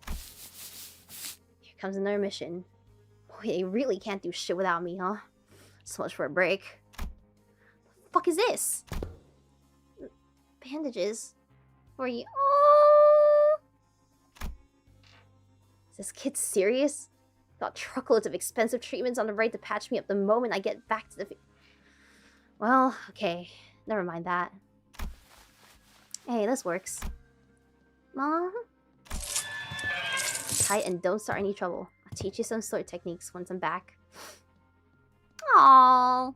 Here comes another mission. Boy, they really can't do shit without me, huh? So much for a break. The fuck is this? Bandages. For you. Oh! Is this kid serious? Got truckloads of expensive treatments on the right to patch me up the moment I get back to the... Well, okay. Never mind that. Hey, this works. Mom? Tight and don't start any trouble. I'll teach you some sword techniques once I'm back. Aww.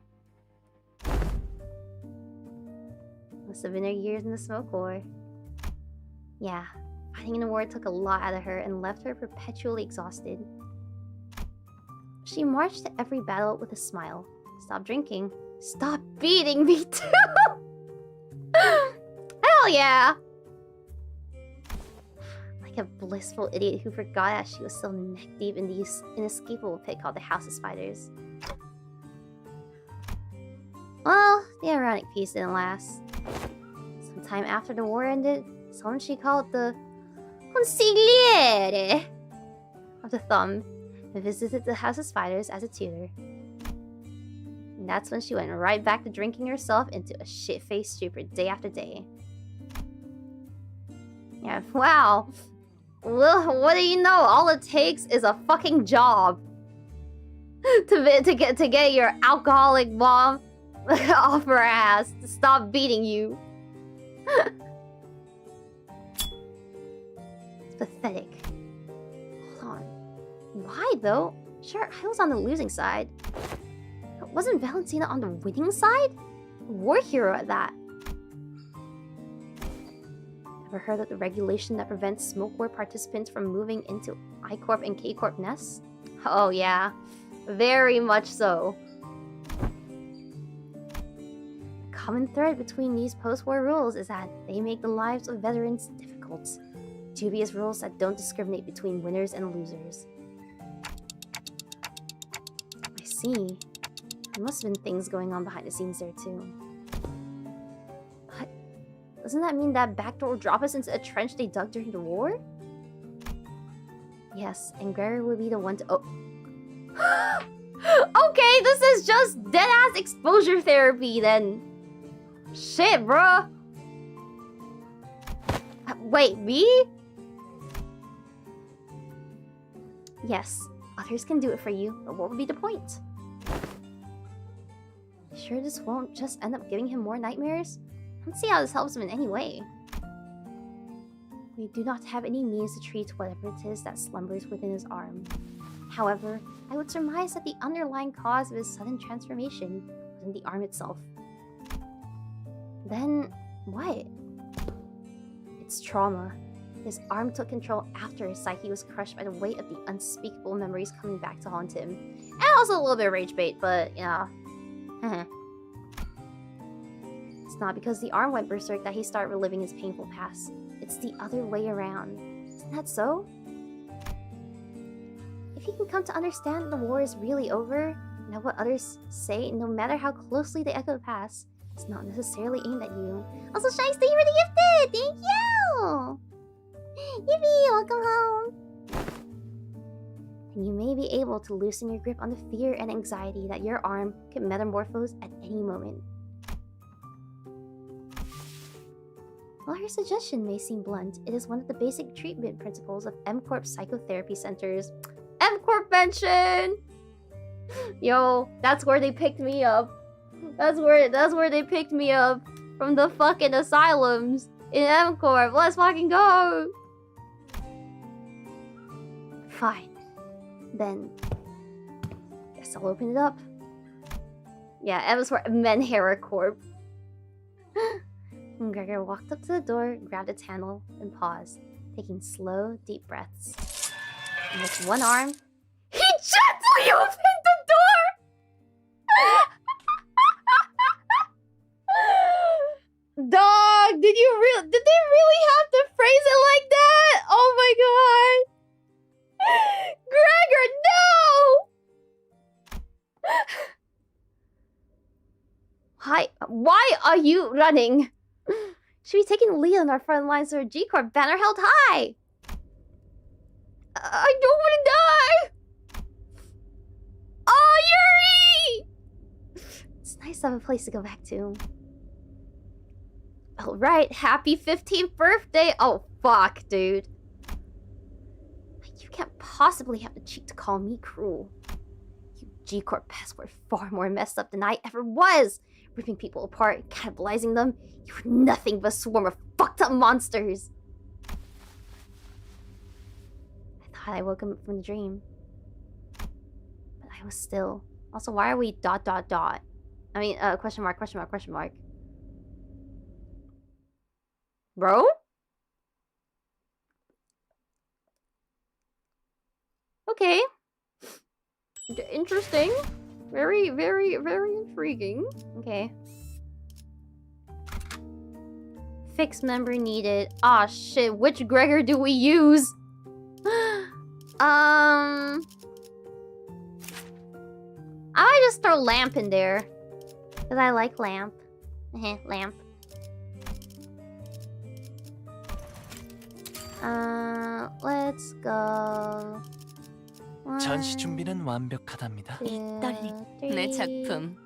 Must have been her years in the smoke war. Yeah, fighting in the war took a lot out of her and left her perpetually exhausted. She marched to every battle with a smile. Stop drinking. Stop beating me too! Hell yeah! Like a blissful idiot who forgot that she was still neck-deep in the inescapable pit called the House of Spiders. Well, the ironic piece didn't last. Sometime after the war ended, someone she called the Consigliere of the Thumb visited the House of Spiders as a tutor. And that's when she went right back to drinking herself into a shit-faced stupor day after day. Yeah, wow. Well, what do you know? All it takes is a fucking job to get your alcoholic mom off her ass to stop beating you. It's pathetic. Hold on. Why though? Sure, I was on the losing side. But wasn't Valentina on the winning side? War hero at that. Ever heard of the regulation that prevents smoke war participants from moving into I-Corp and K-Corp nests? Oh yeah, very much so. The common thread between these post-war rules is that they make the lives of veterans difficult. Dubious rules that don't discriminate between winners and losers. I see. There must have been things going on behind the scenes there too. But doesn't that mean that backdoor will drop us into a trench they dug during the war? Yes, and Gregor will be the one to... Oh. Okay, this is just dead-ass exposure therapy then. Shit, bruh. Wait, me? Yes, others can do it for you, but what would be the point? Sure this won't just end up giving him more nightmares? I don't see how this helps him in any way. We do not have any means to treat whatever it is that slumbers within his arm. However, I would surmise that the underlying cause of his sudden transformation wasn't the arm itself. Then, what? It's trauma. His arm took control after his psyche was crushed by the weight of the unspeakable memories coming back to haunt him. And also a little bit of rage bait, but, you know. It's not because the arm went berserk that he started reliving his painful past. It's the other way around. Isn't that so? If he can come to understand that the war is really over, and that what others say, no matter how closely they echo the past, it's not necessarily aimed at you. Also, Shice, thank you for the gifted! Thank you! Yippee! Welcome home! And you may be able to loosen your grip on the fear and anxiety that your arm could metamorphose at any moment. While her suggestion may seem blunt, it is one of the basic treatment principles of M-Corp psychotherapy centers. M-Corp mention! Yo, that's where they picked me up. That's where they picked me up. From the fucking asylums in M-Corp. Let's fucking go! Fine. Then, guess I'll open it up. Yeah, M's for Menhera Corp. Gregor walked up to the door, grabbed its handle, and paused, taking slow, deep breaths. And with one arm, he gently opened the door! Did they really have to phrase it like that? Oh my god. Gregor, no! Why are you running? Should be taking lead on our front lines so our G-Corp banner held high. I don't want to die. Oh, Yuri! It's nice to have a place to go back to. Alright, happy 15th birthday! Oh, fuck, dude. You can't possibly have the cheek to call me cruel. You G-Corp pests were far more messed up than I ever was! Ripping people apart, cannibalizing them. You were nothing but a swarm of fucked up monsters! I thought I woke up from the dream. But I was still. Also, why are we ... I mean, question mark. Bro? Okay. Interesting. Very, very, very intriguing. Okay. Fixed member needed. Aw, shit. Which Gregor do we use? I might just throw Lamp in there. Because I like Lamp. Lamp. Let's go. 전시 준비는 완벽하답니다. 떨림. 내 작품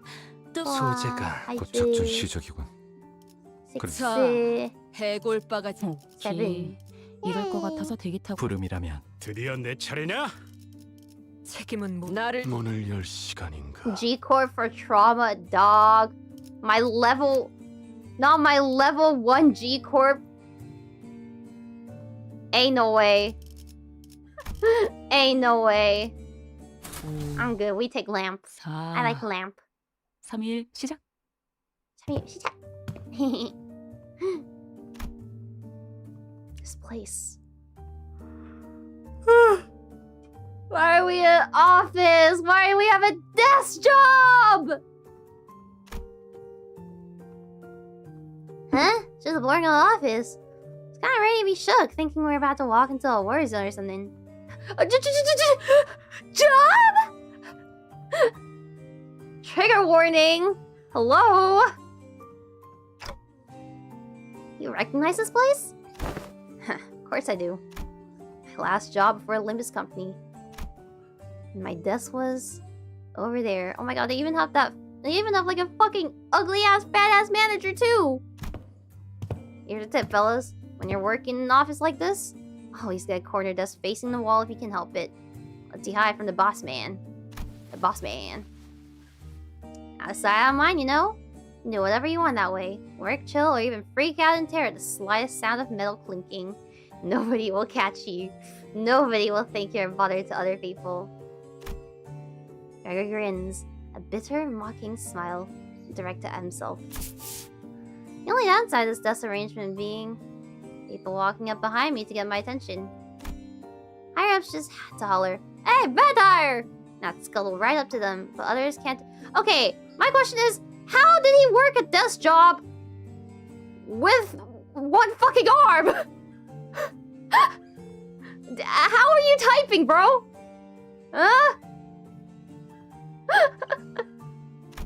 또 소재가 곧 작전 시작이군. 자, 해골바가지. 세븐. 이럴 것 같아서 대기 타고 부름이라면 드디어 내 차례냐? 책임은 나를 문을 열 시간인가? G-Corp for trauma, dog. My level... Not my level 1 G-Corp. Ain't no way. Ain't no way. I'm good. We take Lamp. I like Lamp. 3일 시작. 3일 시작. This place. Why are we in office? Why do we have a desk job? Huh? Just a boring old office. It's kind of ready to be shook, thinking we're about to walk into a war zone or something. Job? Trigger warning. Hello? You recognize this place? Of course I do. My last job before a Limbus company. And my desk was over there. Oh my god, they even have like a fucking ugly ass badass manager too. Here's a tip, fellas. When you're working in an office like this, always get a corner desk facing the wall if you can help it. Let's see hi from the boss man. The boss man. Out of sight, out of mind, you know? You do whatever you want that way. Work, chill, or even freak out in terror at the slightest sound of metal clinking. Nobody will catch you. Nobody will think you're a bother to other people. Gregor grins, a bitter, mocking smile directed at himself. The only downside of this desk arrangement being people walking up behind me to get my attention. Higher-ups just had to holler, "Hey, bad tire!" Not scuttle right up to them, but others can't. Okay, my question is, how did he work a desk job with one fucking arm? How are you typing, bro? Huh?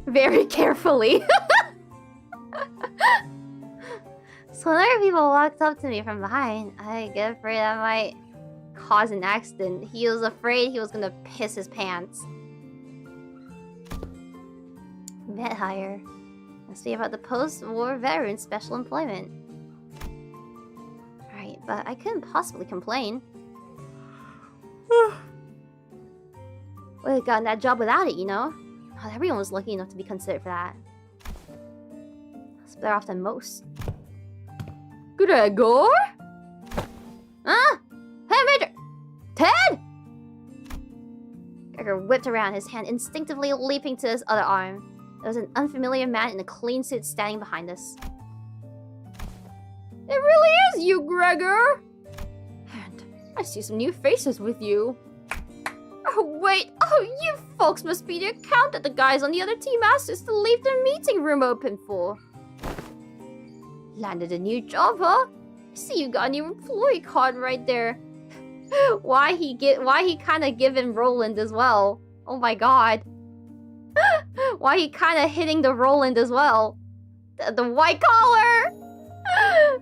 Very carefully. So when other people walked up to me from behind, I get afraid I might cause an accident. He was afraid he was gonna piss his pants. Vet hire. Must be about the post-war veteran special employment. Right, but I couldn't possibly complain. Would have gotten that job without it, you know? Not everyone was lucky enough to be considered for that. It's better off than most. Gregor? Huh? Hey, Major! Ted! Gregor whipped around, his hand instinctively leaping to his other arm. There was an unfamiliar man in a clean suit standing behind us. It really is you, Gregor! And I see some new faces with you. Oh, wait. Oh, you folks must be the account that the guys on the other team asked us to leave their meeting room open for. Landed a new job, huh? See, you got a new employee card right there. Why he kind of giving Roland as well? Oh my god. Why he kind of hitting the Roland as well? The white collar.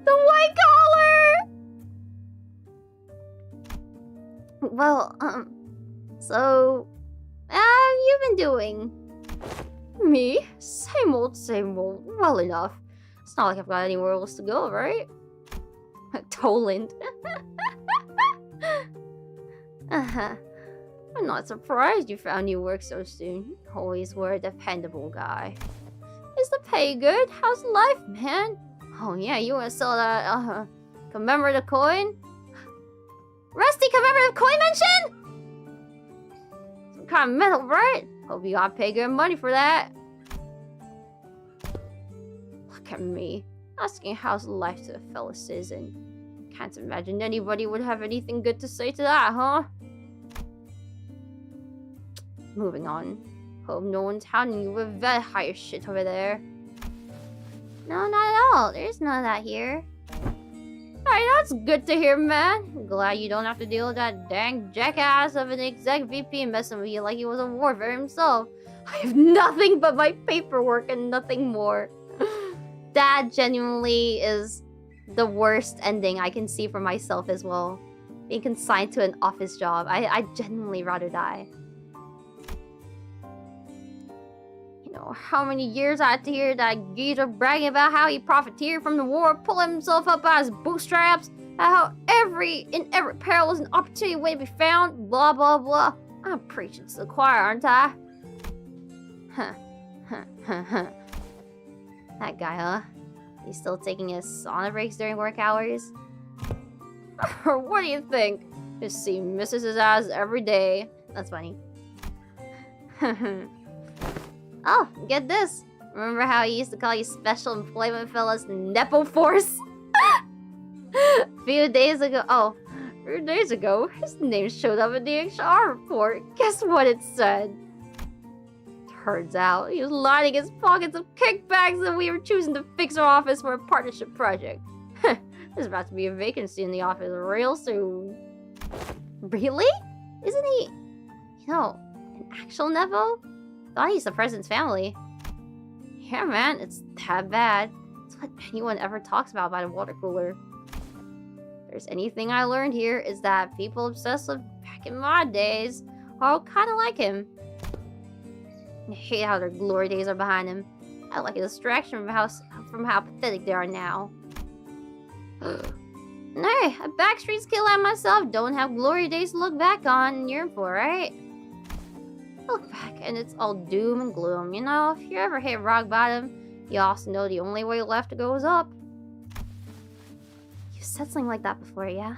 The white collar. Well, so how have you been doing? Me? Same old, same old. Well enough. It's not like I've got anywhere else to go, right? Toland. I'm not surprised you found new work so soon. You always were a dependable guy. Is the pay good? How's life, man? Oh yeah, you wanna sell that commemorative coin? Rusty commemorative coin mention? Some kind of metal, right? Hope you got paid good money for that. Look at me, asking how's life to a fellow citizen. Can't imagine anybody would have anything good to say to that, huh? Moving on. Hope no one's hounding you with that higher shit over there. No, not at all. There's none of that here. Alright, that's good to hear, man. I'm glad you don't have to deal with that dang jackass of an exec VP messing with you like he was a warfare himself. I have nothing but my paperwork and nothing more. That genuinely is the worst ending I can see for myself as well. Being consigned to an office job. I'd genuinely rather die. You know, how many years I had to hear that geezer bragging about how he profiteered from the war, pulling himself up by his bootstraps, how in every peril is an opportunity way to be found, blah blah blah. I'm preaching to the choir, aren't I? That guy, huh? He's still taking his sauna breaks during work hours? Or what do you think? Just see misses his ass every day. That's funny. Oh, get this. Remember how he used to call you special employment fellas Nepo Force? A few days ago, his name showed up in the HR report. Guess what it said? Turns out, he was lining his pockets of kickbacks and we were choosing to fix our office for a partnership project. There's about to be a vacancy in the office real soon. Really? Isn't he, an actual Nepo? Thought he's the president's family. Yeah, man, it's that bad. It's what anyone ever talks about by the water cooler. If there's anything I learned here is that people obsessed with back in my days are kind of like him. I hate how their glory days are behind him. I like a distraction from how pathetic they are now. Hey, a backstreet kid like myself don't have glory days to look back on and yearn for, right? Look back and it's all doom and gloom, you know? If you ever hit rock bottom, you also know the only way left to go is up. You said something like that before, yeah?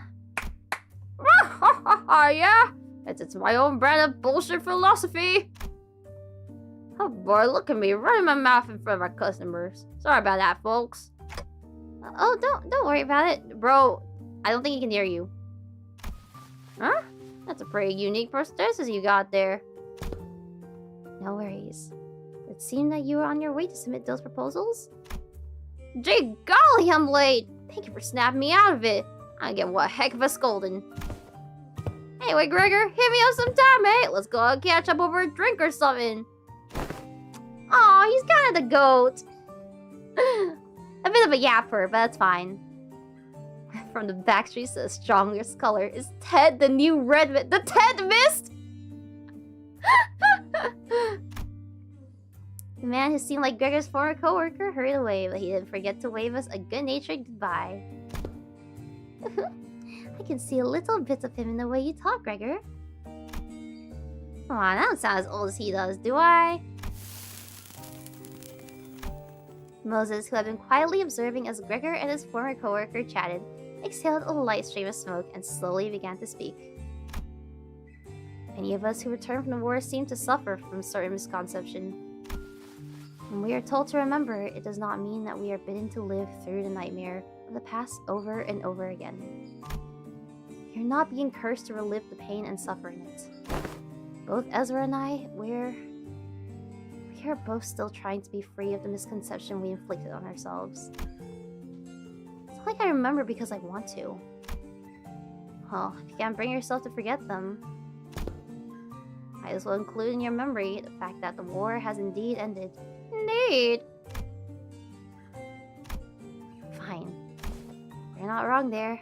Yeah? It's my own brand of bullshit philosophy. Oh boy, look at me running my mouth in front of our customers. Sorry about that, folks. Oh, don't worry about it. Bro, I don't think he can hear you. Huh? That's a pretty unique prosthesis you got there. No worries. It seemed that you were on your way to submit those proposals? Gee golly, I'm late! Thank you for snapping me out of it. I get one heck of a scolding. Anyway, Gregor, hit me up sometime, mate. Let's go and catch up over a drink or something. Aw, he's kind of the goat. A bit of a yapper, but that's fine. From the backstreets to the strongest color. Is Ted the new red mist? The Ted Mist? The man who seemed like Gregor's former co-worker hurried away, but he didn't forget to wave us a good-natured goodbye. I can see a little bit of him in the way you talk, Gregor. Come on, I don't sound as old as he does, do I? Moses, who had been quietly observing as Gregor and his former co-worker chatted, exhaled a light stream of smoke and slowly began to speak. Many of us who returned from the war seem to suffer from certain misconception. When we are told to remember, it does not mean that we are bidden to live through the nightmare of the past over and over again. You're not being cursed to relive the pain and suffering it. Both Ezra and I, we are both still trying to be free of the misconception we inflicted on ourselves. feel like I remember because I want to. Well, if you can't bring yourself to forget them, might as well include in your memory the fact that the war has indeed ended. Indeed! Fine. You're not wrong there.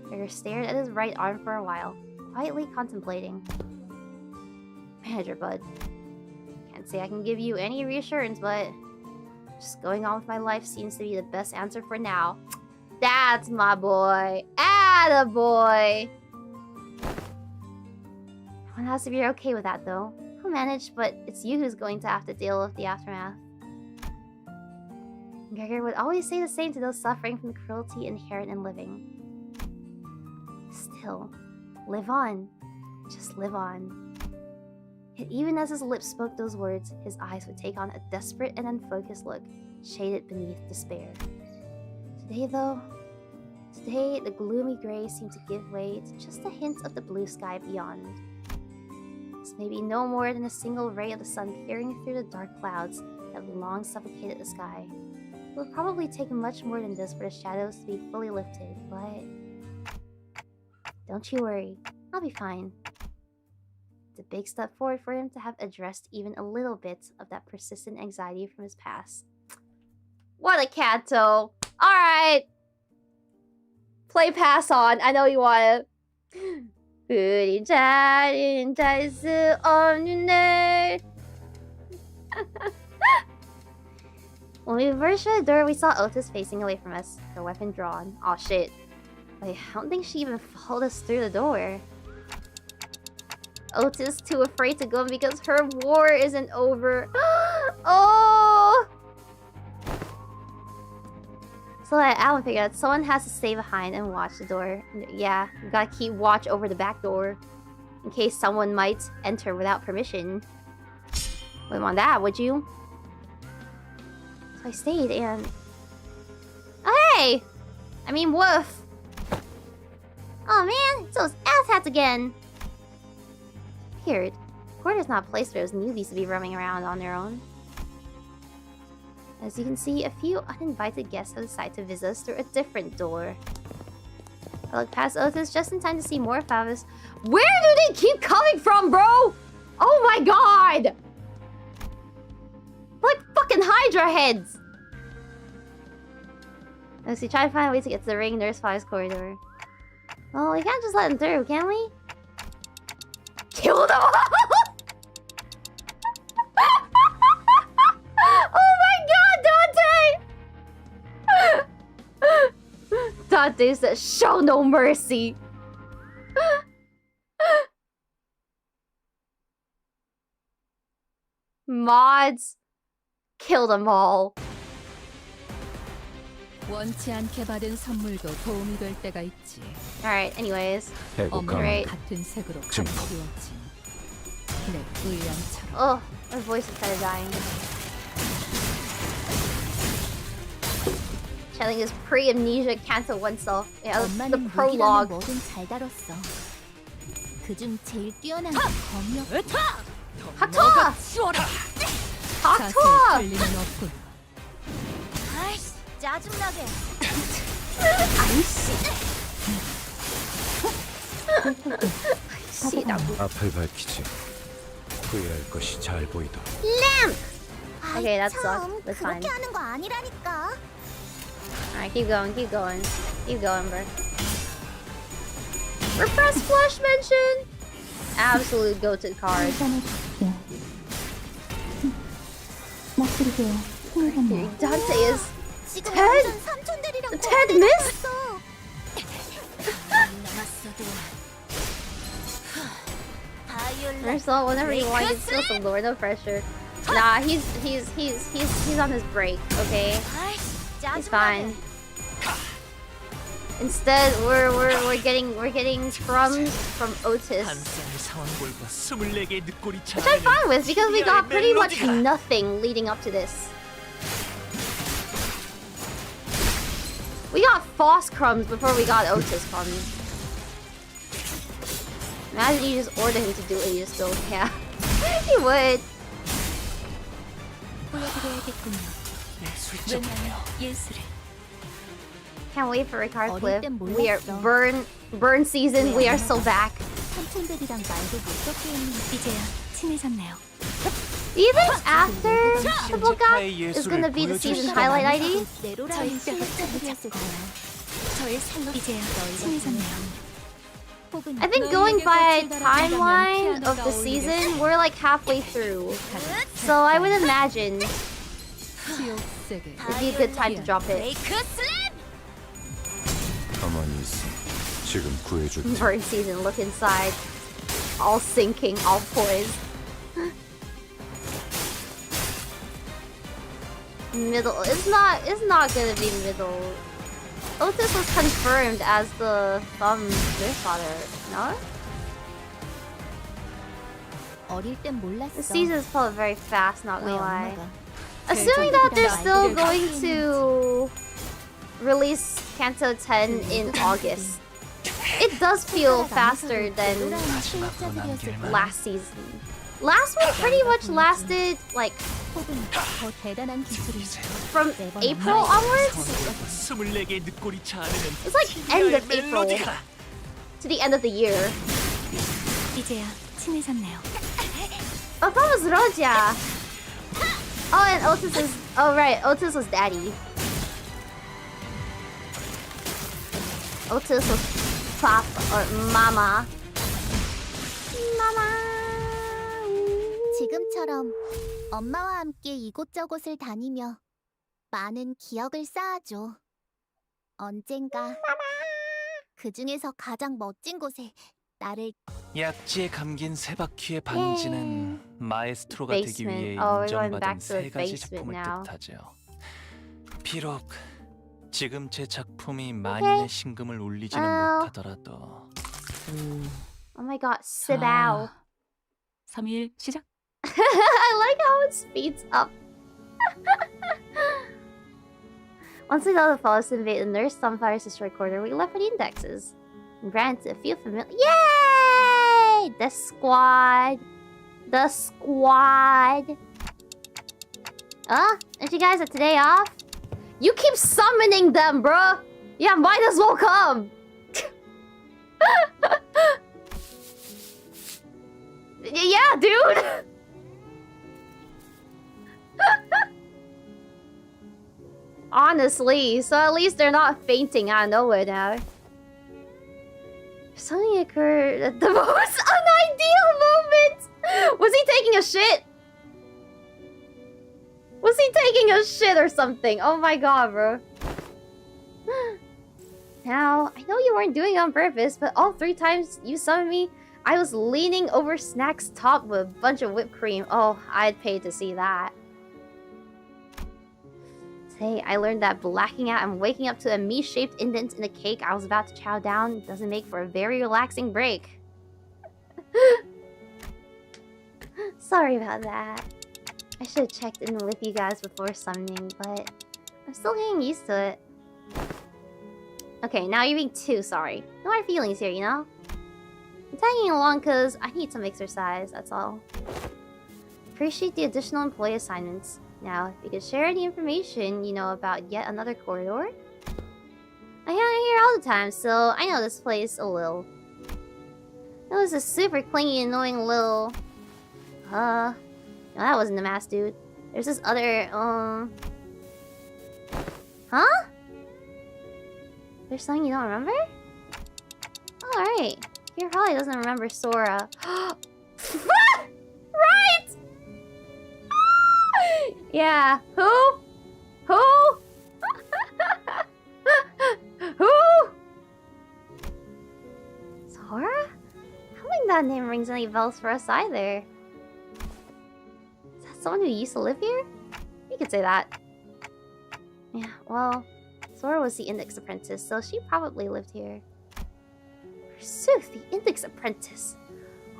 Gregor stared at his right arm for a while, quietly contemplating. Manager bud. Can't say I can give you any reassurance, but just going on with my life seems to be the best answer for now. That's my boy. Attaboy! One has to be okay with that, though. I'll manage, but it's you who's going to have to deal with the aftermath. Gregor would always say the same to those suffering from the cruelty inherent in living. Still, live on. Just live on. Yet even as his lips spoke those words, his eyes would take on a desperate and unfocused look, shaded beneath despair. Today, though, the gloomy gray seemed to give way to just a hint of the blue sky beyond. This may be no more than a single ray of the sun peering through the dark clouds that have long suffocated the sky. It would probably take much more than this for the shadows to be fully lifted, but don't you worry, I'll be fine. It's a big step forward for him to have addressed even a little bit of that persistent anxiety from his past. What a catto! Alright! Play pass on, I know you want it. 우리 자리는 잘 수 없는 날. When we emerged from the door, we saw Otis facing away from us, her weapon drawn. Aw, shit. Wait, I don't think she even followed us through the door. Otis too afraid to go because her war isn't over. Oh! So Alan figured out someone has to stay behind and watch the door. Yeah, you gotta keep watch over the back door in case someone might enter without permission. Wouldn't want that, would you? So I stayed and... Oh, hey! I mean, woof! Oh man, it's those asshats again! Weird. Court is not a place for those newbies to be roaming around on their own. As you can see, a few uninvited guests have decided to visit us through a different door. I look past Otis just in time to see more Favas. Where do they keep coming from, bro? Oh my god! Like fucking Hydra heads! As we try to find a way to get to the ring Nurse 5's corridor. Well, we can't just let them through, can we? Kill them all! Dante says, show no mercy. Mods, kill them all. 원치 않게 받은 선물도 도움이 될 때가 있지. Alright, anyways. Right. 같은 색으로 감추어진 내 의향처럼. Oh, my voice is kind of dying. Telling his pre-amnesia cancel oneself. Yeah, the prologue. 뭐든 잘 다뤘어. 그중 제일 뛰어난 검역. 하투아! 하투아! 아이씨, 짜증나게. 아이씨. 아이씨, 나 뭐. 앞을 밝히지. 후회할 것이 잘 보이도록. Lamp! Okay, that sucks. That's fine. 그렇게 하는 거 아니라니까. Alright, keep going, keep going. Keep going, bro. Repress flush mention! Absolute go-to card. Dude, Dante is... Ted! The Ted missed? First of all, whenever you want, you steal some lore, no pressure. Nah, he's on his break, okay? He's fine. Instead, we're getting crumbs from Otis, which I'm fine with because we got pretty much nothing leading up to this. We got Foss crumbs before we got Otis crumbs. Imagine you just order him to do it, you just don't. Yeah, he would. Can't wait for Ricard 어릴 Cliff. 땐 We are 몰랐어. burn season. We are so back. 삼촌들이랑 말도 못 섞게 했는지 이제야 친해졌네요. Do you think after the book out is gonna be the season highlight ID? 네로라는 실력자들이었을 거야. 저의 살로 이제야 친해졌네요. I think going by timeline of the season, we're like halfway through. So I would imagine it'd be a good time to drop it. 가만히 있어. 지금 구해줄게. Burn season, look inside. All sinking, all poised. Middle. It's not gonna be middle. Otis was confirmed as the grandfather, no? 어릴 땐 몰랐어. The seasons felt very fast, not 왜 gonna lie. 엄마가 Assuming that they're still going to release Canto 10 in August, it does feel faster than last season. Last one pretty much lasted like 혹은 더 대단한 기술을 from April onwards. 24개의 늑골이 자아내는 It's like end of April to the end of the year. 이제야 친해졌네요. Oh, that was Roja. Oh, and Otis is. Oh, right. Otis was daddy. Otis was papa or mama. Mama. 지금처럼 엄마와 함께 이곳저곳을 다니며 많은 기억을 쌓아줘. 언젠가 그 중에서 가장 멋진 곳에 나를 약지에 감긴 세 바퀴의 반지는 마에스트로가 되기 Basement. 위해 Oh, we're going 인정받은 back to 세 the 가지 basement 작품을 now. 뜻하죠. 비록 지금 제 작품이 만인의 신금을 울리지는 못하더라도 Oh my god, Sibao. 3일 시작. I like how it speeds up. Once we got the falls to invade the Nurse Sunfire's destroyed corridor, we left for the indexes. And ran into a few familiar. Yay! The squad. The squad. Aren't you guys a today off? You keep summoning them, bro. Yeah, might as well come. Yeah, dude. Honestly, so at least they're not fainting out of nowhere now. Something occurred at the most unideal moment! Was he taking a shit? Was he taking a shit or something? Oh my god, bro. Now, I know you weren't doing it on purpose, but all 3 times you summoned me, I was leaning over Snack's top with a bunch of whipped cream. Oh, I'd pay to see that. Today, I learned that blacking out and waking up to a me-shaped indent in the cake I was about to chow down doesn't make for a very relaxing break. Sorry about that. I should have checked in with you guys before summoning, but I'm still getting used to it. Okay, now you're being too sorry. No hard feelings here, you know? I'm tagging along because I need some exercise, that's all. Appreciate the additional employee assignments. Now, if you could share any information you know about yet another corridor. I hang out here all the time, so I know this place a little. It was a super clingy, annoying little... No, that wasn't the mask dude. There's this other, Huh? There's something you don't remember? Alright. He probably doesn't remember Sora. Right! Yeah. Who? Who? Who? Sora? I don't think that name rings any bells for us either. Is that someone who used to live here? You could say that. Yeah, well, Sora was the Index Apprentice, so she probably lived here. Forsooth, the Index Apprentice.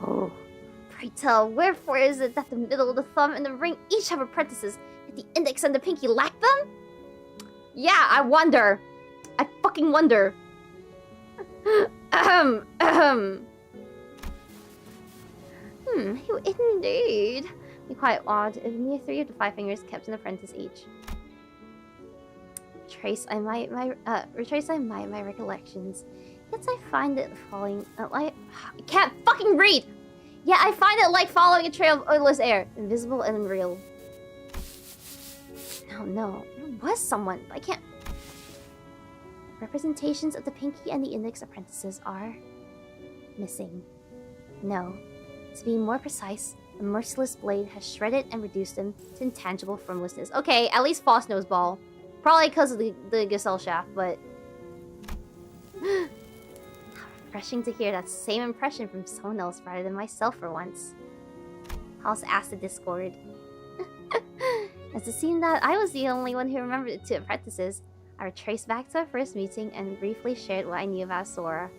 Oh, pray tell, wherefore is it that the middle, the thumb, and the ring each have apprentices, yet the index and the pinky lack them? Yeah, I wonder. I fucking wonder. Indeed. Be quite odd if mere 3 of the 5 fingers kept an apprentice each. retrace my recollections. Yet I find it following I can't fucking read. Yeah, I find it like following a trail of odorless air, invisible and unreal. No, there was someone, but I can't. Representations of the Pinky and the Index apprentices are missing. No, to be more precise, the merciless blade has shredded and reduced them to intangible formlessness. Okay, at least Foss knows ball. Probably because of the Gazelle shaft, but... How refreshing to hear that same impression from someone else rather than myself for once. I'll also ask the Discord. As it seemed that I was the only one who remembered the two apprentices, I retraced back to our first meeting and briefly shared what I knew about Sora.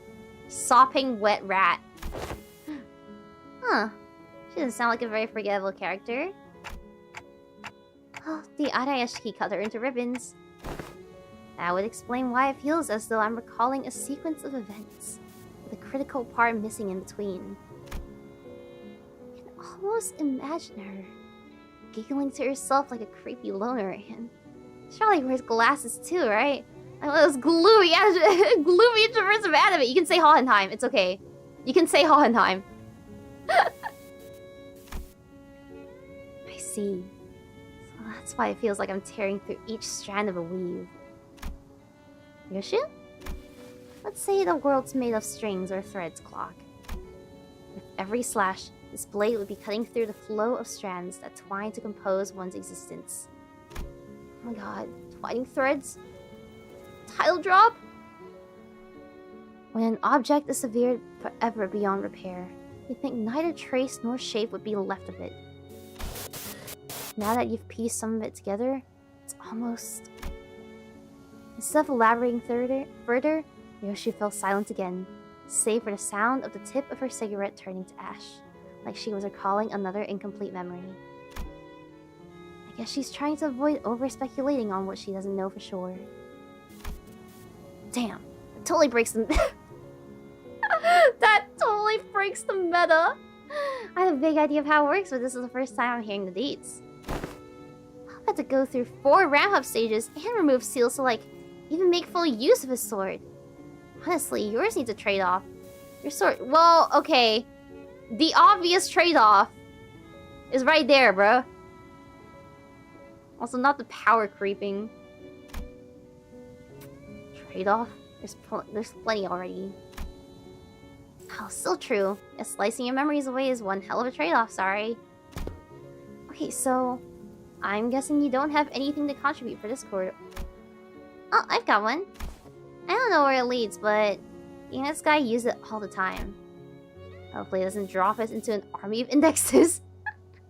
Sopping wet rat. Huh. She doesn't sound like a very forgettable character. Oh, the Arayashiki cut her into ribbons. That would explain why it feels as though I'm recalling a sequence of events, with a critical part missing in between. I can almost imagine her, giggling to herself like a creepy loner, and she probably wears glasses too, right? Like one of those gloomy introverts of anime. You can say Hohenheim, it's okay. You can say Hohenheim. I see. So that's why it feels like I'm tearing through each strand of a weave. Ryoshu? Let's say the world's made of strings or threads, clock. With every slash, this blade would be cutting through the flow of strands that twine to compose one's existence. Oh my god, twining threads? Title drop? When an object is severed forever beyond repair, you think neither trace nor shape would be left of it. Now that you've pieced some of it together, it's almost... Instead of elaborating further, Ryoshu fell silent again, save for the sound of the tip of her cigarette turning to ash, like she was recalling another incomplete memory. I guess she's trying to avoid over-speculating on what she doesn't know for sure. Damn, that totally breaks the... That totally breaks the meta! I have a big idea of how it works, but this is the first time I'm hearing the deets. I'll have to go through 4 ramp-up stages and remove seals to, like, even make full use of his sword. Honestly, yours needs a trade-off. Your sword... Well, okay. The obvious trade-off is right there, bro. Also, not the power creeping. Trade-off? There's plenty already. Oh, still true. Yes, slicing your memories away is one hell of a trade-off, sorry. Okay, so... I'm guessing you don't have anything to contribute for Discord. Oh, I've got one. I don't know where it leads, but... this guy uses it all the time. Hopefully it doesn't drop us into an army of indexes.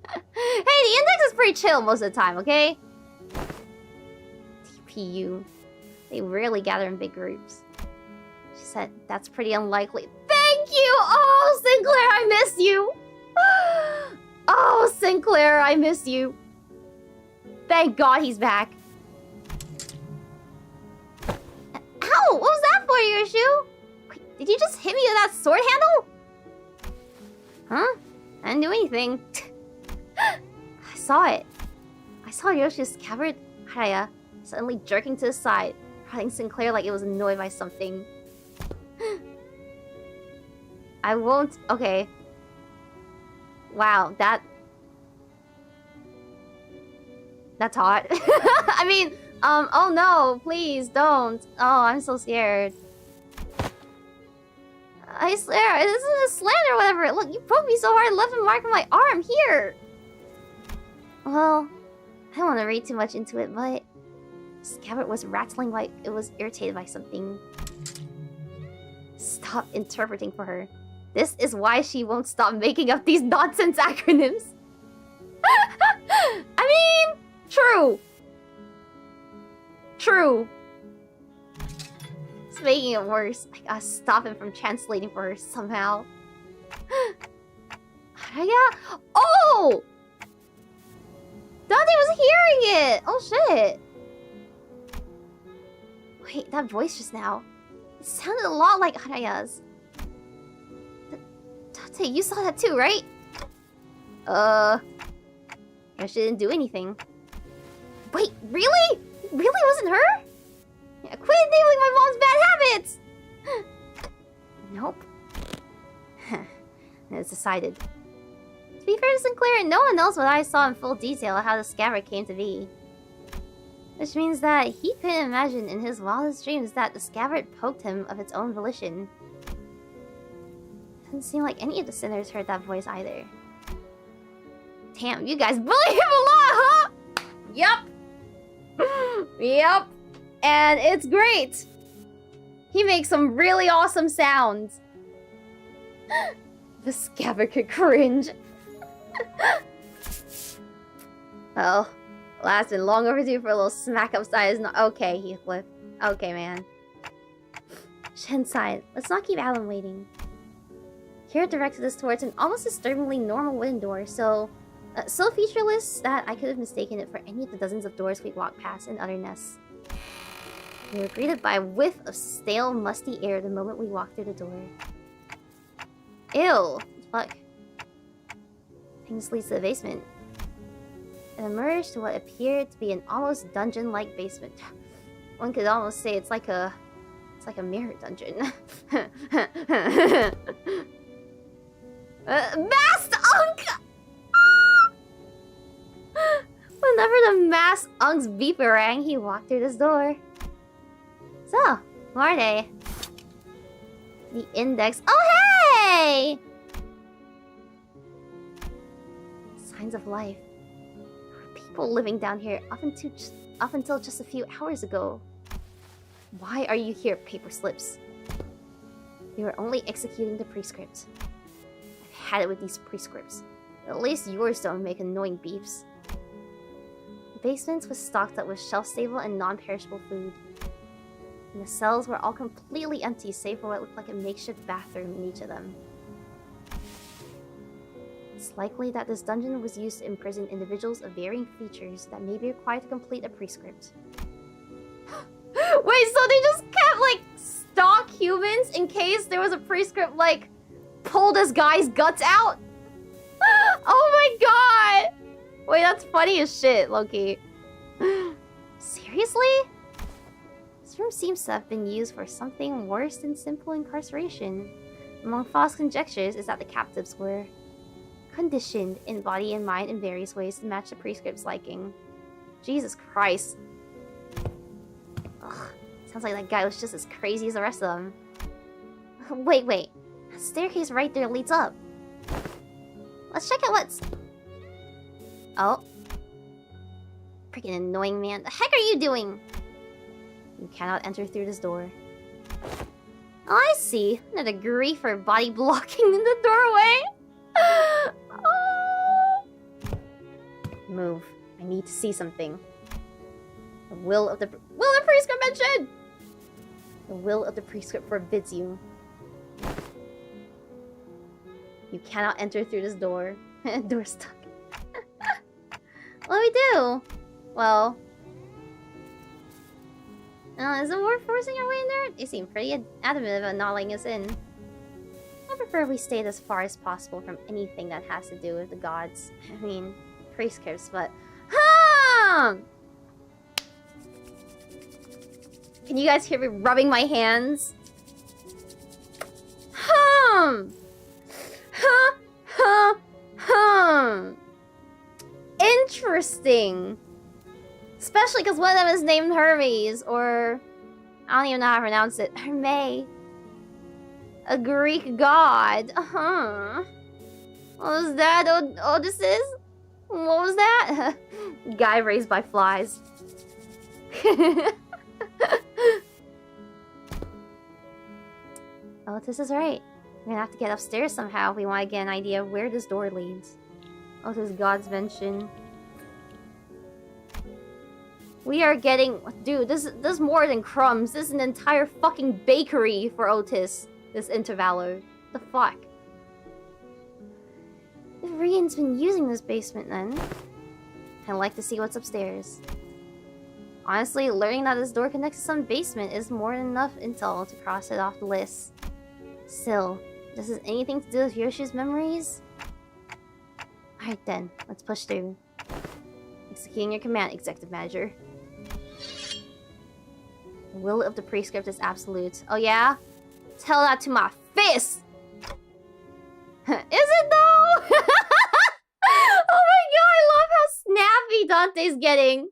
Hey, the index is pretty chill most of the time, okay? TPU. They rarely gather in big groups. She said, that's pretty unlikely. Thank you! Oh, Sinclair, I miss you! Oh, Sinclair, I miss you. Thank God he's back. Ow! What was that for, Ryoshu? Wait, did you just hit me with that sword handle? Huh? I didn't do anything. I saw it. I saw Ryoshu's Scabbard Haraya suddenly jerking to the side, prodding Sinclair like it was annoyed by something. I won't... Okay. Wow, that's hot. I mean, oh no, please don't. Oh, I'm so scared. I swear, this isn't a slander or whatever. Look, you poked me so hard, I left a mark on my arm here. Well, I don't want to read too much into it, but Scabbard was rattling like it was irritated by something. Stop interpreting for her. This is why she won't stop making up these nonsense acronyms. I mean, true. True. It's making it worse. I gotta stop him from translating for her somehow. Yeah. Oh! Dante was hearing it! Oh shit. Wait, that voice just now. It sounded a lot like Haraya's. Dante, you saw that too, right? She didn't do anything. Wait, really? It really wasn't her? Yeah, quit enabling my mom's bad habits! Nope. And it's decided. To be fair to Sinclair, no one knows what I saw in full detail how the Scabbard came to be. Which means that he couldn't imagine in his wildest dreams that the Scabbard poked him of its own volition. Doesn't seem like any of the sinners heard that voice either. Damn, you guys bully him a lot, huh? Yup. Yup. And it's great. He makes some really awesome sounds. The Scabbard could cringe. Well, last been long overdue for a little smack upside. Is not okay, Heathcliff. Okay, man. Shin sighed. Let's not keep Alan waiting. Kira directed us towards an almost disturbingly normal wooden door, so featureless that I could have mistaken it for any of the dozens of doors we'd walked past in other nests. We were greeted by a whiff of stale, musty air the moment we walked through the door. Ew! Fuck. I think this leads to the basement. It emerged to what appeared to be an almost dungeon-like basement. One could almost say it's like a mirror dungeon. Masked Unk! Whenever the masked Unk's beeper rang, he walked through this door. So, who are they? The Index. Oh, hey! Signs of life. There were people living down here up until just a few hours ago. Why are you here, paper slips? You are only executing the prescript. I've had it with these prescripts. At least yours don't make annoying beeps. The basements was stocked up with shelf-stable and non-perishable food. And the cells were all completely empty save for what looked like a makeshift bathroom in each of them. It's likely that this dungeon was used to imprison individuals of varying features that may be required to complete a prescript. Wait, so they just kept, like, stock humans in case there was a prescript, like, pull this guy's guts out? Oh my god! Wait, that's funny as shit, Loki. Seriously? This room seems to have been used for something worse than simple incarceration. Among false conjectures is that the captives were conditioned in body and mind in various ways to match the prescript's liking. Jesus Christ. Ugh, sounds like that guy was just as crazy as the rest of them. Wait. That staircase right there leads up. Let's check out what's... Oh. Freaking annoying, man. The heck are you doing? You cannot enter through this door. Oh, I see. Another grief for body blocking in the doorway. Oh. Move. I need to see something. The will of prescript mentioned! The will of the prescript forbids you. You cannot enter through this door. Door's stuck. What do we do? Well... is it worth forcing our way in there? They seem pretty adamant about not letting us in. I prefer we stay as far as possible from anything that has to do with the gods. I mean, prescripts, but... Can you guys hear me rubbing my hands? Interesting. Especially because one of them is named Hermes, or... I don't even know how to pronounce it. Herme. A Greek god. What was that, Odysseus? What was that? Guy raised by flies. Otis is right. We're gonna have to get upstairs somehow if we want to get an idea of where this door leads. Otis God's mention. We are getting... Dude, this is more than crumbs. This is an entire fucking bakery for Otis. This intervalor. The fuck? If Rian's been using this basement then... I'd like to see what's upstairs. Honestly, learning that this door connects to some basement is more than enough intel to cross it off the list. Still, this has anything to do with Ryoshu's memories? Alright then, let's push through. Executing your command, Executive Manager. Will of the prescript is absolute. Oh yeah? Tell that to my face! Is it though? Oh my god, I love how snappy Dante's getting.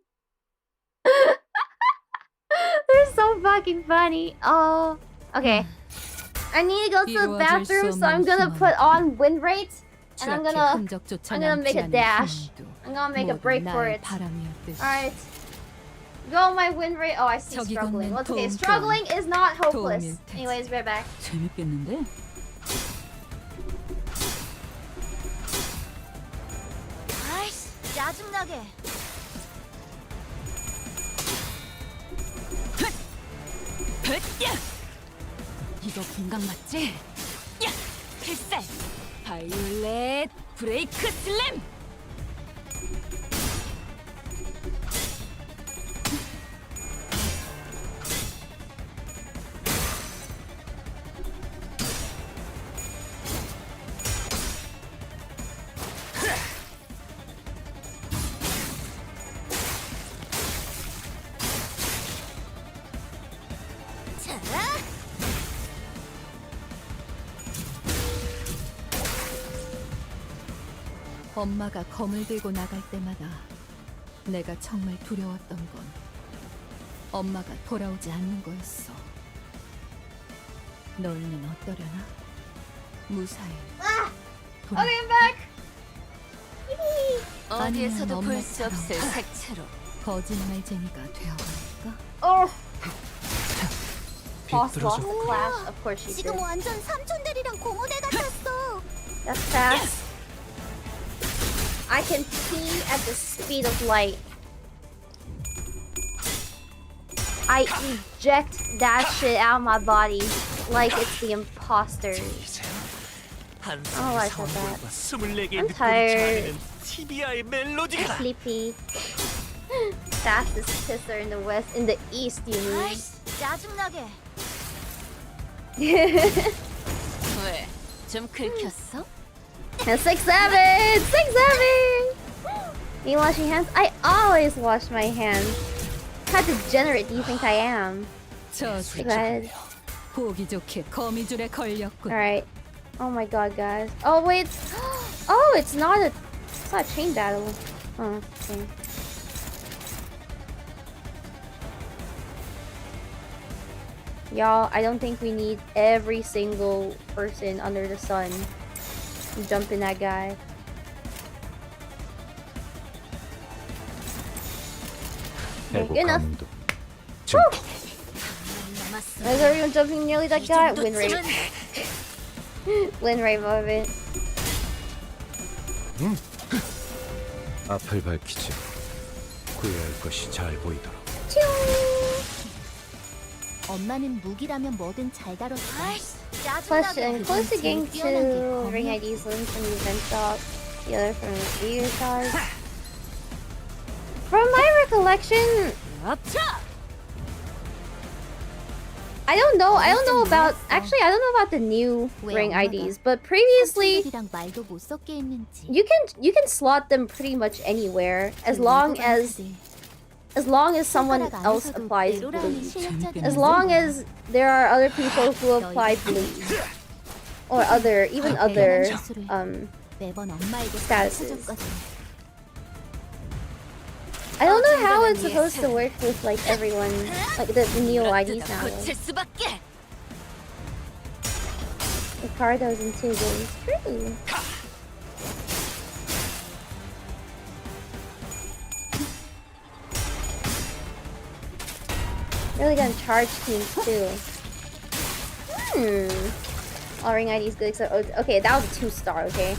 They're so fucking funny. Oh, okay. I need to go to the bathroom, so I'm gonna put on wind rate, and I'm gonna make a dash. I'm gonna make a break for it. Alright. Go my wind rate. Oh, I see struggling. Well, it's okay. Struggling is not hopeless. Anyways, right back. 재밌겠는데? 아이씨, 짜증나게. 이거 공각 맞지? 야! 필살! 바이올렛 브레이크 슬램! 엄마가 검을 들고 나갈 때마다 내가 정말 두려웠던 건 엄마가 돌아오지 않는 거였어. 너희는 어떠려나? 무사히 Okay, I'm back. 어디에서도 볼 수 없을 색채로. 거짓말쟁이가 되어버릴까? Oh, boss 비뚤어져. lost the clash. Of course she 지금 did. 완전 삼촌들이랑 공원에 같았어. That's fast. I can see at the speed of light. I eject that shit out of my body like it's the imposter. Oh, I said that. I'm tired. I'm sleepy. Fastest pisser in the west, in the east, you mean? 아이씨, 짜증나게. 왜? 좀 긁혔어? And 6-7! 6-7! Me washing hands? I always wash my hands. How degenerate do you think I am? 저 Go ahead. 보기 좋게 거미줄에 걸렸군. Alright. Oh my god, guys. Oh, wait. Oh, it's not a chain battle. Oh, okay. Y'all, I don't think we need every single person under the sun jumping that guy. 애고 enough. 감도. Why is everyone jumping nearly that guy? Win rate. Win rate moment. 앞을 밝히지. 후회할 것이 잘 보이도록. 엄마는 무기라면 뭐든 잘 다뤘어. Question. Close the game to ring IDs linked from the event shop. The other from the viewer side. From my recollection, I don't know about, actually I don't know about the new ring IDs, but previously 삼촌들이랑 말도 못 섞게 했는지. you can slot them pretty much anywhere as long as someone else applies bleed. As long as there are other people who apply bleed. Or other 매번 엄마에게 statuses. 찾아줬거든. I don't know how it's supposed to work with like everyone, like the Neo IDs now. Ricardo's in 2 games. True. Really gonna charge teams too. All ring IDs good except okay, that was a 2-star, okay?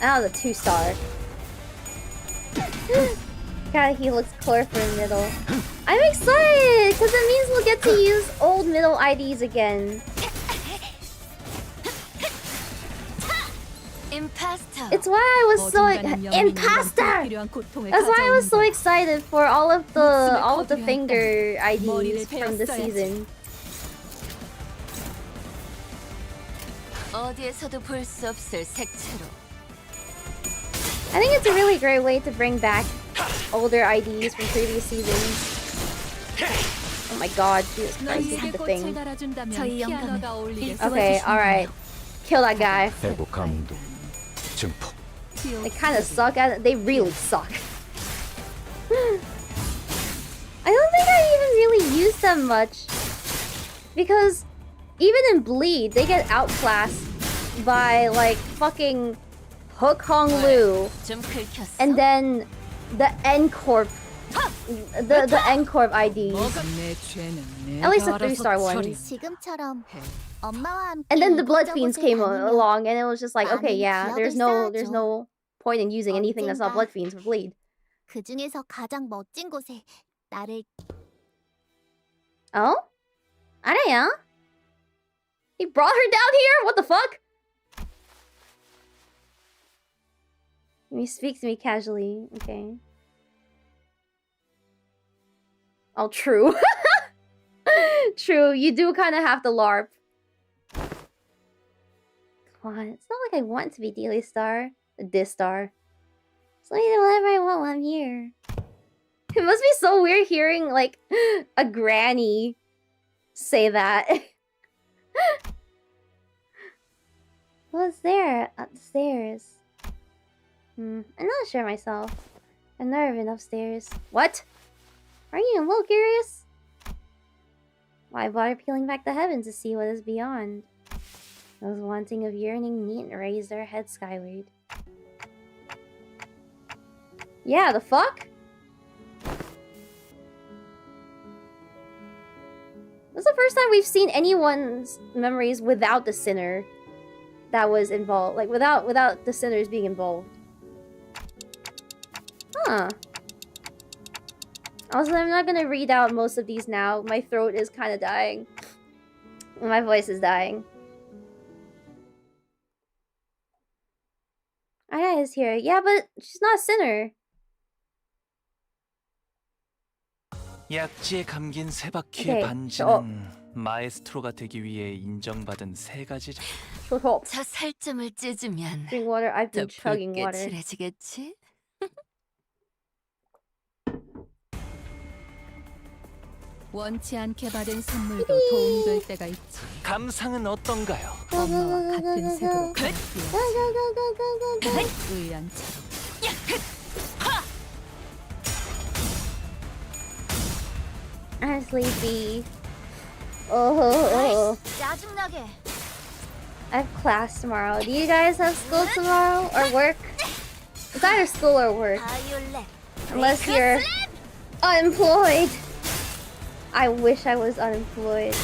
That was a 2-star. God, he looks colorful in middle. I'm excited because it means we'll get to use old middle IDs again. It's why I was so imposter. That's why I was so excited for all of the finger IDs from the season. 어디에서도 볼 수 없을 색채로. I think it's a really great way to bring back older IDs from previous seasons. Oh my god, Jesus 넌 Christ, this 입에 is the 꽃을 thing. 달아준다면 저희 영감을 피아노가 어울리겠어. 일소해 Okay, 주시면 alright. Kill that guy. 해고 감독 증폭 They kind of suck at it. They really suck. I don't think I even really use them much. Because even in Bleed, they get outclassed by like fucking Hook Hong Lu. 좀 긁혔어. And then the N Corp. The N Corp IDs. At least the 3-star ones. 지금처럼 엄마와 함께 And then the Blood 이곳저곳을 Fiends came 다니며 along, and it was just like, okay, 많은 yeah, there's 기억을 no point in using anything that's not 언젠가 Blood Fiends for Bleed. 그 중에서 가장 멋진 곳에 나를 Oh? 알아요? He brought her down here? What the fuck? He speaks to me casually. Okay. Oh, true. True, you do kind of have to LARP. Come on, it's not like I want to be Daily Star. This star. So I do whatever I want while I'm here. It must be so weird hearing, like, a granny say that. What's there? Upstairs. I'm not sure myself. I've never been upstairs. What? Are you a little curious? Why bother peeling back the heavens to see what is beyond? Those wanting of yearning needn't raise their heads skyward. Yeah, the fuck? This is the first time we've seen anyone's memories without the sinner that was involved. Like, without the sinners being involved. Huh. Also, I'm not gonna read out most of these now. My throat is kind of dying. My voice is dying. Aya is here. Yeah, but she's not a sinner. 약지에 감긴 세 바퀴의 오케이. 반지는 마에스트로가 되기 위해 인정받은 세 가지. Shut up. 저 살점을 찢으면 Drink water. I've 더 been chugging 붉게 water. 칠해지겠지? 원치 않게 받은 선물도 도움될 때가 있지. 감상은 어떤가요? 엄마와 같은 색으로 Go, go, go, go, go. 의안처럼. I'm sleepy. Oh. 짜증나게. I have class tomorrow. Do you guys have school tomorrow? Or work? It's either school or work. 바이올렛. Unless you're unemployed. I wish I was unemployed.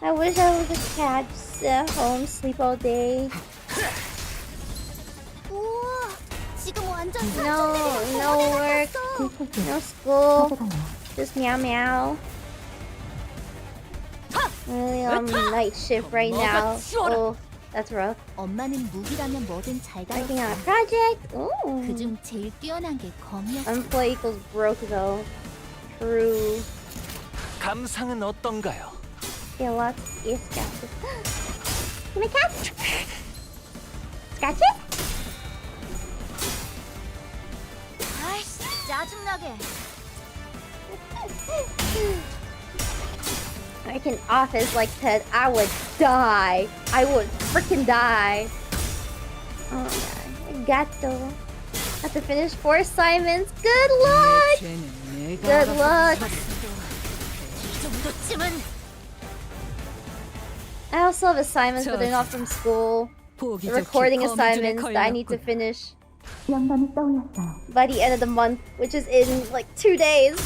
I wish I was a cat, just sit at home, sleep all day. 우와, 지금 완전 No work, no school, just meow meow. Really on night shift right now. Oh, that's rough. 엄마는 무기라면 뭐든 잘 Working on a 다뤘어. project. Ooh. 그중 제일 뛰어난 게 검이었어. Unemployed equals broke though. True. 감상은 어떤가요? Yeah, lots of ear scratches. Can I catch? Scratch it? 아이씨, 짜증나게. Like an office like Ted, I would die. I would freaking die. Oh my god. Gato. Have to finish 4 assignments. Good luck! Good luck! 이 정도쯤은 I also have assignments, but they're not from school. The recording assignments that I need to finish by the end of the month, which is in like 2 days.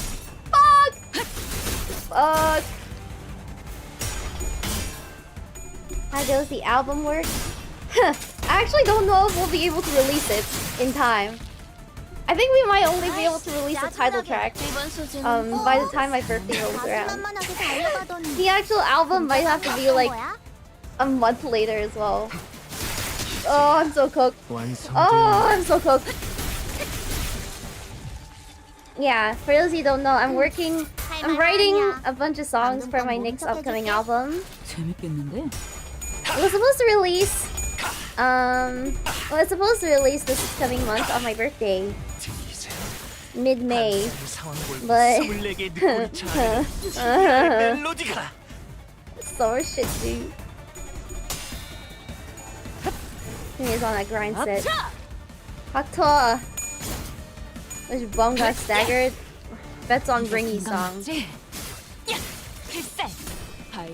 Fuck! Fuck! How goes the album work? I actually don't know if we'll be able to release it in time. I think we might only be able to release the title track by the time my birthday rolls around. The actual album might have to be like a month later as well. Oh, I'm so cooked. Oh, I'm so cooked. Yeah, for those who don't know, I'm writing a bunch of songs for my next upcoming album. 재밌겠는데? It was supposed to release, well, it's supposed to release this coming month on my birthday. mid-May. 상황 볼 But- 24개의 늑골이 차는 지하의 멜로디가 So shit, dude. He's on that grind set. Hakta! Which bum got staggered? Bet's on Ringy song.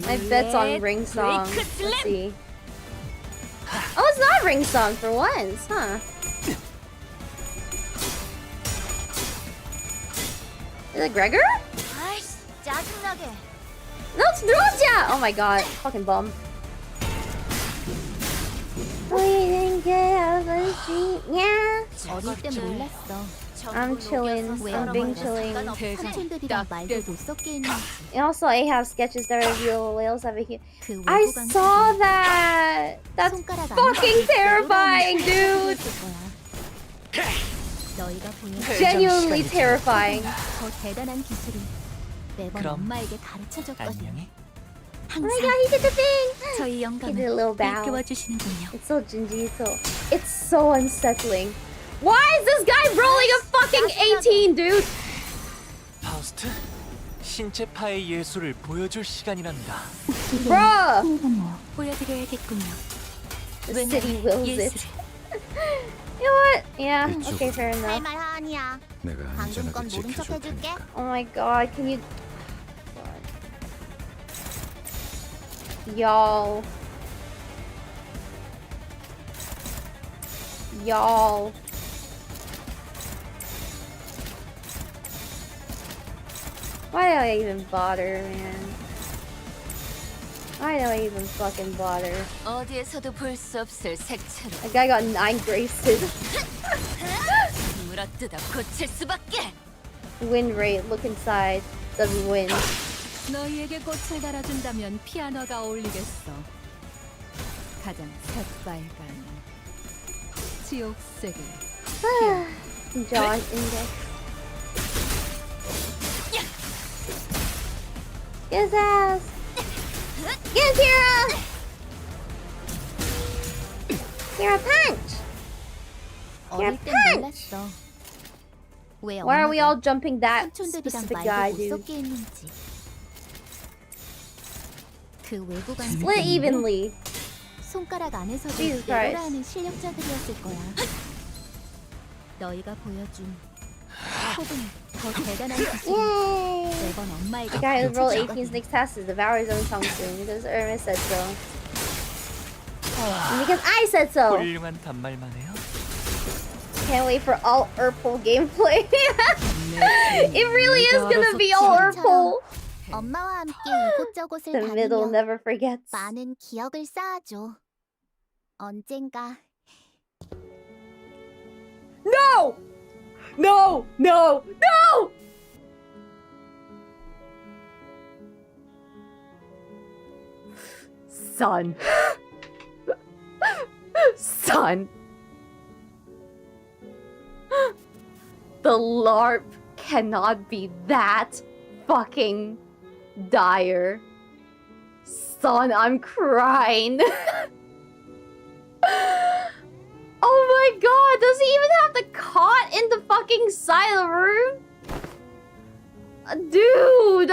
My bet's on Ring song. Let's see. Oh, it's not Ring song for once, huh? Is it Gregor? 아이씨, 짜증나게. No, it's Roja! Oh my god, fucking bum. We didn't get out of the street, yeah. 어릴 때 몰랐어. I'm chilling. I'm being chilling. 삼촌들이랑 말도 못 섞게 했는지. And also, I have sketches that reveal whales have a huge. 그 I 외부 saw 관계는 that! That's 손가락 안에 fucking terrifying, dude! 있을 거야. 너희가 보여 Genuinely terrifying. 더 대단한 기술을 매번 그럼 엄마에게 가르쳐줬거든. 안녕히. Oh my god, he did the thing! 저희 He 영감을 did a little bow. 일깨워주시는군요. It's so Jinjito. It's so unsettling. Why is this guy rolling a fucking 18, dude? 파우스트, 신체파의 예술을 보여줄 시간이란다. Bruh! 보여드려야겠군요. The city wills it. You know what? Yeah, okay, fair enough. 할 아니야. 내가 방금 건 안전하게 모른 척 지켜줄 해줄게. 테니까. Oh my god, can you... Y'all. Y'all. Why do I even bother, man? Why do I even fucking bother? 어디에서도 볼 수 없을 색채로 That guy got 9 graces. 물어뜯어 고칠 수밖에. Win rate, look inside. Doesn't win. 너희에게 꽃을 달아준다면 피아노가 어울리겠어. 가장 새빨간 지옥색을. John Index. Get his ass! Get Kira! Kira, punch! 어릴 땐 몰랐어. 왜 Why are we all 엄마가 jumping that 삼촌들이랑 specific guy, 말도 못 dude? 섞게 했는지. 그 외부 관계 Split evenly. 손가락 안에서도 Jesus 내로라 Christ. 하는 실력자들이었을 거야. 너희가 보여준 혹은 더 대단한 기술 Yay! 매번 엄마에게 The guy who rolled 18's 가르쳐줬거든. next task is devour his own tongue soon because Irma said so. And because I said so! 훌륭한 단말만해요. Can't wait for all Urpol gameplay. It really is gonna be all Urpol. 엄마와 함께 이곳저곳을 The middle 다니며 never forgets. 많은 기억을 쌓아줘. 언젠가 No! No! No! No! Son. Son. The LARP cannot be that fucking dire. Son, I'm crying. Oh my god, does he even have the cot in the fucking side of the room? Dude!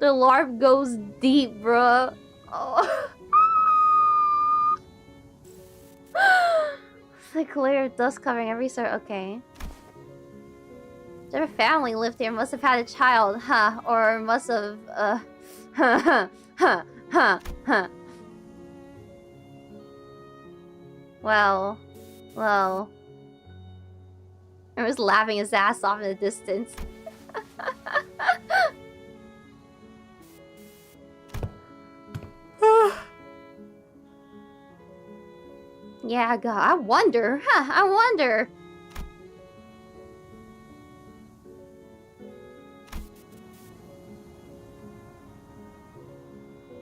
The LARP goes deep, bruh. Oh. Thick layer of dust covering every sort. Okay. Their family lived here, must have had a child, huh? Or must have, Well. I was laughing his ass off in the distance. Yeah, God, I wonder. I wonder.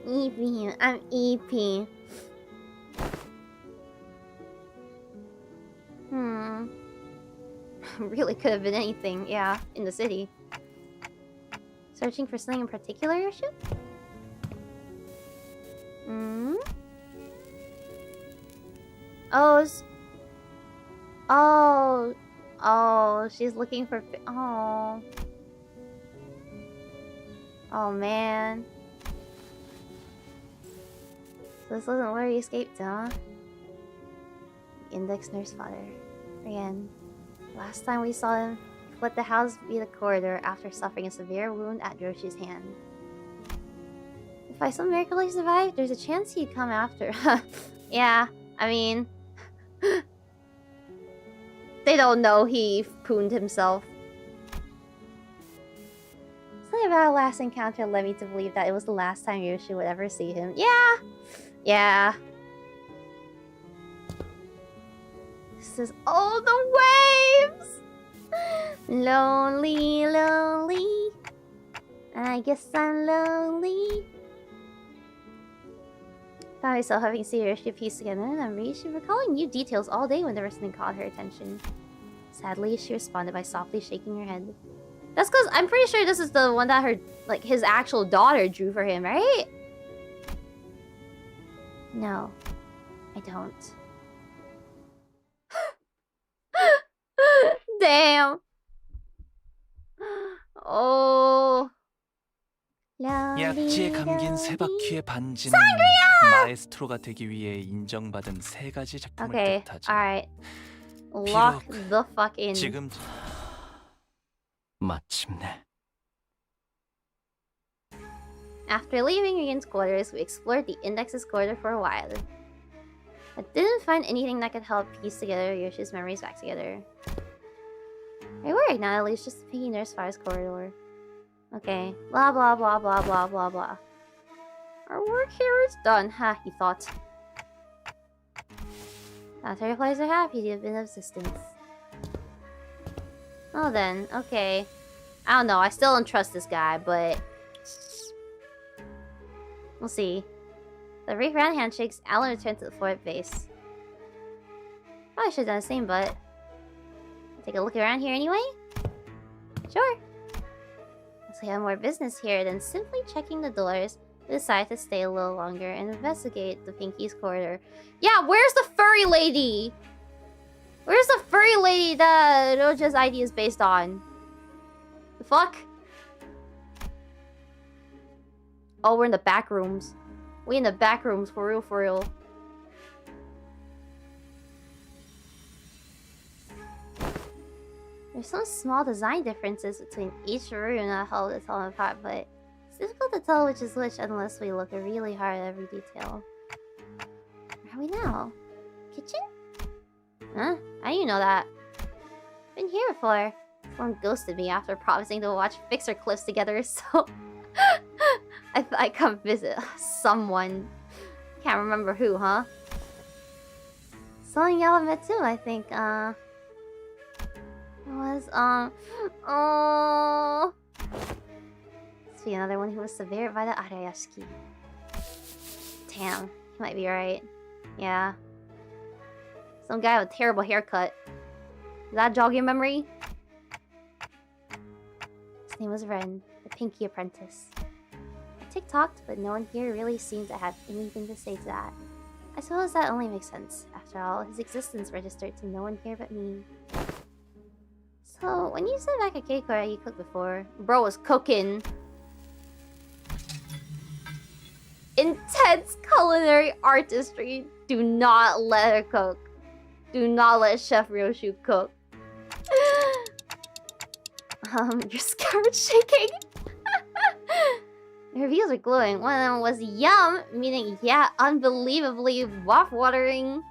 EP, I'm EP. Really could have been anything, yeah, in the city. Searching for something in particular, Ryoshu? Hmm? Oh, oh, oh, she's looking for. Oh, oh man. So this isn't where he escaped, huh? Index nurse father, Ryan. Last time we saw him, he fled the house via the corridor after suffering a severe wound at Ryoshu's hand. If by some miracle he survived, there's a chance he'd come after. Yeah, I mean, they don't know he pooned himself. Something about our last encounter led me to believe that it was the last time Ryoshu would ever see him. Yeah, yeah. This is all the waves. Lonely, lonely. I guess I'm lonely. Found myself having seen Ryoshu piece together and I'm recalling new details all day when there was something caught her attention. Sadly, she responded by softly shaking her head. That's because I'm pretty sure this is the one that her, like, his actual daughter drew for him, right? No, I don't. Damn. Oh. 약지에 감긴 새 바퀴의 반지는 마에스트로가 되기 위해 인정받은 세 가지 작품을 Okay, 뜻하죠. alright. Lock 비록 the fuck in. 지금 마침내. After leaving Rigen's quarters, we explored the Index's corridor for a while. I didn't find anything that could help piece together Yoshi's memories back together. Are you worried now? At least just the Pinky Nurse Fire's corridor. Okay. Blah blah blah blah blah blah blah. Our work here is done, ha, he thought. Now Terraflies are happy to have been of assistance. Oh then, okay. I don't know, I still don't trust this guy, but we'll see. The brief round handshakes, Alan returned to the floor at base. Probably should have done the same, but take a look around here anyway? Sure. As we have more business here than simply checking the doors, we decided to stay a little longer and investigate the Pinky's corridor. Yeah, where's the furry lady? Where's the furry lady that Roja's idea is based on? The fuck? Oh, we're in the back rooms. We in the back rooms, for real, for real. There's some small design differences between each room that help to tell them apart, but it's difficult to tell which is which unless we look really hard at every detail. Where are we now? Kitchen? Huh? How do you know that? Been here before. Someone ghosted me after promising to watch Fixer clips together, so I thought I'd come visit someone. Can't remember who, huh? Someone yelled at me too, I think. It was, oh. Must be another one who was severed by the Arayashiki. Damn, he might be right. Yeah. Some guy with a terrible haircut. Does that jog your memory? His name was Ren, the Pinky Apprentice. I tick-tocked, but no one here really seemed to have anything to say to that. I suppose that only makes sense. After all, his existence registered to no one here but me. So, when you said back at 𝐾𝐨𝐬𝐚 you cooked before, bro was cooking. Intense culinary artistry. Do not let her cook. Do not let Chef Ryoshu cook. Your Scabbard shaking. The reviews are glowing. One of them was yum, meaning yeah, unbelievably waff-watering.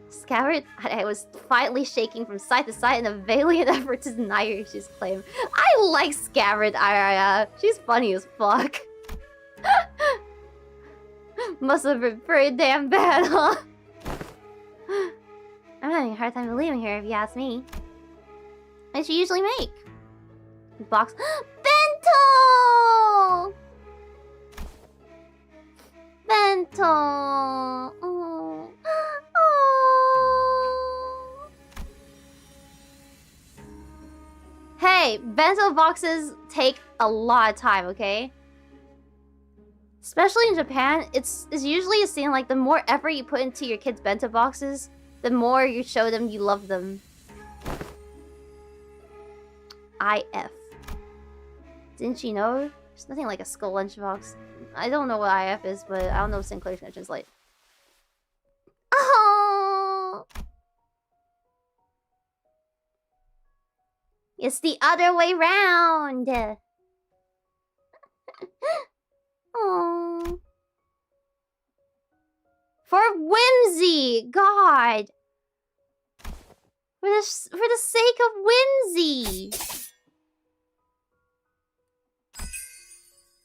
Scabbard, I was quietly shaking from side to side in a valiant effort to deny Ryoshu's claim. I like Scabbard, Araya. She's funny as fuck. Must have been pretty damn bad, huh? I'm having a hard time believing her, if you ask me. What does she usually make? Box. Bento! Bento! Oh. Oh. Hey, bento boxes take a lot of time, okay? Especially in Japan, it's usually a scene like the more effort you put into your kids' bento boxes, the more you show them you love them. IF. Didn't you know? There's nothing like a skull lunchbox. I don't know what IF is, but I don't know what Sinclair's gonna translate. Oh! It's the other way round! Oh. For whimsy! God! For the sake of whimsy!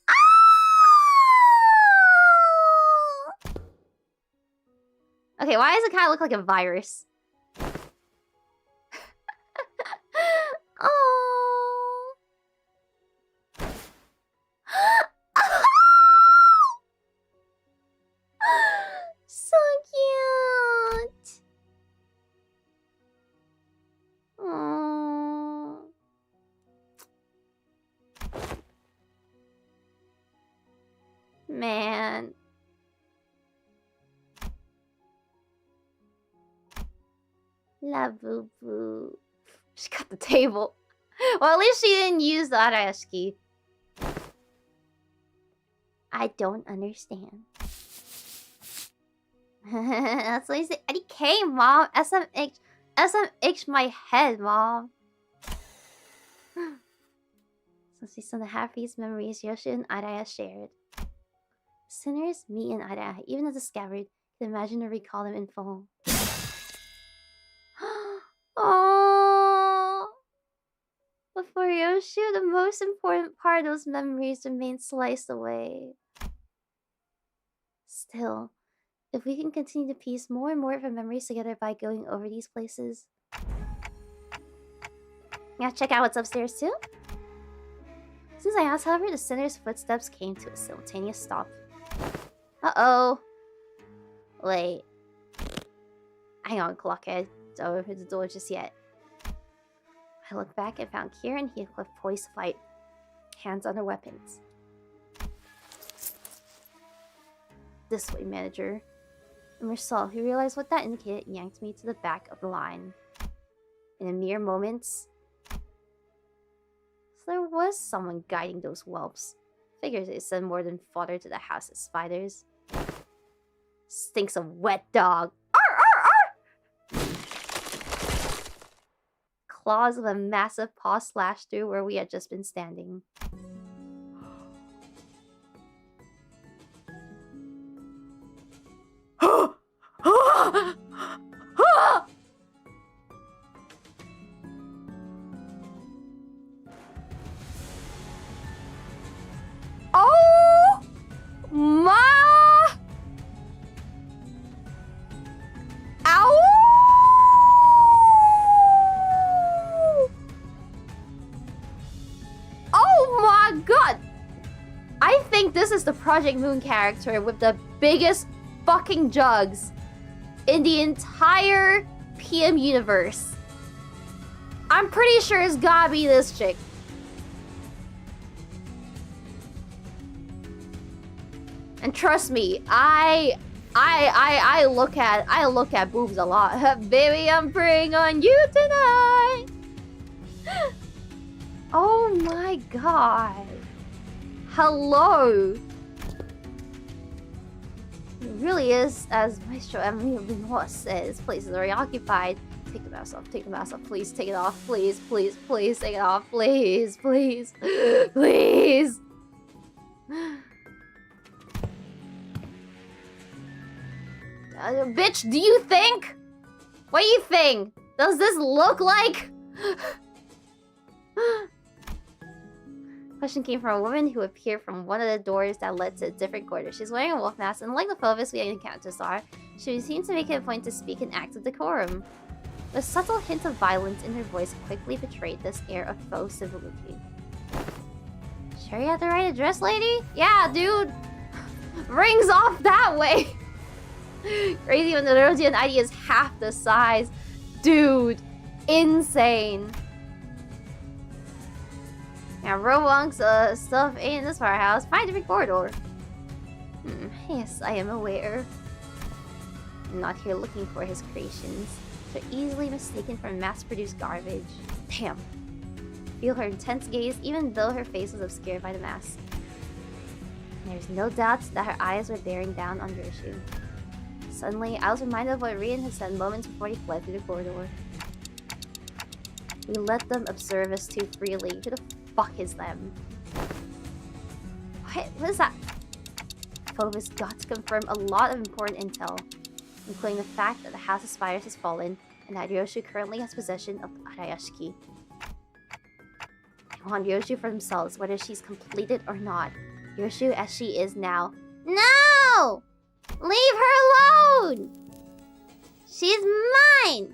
Ah! Okay, why does it kind of look like a virus? Oh. So cute. Oh. Man. La boo boo. She got the table. Well, at least she didn't use the Arayashi. I don't understand. That's what you say. Eddie K, mom. SMH my head, mom. So see some of the happiest memories Ryoshu and Araya shared. Sinners, me and Araya, even as a scabbard, can imagine or recall them in full. Oh. But for Ryoshu, the most important part of those memories remains sliced away. Still, if we can continue to piece more and more of our memories together by going over these places. Yeah, check out what's upstairs too. Since I asked, however, the sinner's footsteps came to a simultaneous stop. Uh-oh. Wait. Hang on, Clockhead. Don't open the door just yet. I looked back and found Kira and Heathcliff poised to fight. Hands on their weapons. This way, manager. And Marcel, who realized what that indicated, yanked me to the back of the line. In a mere moments, so there was someone guiding those whelps. Figures they send more than fodder to the house of spiders. Stinks of wet dog. Arr, arr, arr! Claws of a massive paw slashed through where we had just been standing. Oh my! Ow! Oh my god! I think this is the Project Moon character with the biggest fucking jugs in the entire PM universe. I'm pretty sure it's gotta be this chick. And trust me, I look at boobs a lot. Baby, I'm preying on you tonight. Oh my god. Hello. It really is, as Maestro Emily Lenoir says, places are occupied. Take the mask off, take the mask off, please take it off, please, please, please, take it off, please, please, please. Bitch, do you think? What do you think? Does this look like? Question came from a woman who appeared from one of the doors that led to a different quarter. She's wearing a wolf mask, and like the pelvis we encountered saw, she seemed to make it a point to speak in acts of decorum. A subtle hint of violence in her voice quickly betrayed this air of faux civility. Sure you have the right address, lady? Yeah, dude! Rings off that way! Crazy when the Rodian ID is half the size. Dude, insane. Yeah, Roblox stuff ain't in this firehouse. Find a different corridor. Yes, I am aware. I'm not here looking for his creations. They're easily mistaken for mass-produced garbage. Damn. Feel her intense gaze even though her face was obscured by the mask. There's no doubt that her eyes were bearing down on Ryoshu. Suddenly, I was reminded of what Rian had said moments before he fled through the corridor. We let them observe us too freely. Who the fuck is them? What is that? Phobos got to confirm a lot of important intel, including the fact that the House of Spiders has fallen and that Ryoshu currently has possession of the Arayashiki. They want Ryoshu for themselves, whether she's completed or not. Ryoshu as she is now. No! Leave her alone! She's mine!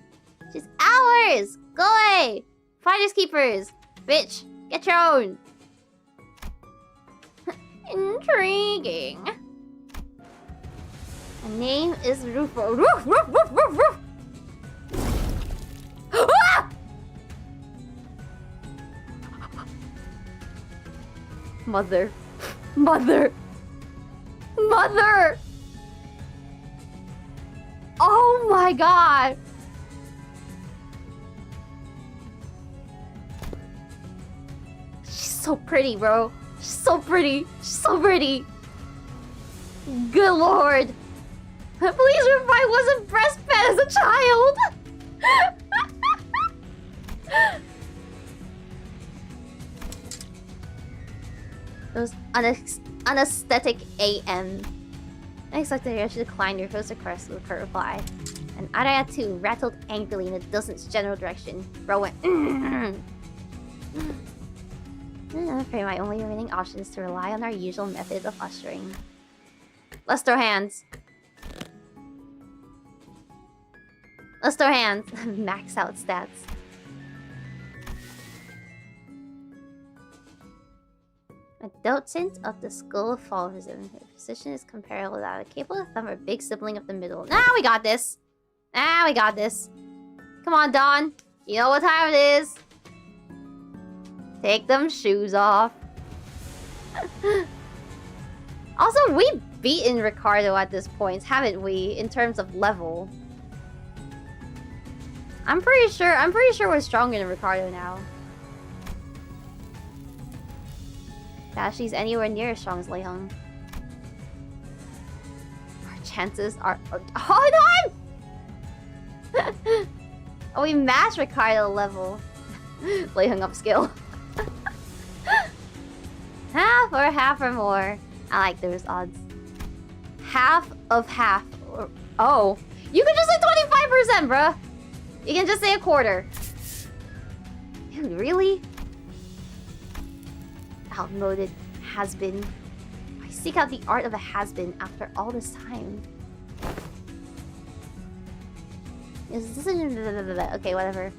She's ours! Go away! Finders keepers! Bitch, get your own! Intriguing. Her name is Rufo. Roof, roof, roof, roof, roof! Ah! Mother. Mother. Mother! Oh my god! She's so pretty, bro. She's so pretty. She's so pretty. Good lord. Please remember I wasn't breastfed as a child. It was anesthetic AM. I expected Ryoshu to decline your first request with her reply. And Araya too rattled angrily in the doesn't's general direction. Bro went I'm afraid my only remaining option is to rely on our usual method of ushering. Let's throw hands. Let's throw hands. Max out stats. A docent of the School of Fallism. Her position is comparable to that of a capable thumb or big sibling of the middle. Nah, we got this. Nah, we got this. Come on, Dawn. You know what time it is. Take them shoes off. Also, we've beaten Ricardo at this point, haven't we? In terms of level. I'm pretty sure we're stronger than Ricardo now. That she's anywhere near as strong as 𝐒𝐈. Our chances are... Hold on! Oh, we matched Ricardo level. 𝐒𝐈 upskill. Half or more. I like those odds. Half of half. Or, oh. You can just say 25%, bruh. You can just say a quarter. Dude, really? Outmoded has-been. I seek out the art of a has-been after all this time. Is this okay, whatever.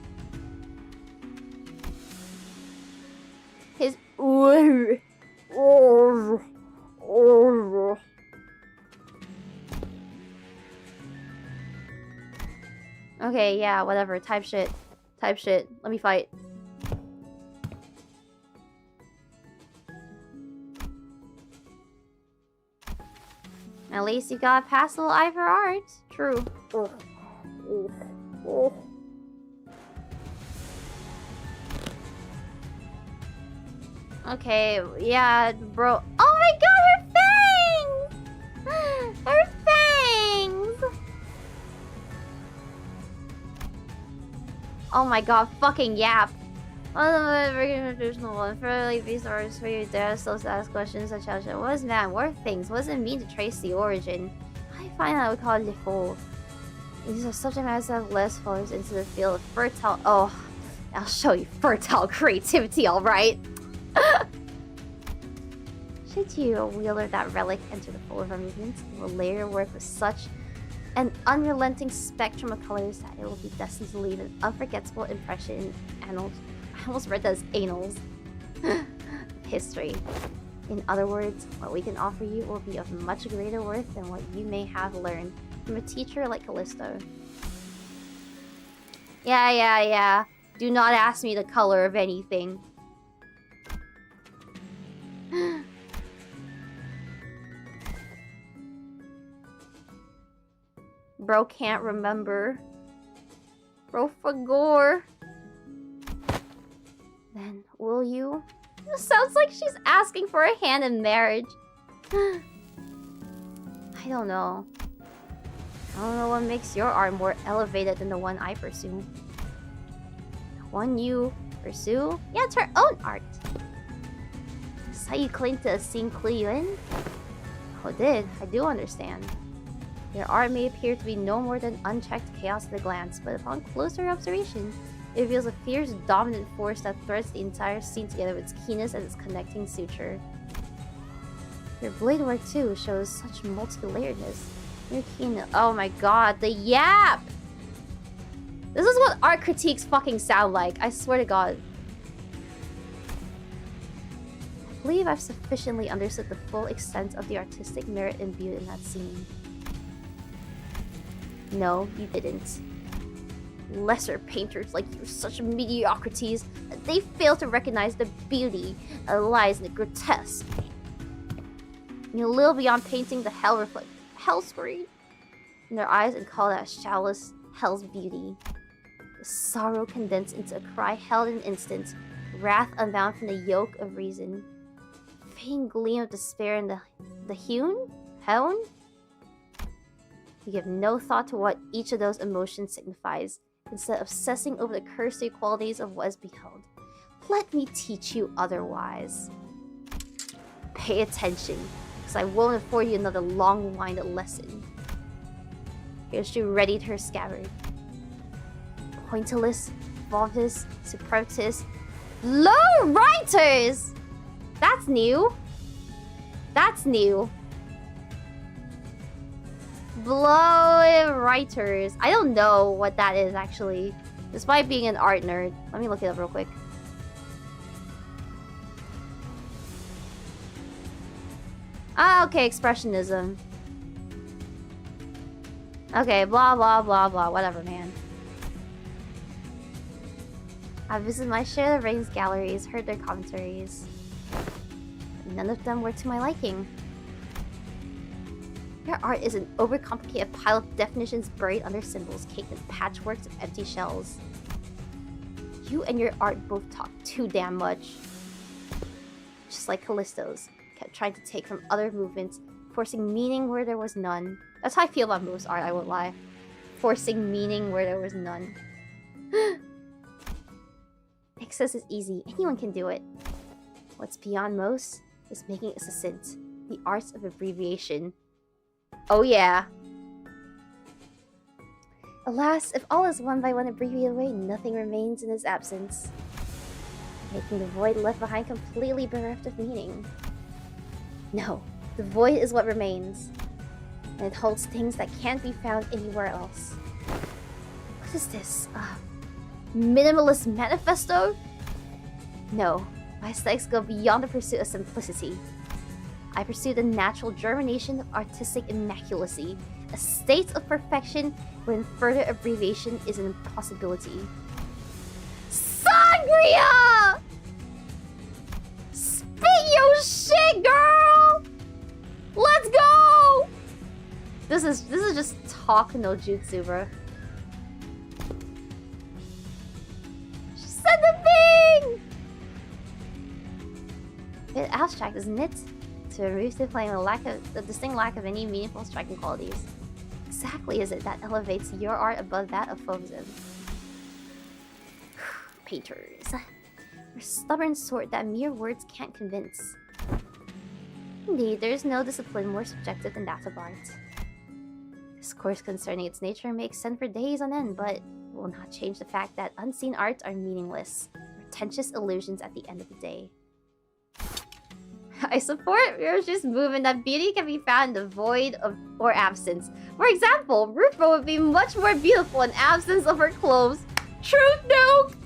His okay, yeah, whatever. Type shit. Type shit. Let me fight. At least you got a passable eye for art. True. Okay, yeah, bro. Oh my god, her fangs! Her fangs! Oh my god, fucking yap. Traditional and fairly resource for you dare still ask questions such as what is man worth things? What does it mean to trace the origin? I find that we call it 𝐿𝐿. These are subject matters that have less falls into the field of fertile. Oh, I'll show you fertile creativity, alright? Should you wield that relic enter the flow of our movements, it will layer your work with such an unrelenting spectrum of colors that it will be destined to leave an unforgettable impression in annals. I almost read that as annals. History. In other words, what we can offer you will be of much greater worth than what you may have learned from a teacher like 𝐿𝐿isto. Yeah. Do not ask me the color of anything. Bro can't remember. Bro forgot. Then, will you? It sounds like she's asking for a hand in marriage. I don't know. I don't know what makes your art more elevated than the one I pursue. The one you pursue? Yeah, it's her own art. Is that you claim to have seen 𝐃𝐲 𝐷? I do understand. Your art may appear to be no more than unchecked chaos at a glance, but upon closer observation, it reveals a fierce, dominant force that threads the entire scene together with its keenness and its connecting suture. Your blade work, too, shows such multi-layeredness. Your keenness— oh my god, the yap! This is what art critiques fucking sound like, I swear to god. I believe I've sufficiently understood the full extent of the artistic merit imbued in that scene. No, you didn't. Lesser painters like you are such mediocrities that they fail to recognize the beauty that lies in the grotesque. You live beyond painting the hell screen in their eyes and call that shallowest hell's beauty. The sorrow condensed into a cry held in an instant, wrath unbound from the yoke of reason. Faint gleam of despair in the 𝐒𝐚𝐥? You give no thought to what each of those emotions signifies, instead obsessing over the cursory qualities of what is beheld. Let me teach you otherwise. Pay attention, because I won't afford you another long-winded lesson. Ryoshu readied her scabbard. Pointillist, voluptuous, superfluous, low writers! That's new. That's new. Blow writers. I don't know what that is actually. Despite being an art nerd. Let me look it up real quick. Ah, okay, expressionism. Okay, blah blah blah blah, whatever, man. I visited my share of Rain's galleries, heard their commentaries. None of them were to my liking. Your art is an overcomplicated pile of definitions buried under symbols, caked in patchworks of empty shells. You and your art both talk too damn much. Just like Callisto's, kept trying to take from other movements, forcing meaning where there was none. That's how I feel about most art, I won't lie. Forcing meaning where there was none. Access is easy, anyone can do it. What's beyond most is making it succinct. The arts of abbreviation. Oh yeah. Alas, if all is one by one abbreviated away, nothing remains in its absence, making the void left behind completely bereft of meaning. No, the void is what remains, and it holds things that can't be found anywhere else. What is this? Minimalist manifesto? No, my aesthetics go beyond the pursuit of simplicity. I pursue the natural germination of artistic immaculacy, a state of perfection when further abbreviation is an impossibility. Sangria! Spit your shit, girl! Let's go! This is just talk no jutsu, bro. She said the thing! Bit abstract, isn't it? To remove the claim the distinct lack of any meaningful striking qualities. Exactly is it that elevates your art above that of fovism? Painters. We're stubborn sort that mere words can't convince. Indeed, there is no discipline more subjective than that of art. Discourse concerning its nature may extend for days on end, but it will not change the fact that unseen arts are meaningless, pretentious illusions at the end of the day. I support Ryoshu's movement that beauty can be found in the void of or absence. For example, Rufa would be much more beautiful in absence of her clothes. Truth nuke!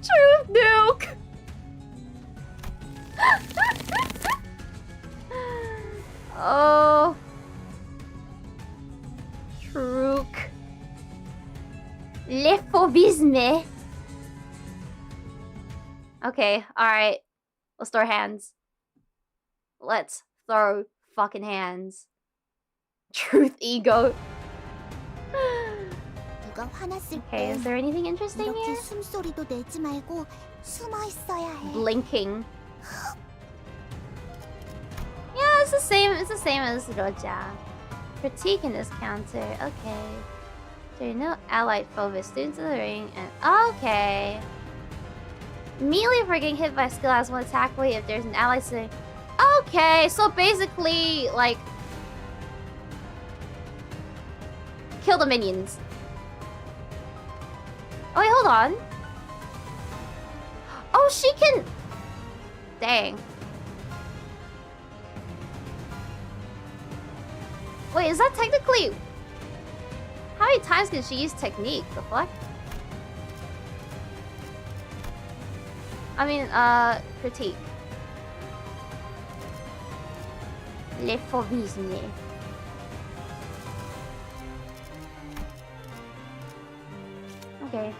Truth nuke! Oh. Truk. Le fauvisme. Okay, alright. Let's throw hands. Let's throw fucking hands. Truth ego. 엄마가 화났을 Okay, 때 is there anything interesting 이렇게 here? 숨소리도 내지 말고 숨어 있어야 해. Blinking. Yeah, it's the same. It's the same as Roja. Critique in this counter. Okay. There are no allied foes. Students in the ring and okay. Melee for getting hit by skill has one attack weight if there's an ally sitting. Okay, so basically, like, kill the minions. Oh wait, hold on. Oh, she can. Dang. Wait, is that technically? How many times can she use technique? The fuck? I mean, critique. Les fauvismes. Okay.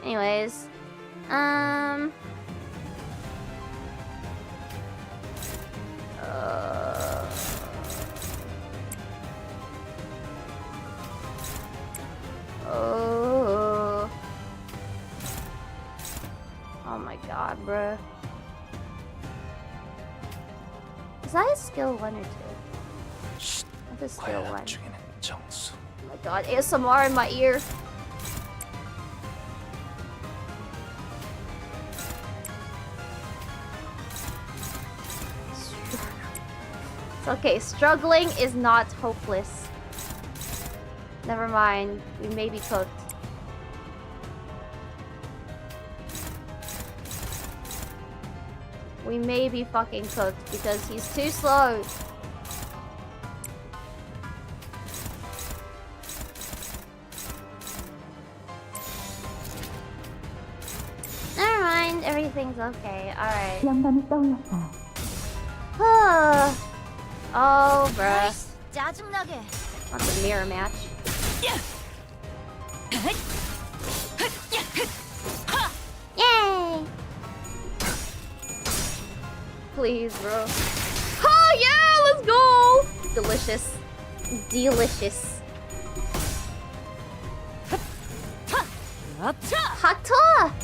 Anyways, oh my god, bruh. Is that a skill 1 or 2? 쉿. That's a skill 1. 관람 중에는 정수. Oh my god, ASMR in my ear. It's okay, struggling is not hopeless. Never mind, we may be cooked. We may be fucking cooked because he's too slow. Never mind, everything's okay. Alright. Oh, bruh. 짜증나게. Wants a mirror match. Yay! Please, bro. Oh, yeah! Let's go! Delicious. Delicious. Hata!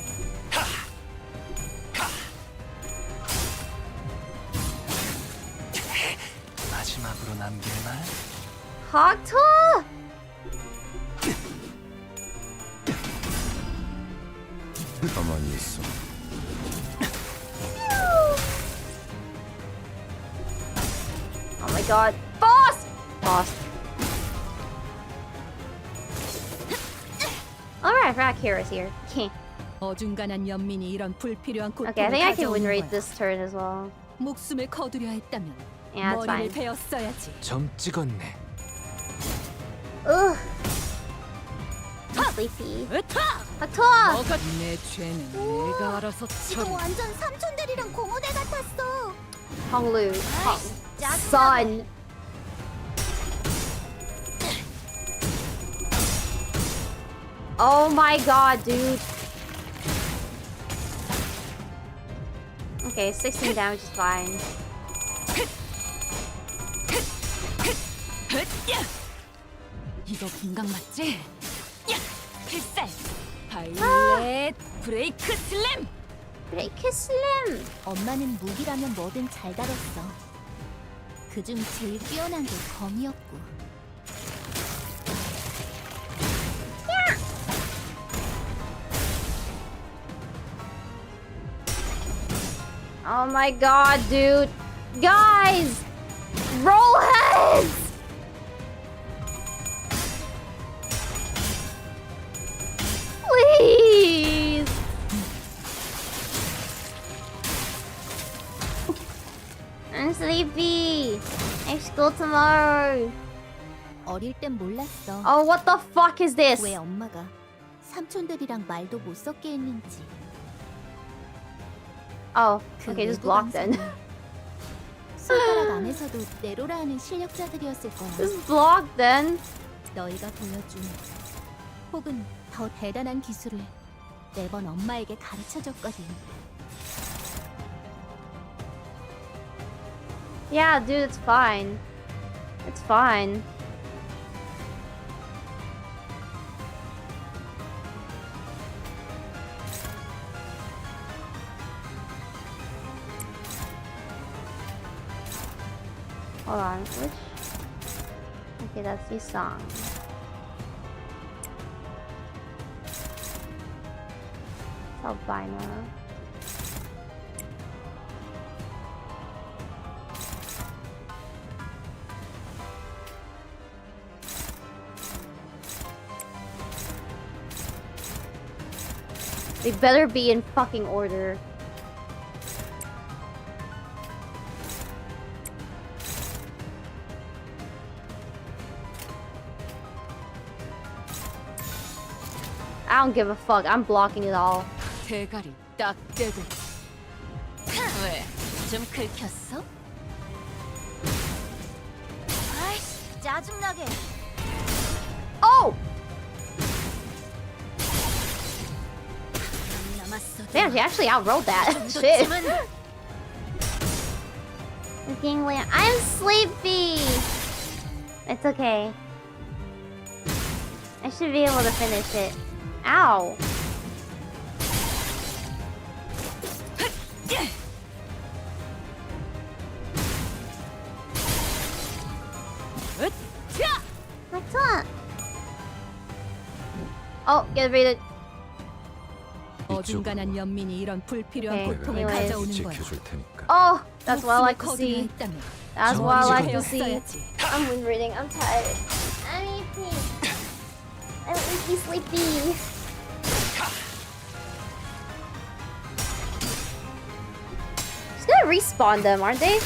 마지막으로 남길 말? Hata! 가만히 있어. Oh my god. Boss! Boss. Alright, I forgot Kira's here. 어중간한 연민이 이런 불필요한 고통을 Okay, I think I can win 가져오는 rate 거야. this turn as well. 목숨을 거두려 했다면 Yeah, it's 머리를 fine. 베었어야지. 점 찍었네. Ugh. I'm sleepy. 으타! Hata! 너가 내 죄는 내가 알아서 이거 처리. 완전 삼촌들이랑 공원에 같았어. Honglu. 짜증나. Son. Oh my god, dude. Okay, 16 damage is fine. 이거 공각 맞지? 야! 필살! 바이올렛 브레이크 슬램! Break slim. 엄마는 무기라면 뭐든 잘 다뤘어. 그중 제일 뛰어난 게 검이었고. Oh my god, dude. Guys! Roll heads! Please! I'm sleepy. I have school tomorrow. 어릴 땐 몰랐어. Oh, what the fuck is this? 왜 엄마가 삼촌들이랑 말도 못 섞게 했는지. Oh, 그 okay, just 외부 block then. 방송은 손가락 안에서도 내로라 하는 실력자들이었을 거야. Just block then. 너희가 보여준 혹은 더 대단한 기술을 매번 엄마에게 가르쳐줬거든. Yeah, dude, it's fine. It's fine. Hold on, which? Okay, that's the song. Albino. They better be in fucking order. I don't give a fuck. I'm blocking it all. 대가리 딱 떼고. 왜? 좀 긁혔어? 아이씨, 짜증나게. Oh! 남았어. Man, she actually outrode that. Shit. Ganglia, I'm sleepy. It's okay. I should be able to finish it. Ow. What's up? Oh, get rid of. 어중간한 연민이 이런 불필요한 Okay, 고통을 anyways. 가져오는 거야. 지켜줄 테니까. Oh, that's what I like to 목숨을 see. 거둬야 했다면 That's what I like to see. 되었어야지. I'm wind reading. I'm tired. I'm sleepy. I'm sleepy. Just gonna respawn them, aren't they?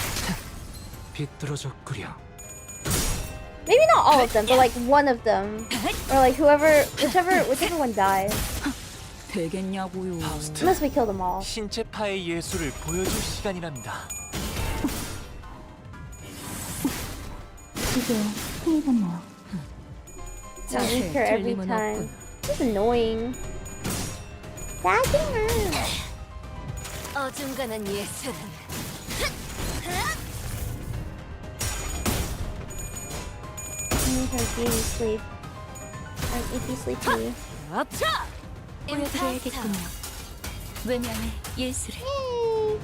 비뚤어졌구려. Maybe not all of them, but like one of them, or like whichever one dies. 되겠냐고요. 파우스트, Unless we kill them all. 신체파의 예술을 보여줄 시간이랍니다. I weak her every 틀림은 time. 없군. It's annoying. 짜증나. 어중간한 예술은 I need her beauty sleep. I'm icky sleepy. 보여드려야겠군요. 외면의 예술을. Yay!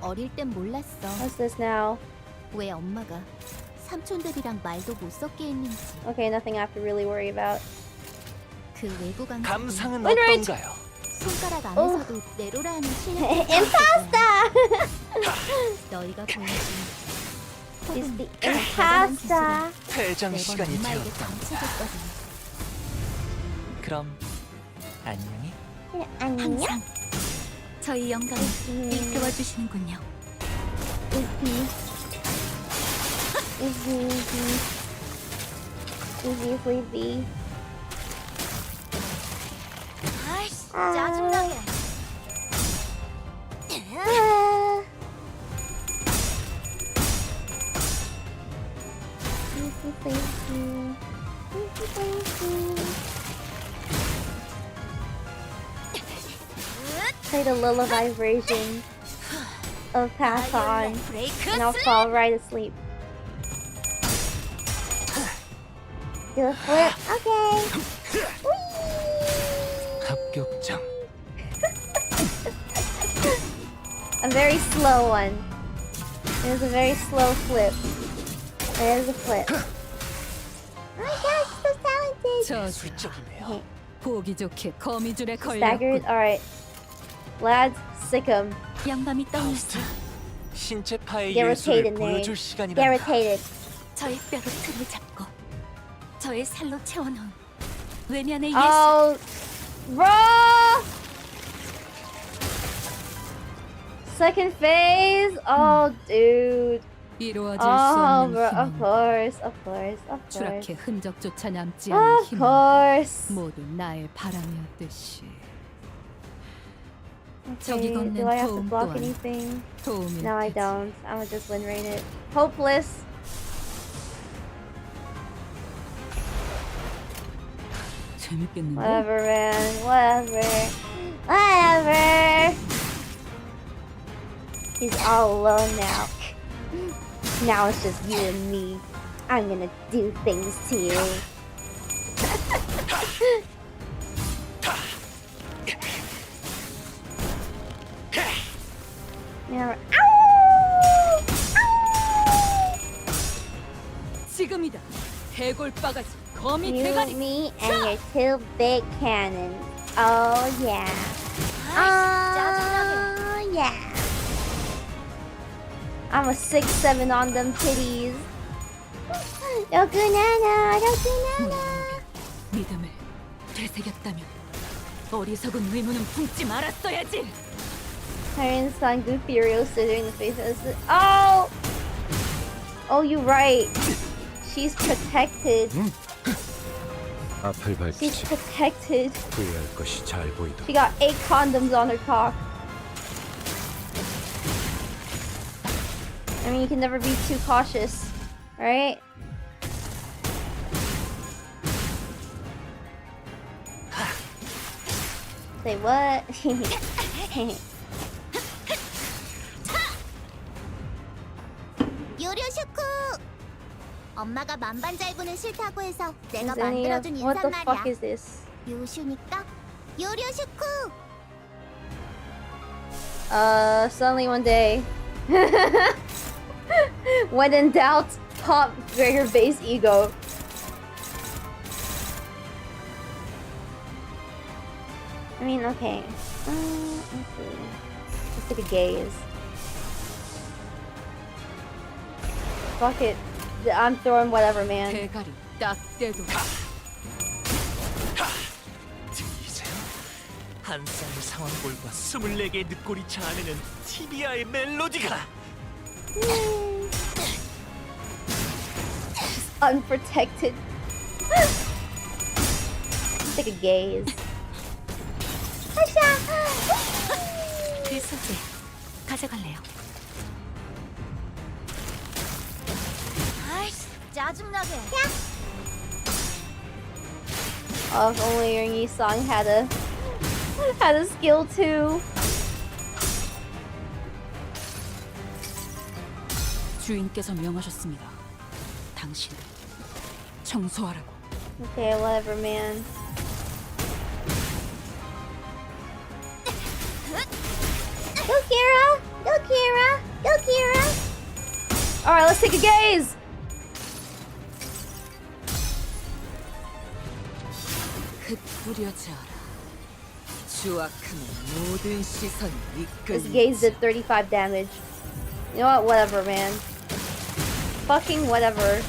어릴 땐 몰랐어. What's this now? 왜 엄마가 삼촌들이랑 말도 못 섞게 했는지. Okay, nothing I have to really worry about. 그 외부 감각이 감상은 Wait, 어떤가요? 손가락 안에서도 내로라 하는 실력이 Impasta! 너희가 보여준 It's the impasta. 퇴장 매번 시간이 엄마에게 되었다. 감춰줬거든. 그럼 안녕히. 안녕. 항상 저희 영감을 이끌어 주시는군요. Easy sleepy. 아이씨, 짜증나게. Easy sleepy. Easy sleepy. Play the lullaby version of Pass On, and I'll fall right asleep. Do a flip. Okay. 합격장. A very slow one. It was a very slow flip. There's a flip. Oh my gosh, so talented. 저주 술적이네요. 보기 좋게 거미줄에 Staggered. 걸렸군. Alright. Lads, sick 'em. 영감이 파우스트, 떠올랐어. 신체파의 Get 예술을 rotated, Nate. 보여줄 Get 시간이랍니다. rotated. 저의 뼈로 틀을 잡고 저의 살로 채워넣은 외면의 예술. Oh, bro. Second phase. Oh, dude. 이루어질 수 Oh, 없는 bro. Of 힘은 course. Of course. Of course. 추락의 흔적조차 남지 않은 Of 힘은 course. 모두 나의 바람이었듯이 Okay, 저기 do 걷는 I have to 도움 block 또한 anything? 도움이 No, I 되지. don't. I'm gonna just win rain it. Hopeless. 재밌겠는데? Whatever, man. Whatever. Whatever. He's all alone now. Now it's just you and me. I'm gonna do things to you. Yeah. Ow! Ow! 왔습니다. 해골 바가지 거미 You, 대가리. me, and your two big cannons. Oh yeah. Oh yeah. I'm a 6'7" on them titties. Yokunana, Yokunana. 믿음을 되새겼다면 어리석은 의무는 품지 말았어야지. Parents son Goofy Ryoshu during the face of this. Oh! Oh, you right. She's protected. 앞을 She's 밝히지. protected. 후회할 것이 잘 보이다. She got 8 condoms on her cock. I mean, you can never be too cautious, right? Say what? 요료슈쿠! 엄마가 만반잘부는 싫다고 해서 내가 Zennia, 만들어준 what the fuck 인사말이야. is this? 요슈니까 요료슈쿠! Suddenly one day, when in doubt, pop Gregor base ego. I mean, okay. Let's see. Let's take a gaze. Fuck it. I'm throwing whatever, man. 대가리 딱 떼도 들리세요? 한 쌍의 상황볼과 24개의 늑골이 자아내는 티비아의 멜로디가 Unprotected. Let's take a gaze. 그 소재 가져갈래요. 아이씨, 짜증나게. Oh, if only your new song had a skill too. 주인께서 명하셨습니다. 당신을 청소하라고. Okay, whatever, man. Go, Kira! Go, Kira! Go, Kira! Alright, let's take a gaze! 흩뿌려 자라. 추악함은 모든 시선이 This 이끌리지. gaze did 35 damage. You know what? Whatever, man. Fucking whatever.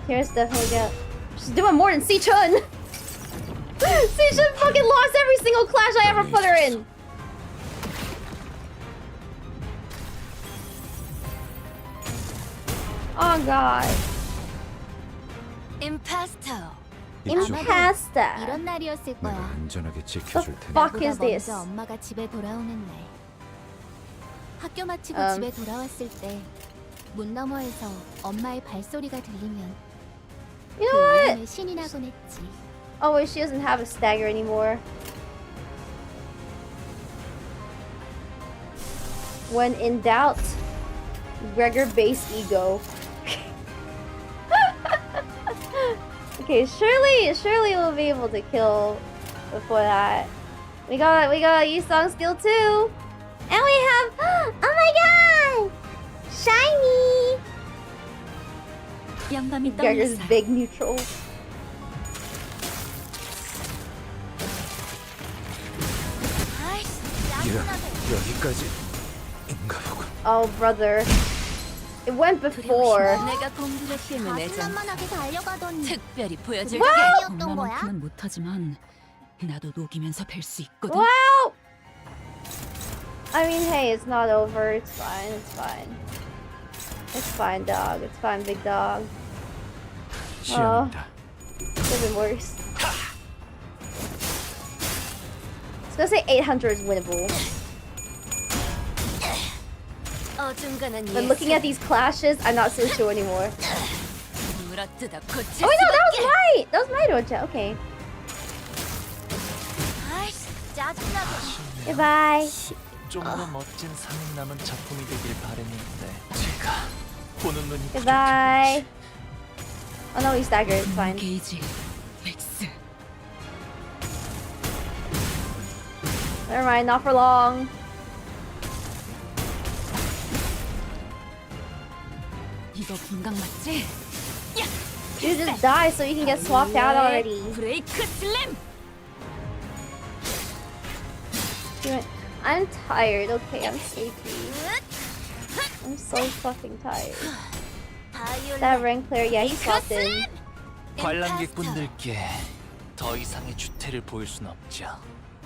Kira's definitely got... She's doing more than C-Chun! C-Chun fucking lost every single clash I ever put her in! Oh god. 임파스터. Impasta. 이런 날이었을 내가 거야. 안전하게 The 지켜줄 테니. fuck 나보다 is this? 먼저 엄마가 집에 돌아오는 날. 학교 마치고 집에 돌아왔을 때 문 너머에서 엄마의 발소리가 들리면 You know what? 이름에 신이 나곤 했지. Oh wait, she doesn't have a stagger anymore. When in doubt, Gregor base ego. Okay, surely we'll be able to kill before that. We got Yi-Song skill too. And we have oh my god! Shiny! 영감이 Gregor's 떠올랐어요. big neutral. 아이씨, 이런 짜증나게. 여기까지인가 보군. Oh brother. It went before. 내가 공들의 힘을 내자. 자신만만하게 달려가더니 특별히 보여줄게. 아니었던 거야? 엄마만큼은 못하지만 나도 녹이면서 뵐 수 있거든. Wow! I mean, hey, it's not over. It's fine. It's fine. It's fine, dog. It's fine, big dog. 시험이다. Could have been worse. I was gonna say 800 is winnable. But looking at these clashes, I'm not so sure anymore. 물어뜯어 Oh 고칠 wait, no, that was 수밖에. right! That was my roja. Okay. 아이씨, 짜증나게. Goodbye. 좀 더 멋진 상을 남은 작품이 되길 바랬는데 제가 보는 눈이 부족해. Goodbye. Oh no, he's staggered. It's fine. 게이지 맥스. Never mind, not for long. 이거 분강 맞지? You just die so you can get swapped out already. 브레이크 슬램! I'm tired. Okay, I'm sleepy. I'm so fucking tired. That rank player, yeah, he swapped in. 관람객분들께 더 이상의 주태를 보일 순 없죠.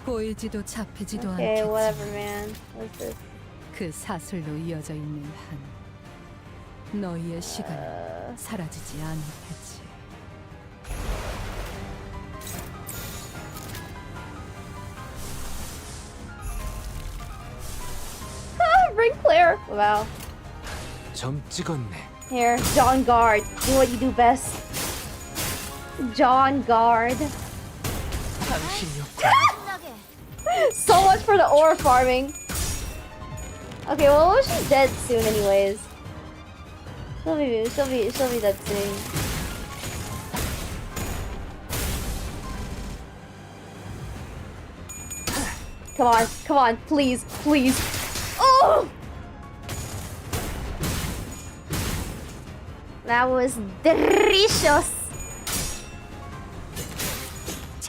보이지도 잡히지도 Okay, 않겠지. whatever, man. What's this? 그 사슬로 이어져 있는 한 너희의 시간은 사라지지 않을 테지. Rank player. Wow. 점 찍었네. Here, John Guard. Do what you do best. John Guard. 당신이었군. So much for the ore farming. Okay, well she's dead soon anyways. She'll be dead soon. Come on, please. Oh! That was delicious.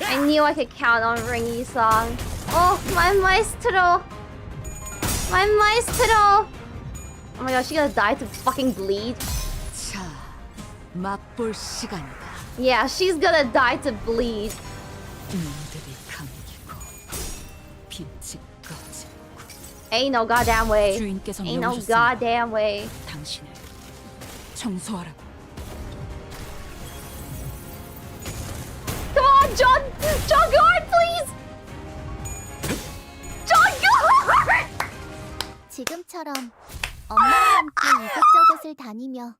I knew I could count on Ringy's song. Oh, my maestro! My maestro! Oh my gosh, she gonna die to fucking bleed. 자, 맛볼 시간이다. Yeah, she's gonna die to bleed. 눈들이 감기고 빛이 꺼지고 Ain't no goddamn way. 주인께서 Ain't no 명하셨습니다. goddamn way. 당신을 청소하라고. Come on, John Guard, please! John Guard! 지금처럼 엄마와 함께 이곳저곳을 다니며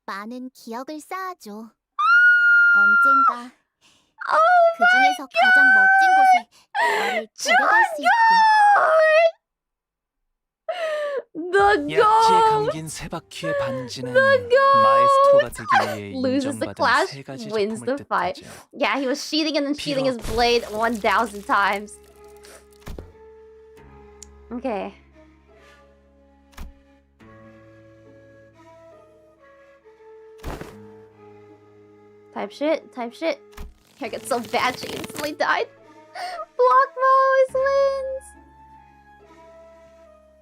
많은 기억을 쌓아줘. 언젠가 그 중에서 가장 멋진 곳에 너를 데려갈 수 있게. The 약지에 goat 감긴 세 바퀴의 반지는 마에스트로가 되기 위해 loses the 인정받은 clash, 세 가지 wins the 작품을 fight. 뜻하죠. Yeah, he was cheating and then cheating his blade 1,000 times. Okay. Type shit. Hair gets so bad she instantly died. Blockmo always wins.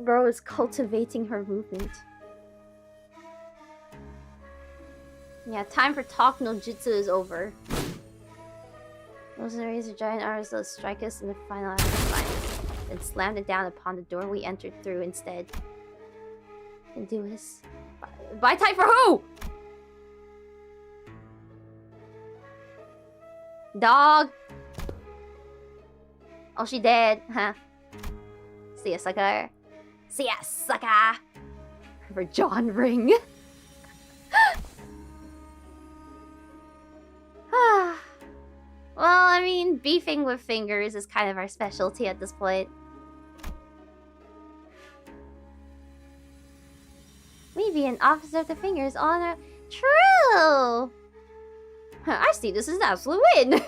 Bro is cultivating her movement. Yeah, time for talk no jutsu is over. Those raise a giant arrows that strike us in the final act of defiance, then slammed it down upon the door we entered through instead. And do this. Buy type for who? Dog. Oh, she dead, huh? See ya, sucker. See ya, sucker. For John Ring. Well, I mean, beefing with fingers is kind of our specialty at this point. We be an officer of the fingers on our... True! I see this is an absolute win!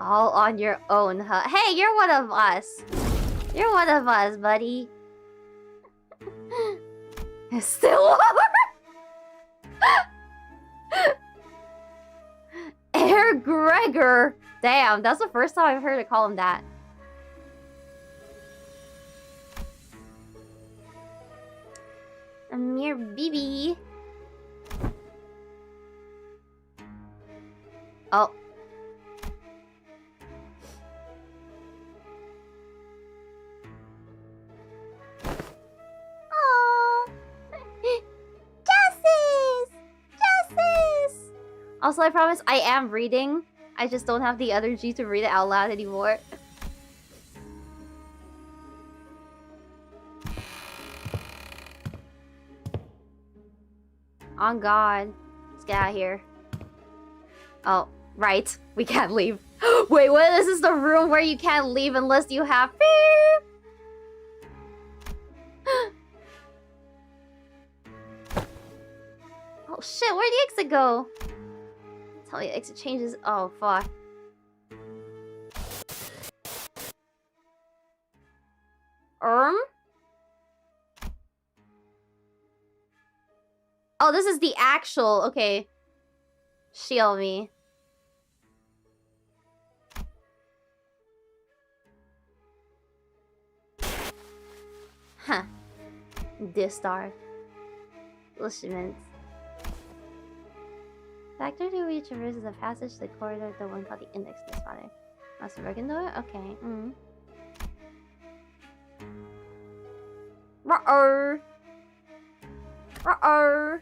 All on your own, huh? Hey, you're one of us! You're one of us, buddy. Still over! Air Gregor! Damn, that's the first time I've heard it call him that. Amir Bibi. Oh. Oh. Justice! Also, I promise I am reading. I just don't have the energy to read it out loud anymore. On God. Let's get out of here. Oh, right. We can't leave. Wait, what? This is the room where you can't leave unless you have... Oh shit, where'd the exit go? Tell me the exit changes. Oh, fuck. Oh, this is the actual. Okay. 𝐃𝐨𝐬. Huh. This star. Listenments. Factor to which traverses a passage to the corridor, the one called the Index this father. Must have broken door? Okay. Ruh-oh. Ruh-oh.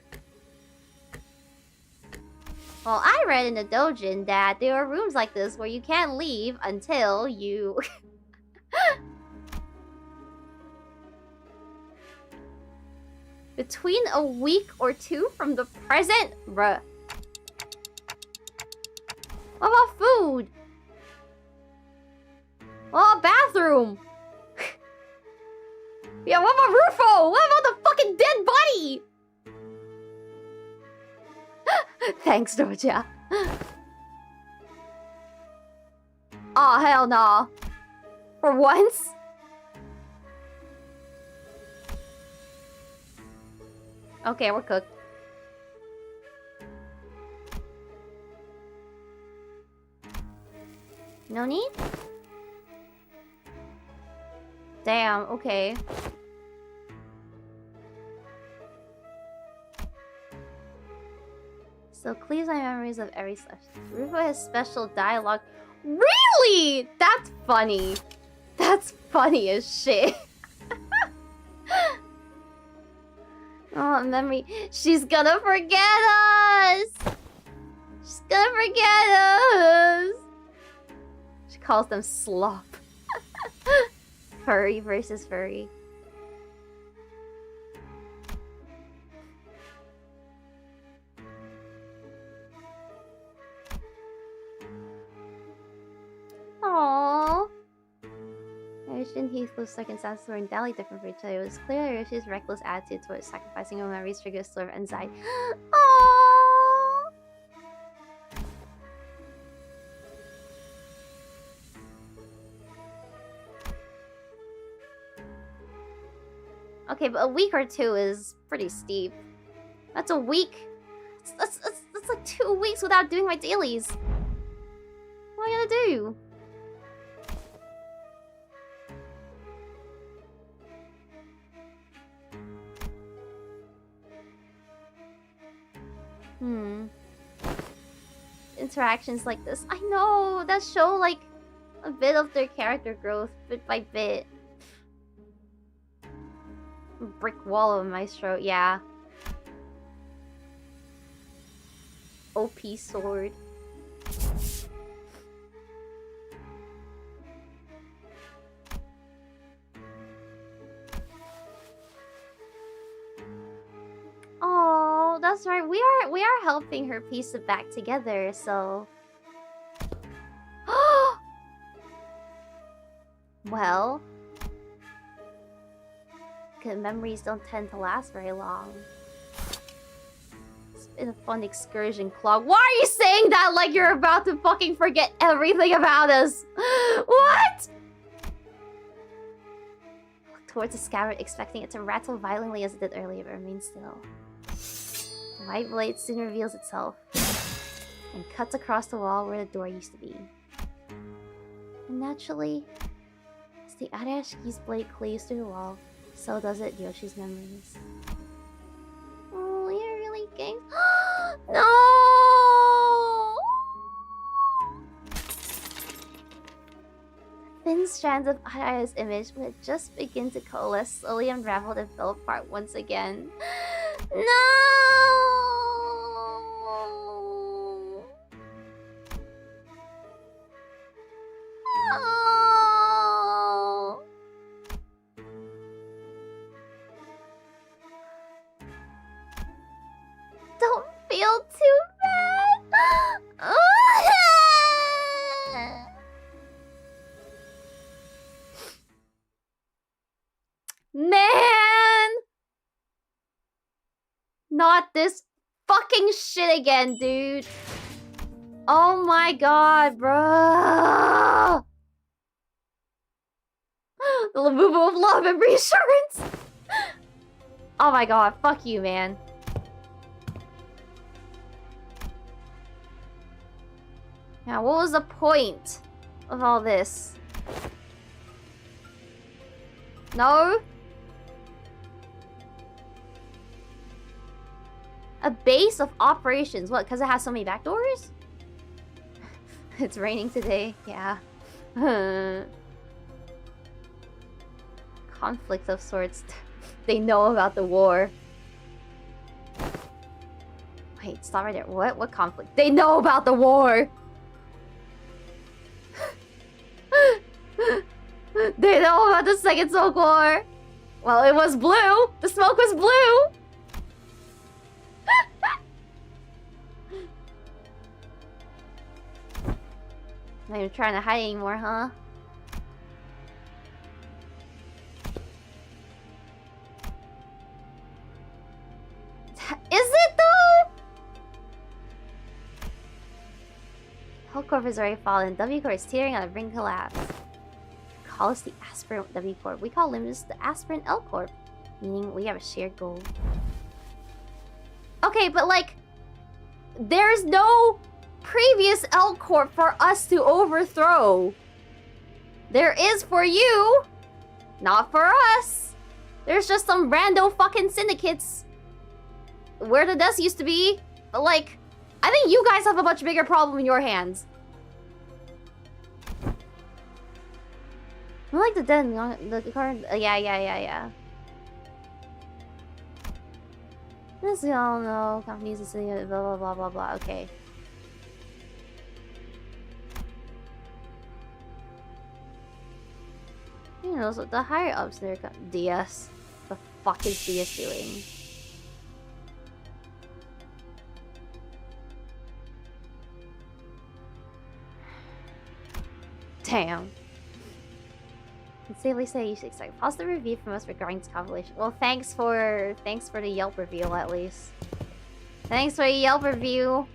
Well, I read in the doujin that there are rooms like this where you can't leave until you... Between a week or two from the present? Bruh. What about food? What about bathroom? Yeah, what about Rufo? What about the fucking dead body? Thanks, Doja. Aw, hell no. For once? Okay, we're cooked. No need? Damn, okay. So clears my memories of every session. Rufo has special dialogue. Really? That's funny. That's funny as shit. Oh, memory. She's gonna forget us! She's gonna forget us! She calls them slop. Furry versus furry. Aww. Shin Heathcliff's second senses were entirely different from each other. It was clear Ryoshu's reckless attitude towards sacrificing her memories triggered a sort of anxiety. Aww. Okay, but a week or two is pretty steep. That's a week. That's like 2 weeks without doing my dailies. What am I gonna do? Interactions like this. I know, that show like a bit of their character growth, bit by bit. Brick wall of Maestro, yeah. OP sword. Oh, that's right. We are helping her piece it back together, so. Well, good memories don't tend to last very long. It's been a fun excursion, Clog. Why are you saying that like you're about to fucking forget everything about us? What? Look towards the scabbard, expecting it to rattle violently as it did earlier, but remains still. The white blade soon reveals itself and cuts across the wall where the door used to be. And naturally, as the Arashiki's blade cleaves through the wall, so does it Ryoshu's memories. Oh, you're really getting... No! Thin strands of Araya's image would just begin to coalesce, slowly unraveled and fell apart once again. No! Oh. Don't feel too bad. Man! Not this fucking shit again, dude. Oh my god, bro. The Labubu of love and reassurance. Oh my god, fuck you, man. Now, what was the point of all this? No? A base of operations. What, because it has so many backdoors? It's raining today. Yeah. Conflict of sorts. They know about the war. Wait, stop right there. What? What conflict? They know about the war! They know about the Second Smoke War! Well, it was blue! The smoke was blue! Not even trying to hide anymore, huh? Is it though? Hell Corp has already fallen. W Corp is teetering on the brink of collapse. Call us the aspirant W Corp. We call Limbus the aspirant L Corp. Meaning we have a shared goal. Okay, but like, there's no previous L Corp for us to overthrow. There is for you, not for us. There's just some rando fucking syndicates where the desk used to be. But like, I think you guys have a much bigger problem in your hands. I like the dead, the card. Yeah. This we all know. Companies are saying blah blah blah blah blah. Okay. Who knows what the higher ups there? DS. The fuck is DS doing? Damn. Can safely say you should expect positive review from us regarding this compilation. Well, thanks for the Yelp review at least. Thanks for a Yelp review.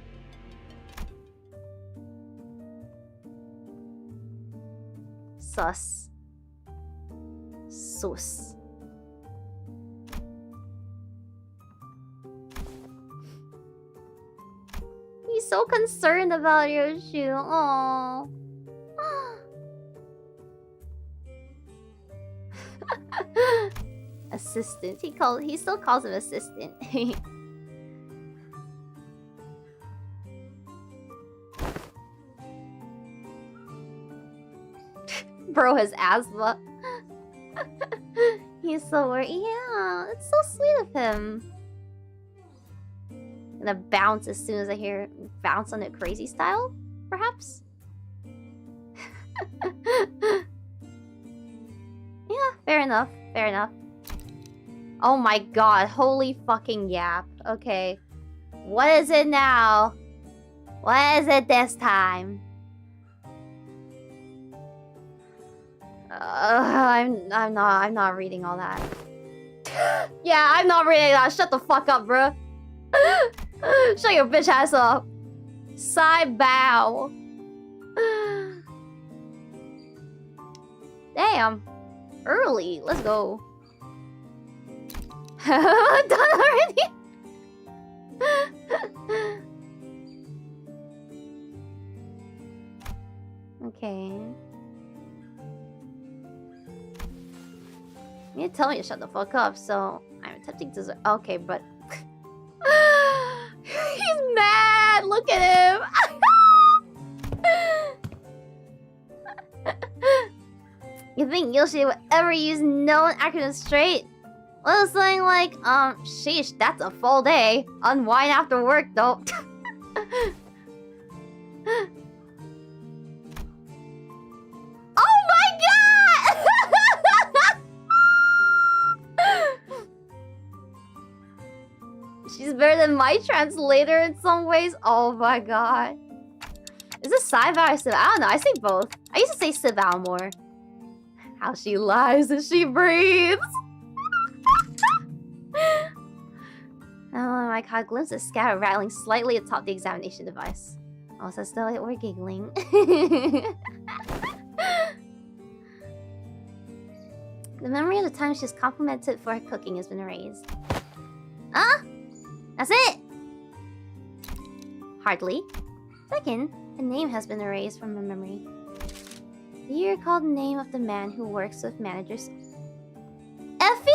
Sus. Sus. He's so concerned about Ryoshu. Aww. Assistant. He still calls him assistant. Bro has asthma. He's so worried. Yeah, it's so sweet of him. Gonna bounce as soon as I hear bounce on it crazy style, perhaps? Yeah, fair enough. Fair enough. Oh my god, holy fucking yap. Okay. What is it now? What is it this time? I'm not reading all that. Yeah, I'm not reading that. Shut the fuck up, bruh. Shut your bitch ass up. Side bow. Damn. Early. Let's go. Done already? Okay. You didn't tell me to shut the fuck up, so I'm attempting to... Okay, but... He's mad! Look at him! You think Yoshi would ever use known acronym straight? Well, something like, sheesh, that's a full day. Unwind after work, though. Oh my god! She's better than my translator in some ways. Oh my god. Is this Sci-Fi or Civ? I don't know, I say both. I used to say Civ more. How she lies and she breathes. Oh my god, glimpse of Scabbard rattling slightly atop the examination device. Also, still we're giggling. The memory of the time she was complimented for her cooking has been erased. Huh? That's it? Hardly. Second, A name has been erased from my memory. Do you recall the name of the man who works with managers? Effie?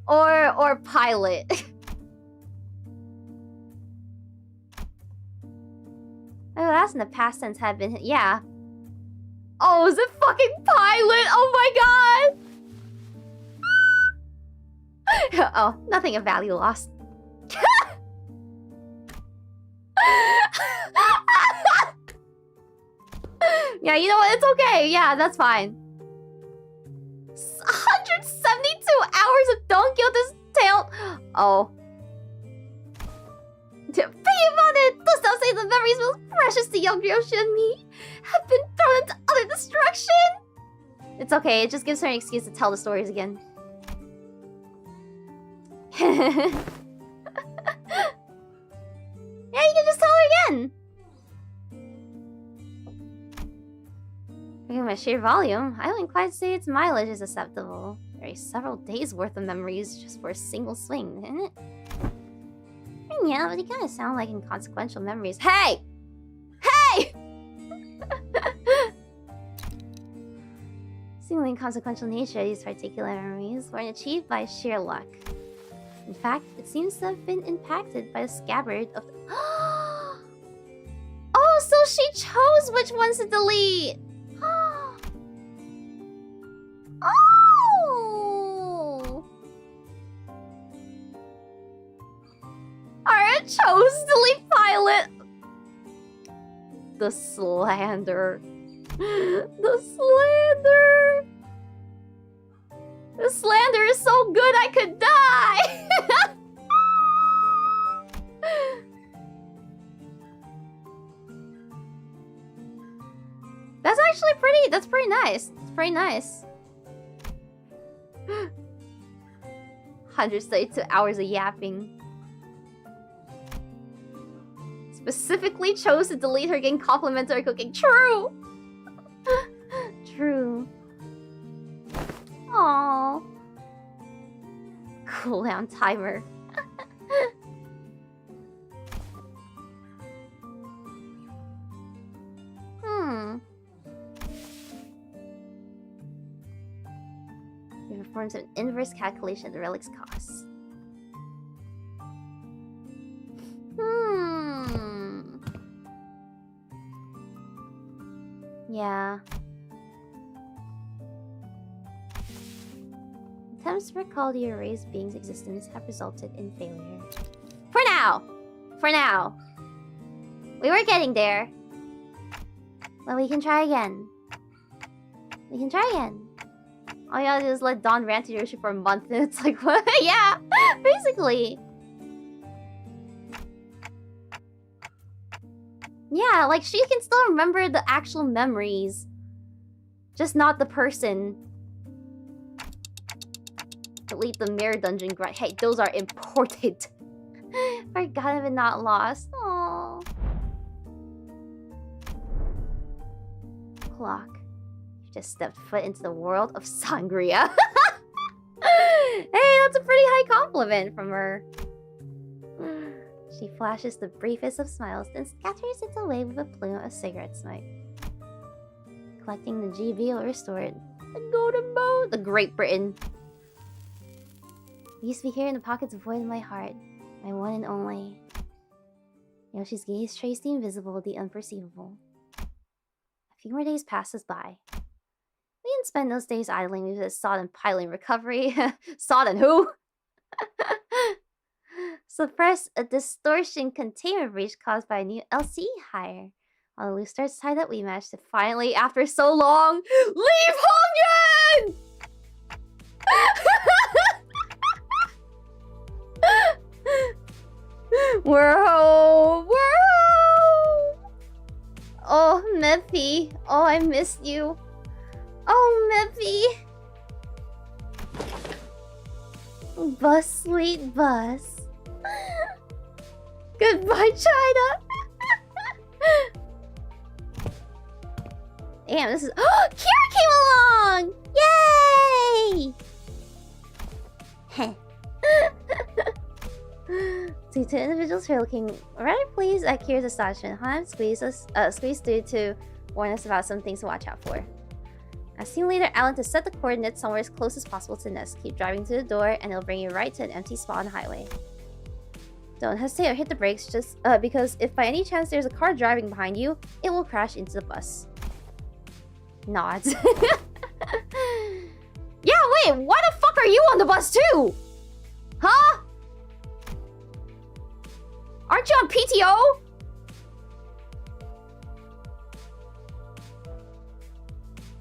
Or Pilot? Oh, that's in the past tense had been... Yeah. Oh, is it fucking Pilot? Oh my god! Oh, nothing of value lost. Yeah, you know what? It's okay. Yeah, that's fine. 172 hours of Don Quixote's tale. Oh. Think about it. Dost thou say the memories most precious to young Ryoshu and me have been thrown into utter destruction? It's okay. It just gives her an excuse to tell the stories again. Yeah, you can just tell her again. Looking at my sheer volume, I wouldn't quite say its mileage is acceptable. There are several days worth of memories just for a single swing, isn't it? Yeah, but they kind of sound like inconsequential memories. Hey! Hey! Seemingly inconsequential nature of these particular memories weren't achieved by sheer luck. In fact, it seems to have been impacted by the scabbard of the... Oh, so she chose which ones to delete! Oh! Ara chose to delete Pilot! The slander. The slander! The slander is so good I could die! That's actually pretty, that's pretty nice. It's pretty nice. 132 hours of yapping. Specifically chose to delete her getting complimentary cooking. True! True. Aww. Cooldown timer. It performs an inverse calculation of the relic's costs. Yeah. Attempts to recall the erased being's existence have resulted in failure. For now! For now. We were getting there. But we can try again. We can try again. All you gotta do is let Dawn rant to Ryoshu for a month and it's like, what? Yeah! Basically. Yeah, like she can still remember the actual memories. Just not the person. Delete the mirror dungeon grind. Hey, those are important. Forgot if it not lost. Aww. Clock. You just stepped foot into the world of sangria. Hey, that's a pretty high compliment from her. She flashes the briefest of smiles, then scatters it away with a plume of cigarette smoke. Collecting the 𝐃𝐽 restored. The golden boat! The Great Britain. It used to be here in the pockets void in my heart. My one and only. Yoshi's gaze traced the invisible, the unperceivable. A few more days passed us by. We didn't spend those days idling with this sodden piling recovery. Sodden who? Suppress a distortion containment breach caused by a new LCE hire. While the loose starts tied up, we managed to finally, after so long, leave Hongyan! We're home! We're home! Oh, Meppy. Oh, I missed you. Oh, Meppy. Bus, sweet bus. Goodbye, China. Damn, this is... Oh, Kira came along! Yay! Heh. つい to individuals who are looking rather pleased at Kira's astonishment. Han squeezed through to warn us about some things to watch out for. As team leader, Alan to set the coordinates somewhere as close as possible to the nest. Keep driving to the door, and it'll bring you right to an empty spot on the highway. Don't hesitate or hit the brakes, just because if by any chance there's a car driving behind you, it will crash into the bus. Nods. Yeah, wait, why the fuck are you on the bus too? Huh? Aren't you on PTO?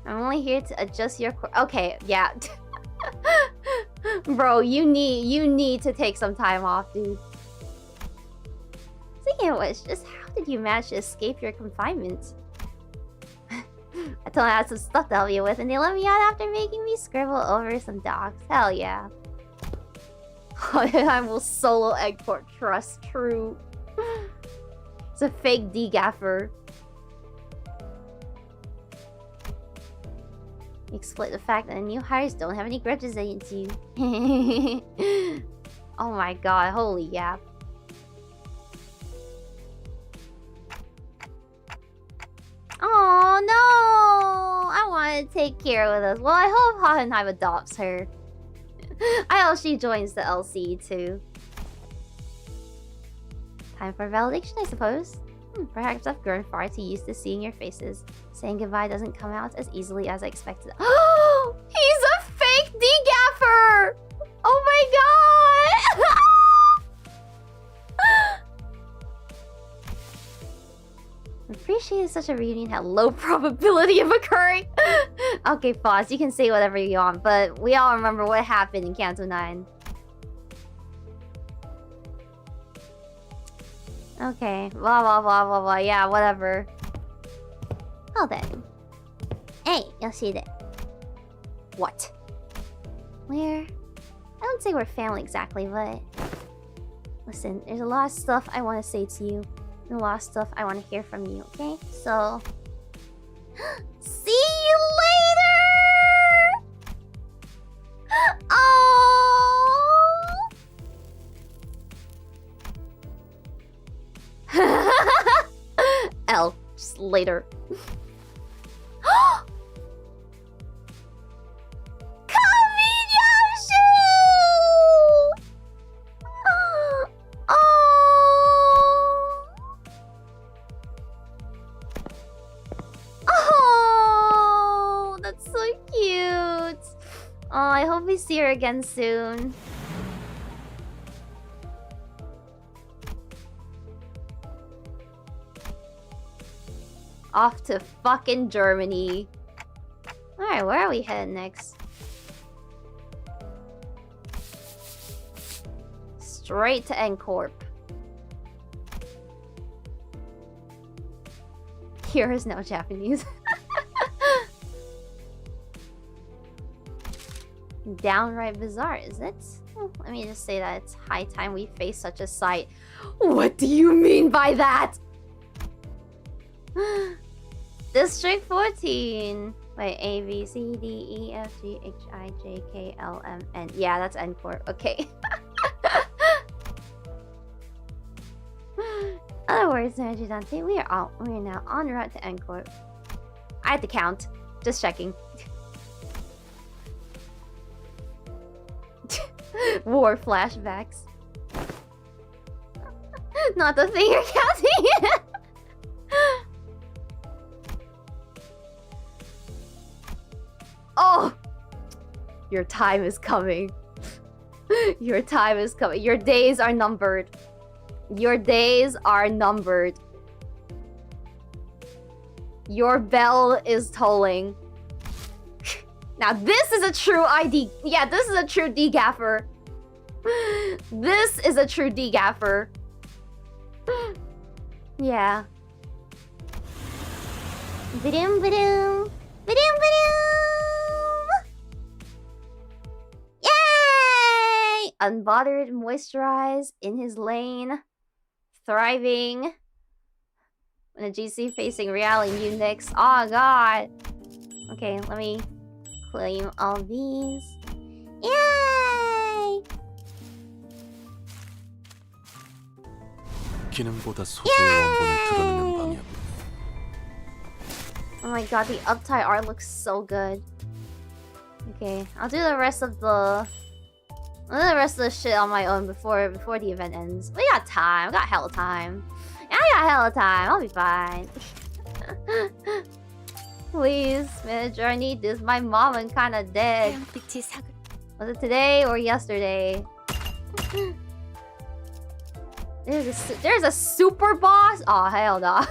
I'm only here to adjust your okay, yeah. Bro, you need to take some time off, dude. Speaking of which, just how did you manage to escape your confinement? I told them I had some stuff to help you with, and they let me out after making me scribble over some docs. Hell yeah. I will solo egg court, trust, true. It's a fake D-gaffer. Exploit the fact that the new hires don't have any grudges against you. Oh my god, holy yap. Oh no! I want to take care with us. Well, I hope Hohenheim adopts her. I hope she joins the LC too. Time for validation, I suppose. Perhaps I've grown far too used to seeing your faces. Saying goodbye doesn't come out as easily as I expected. Oh! He's a fake D-gaffer! Oh my god! Appreciate such a reunion had low probability of occurring. Okay, Foss, you can say whatever you want, but we all remember what happened in Kanto 9. Okay, blah blah blah blah blah, yeah, whatever. Oh then. Hey, Yoshida. What? Where? I don't say we're family exactly, but... Listen, there's a lot of stuff I want to say to you. And a lot of stuff I want to hear from you, okay? So... See you later! Oh! L, just later. Oh, that's so cute. Oh, I hope we see her again soon. Off to fucking Germany. Alright, where are we headed next? Straight to N-Corp. Here is no Japanese. Downright bizarre, is it? Well, let me just say that it's high time we face such a sight. What do you mean by that? District 14. Wait, A, B, C, D, E, F, G, H, I, J, K, L, M, N. Yeah, that's N-Corp. Okay. Other words, Dante, we are now en route to N-Corp. I had to count. Just checking. War flashbacks. Not the thing you're counting. Oh! Your time is coming. Your time is coming. Your days are numbered. Your days are numbered. Your bell is tolling. Now this is a true ID. Yeah, this is a true D-gaffer. This is a true D-gaffer. Yeah. Ba-doom, ba-doom. Ba-doom, ba-doom. Yay! Unbothered, moisturized, in his lane. Thriving. In a GC facing reality Unix. Oh god. Okay, let me claim all these. Yay! 기능보다 소재의 원본을 드러내는 방향. Oh my god, the uptie art looks so good. Okay, I'll do the rest of the shit on my own before the event ends. We got time. We got hella time. Yeah, I got hella time. I'll be fine. Please, manager, I need this. My mom is kinda dead. Was it today or yesterday? There's a super boss? Oh, hell no.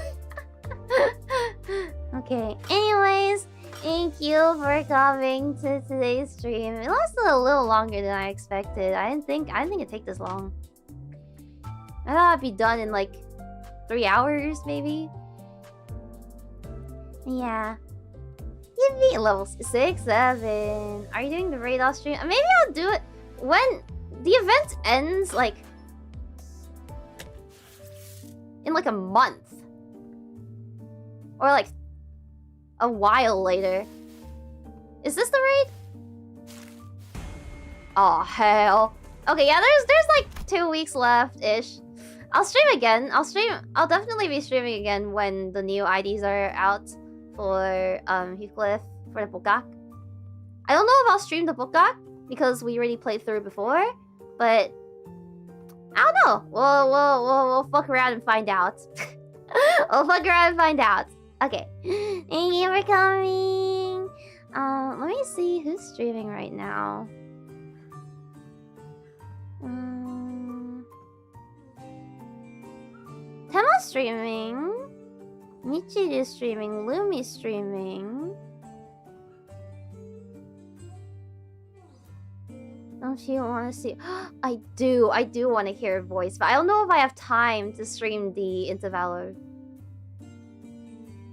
Okay, anyways, thank you for coming to today's stream. It lasted a little longer than I expected. I didn't think it'd take this long. I thought I'd be done in like 3 hours, maybe. Yeah. Yippee, level 6, 7. Are you doing the raid off stream? Maybe I'll do it when the event ends, like in like a month. Or like a while later. Is this the raid? Oh hell. Okay, yeah, there's like 2 weeks left-ish. I'll stream again. I'll definitely be streaming again when the new IDs are out for Heathcliff for the Bokak. I don't know if I'll stream the Bokak because we already played through before, but I don't know. We'll fuck around and find out. We'll fuck around and find out. Okay. Thank you for coming. Let me see who's streaming right now. Tema's streaming. Michi is streaming. Lumi's streaming. Don't you want to see? I do want to hear her voice, but I don't know if I have time to stream the Into Valor.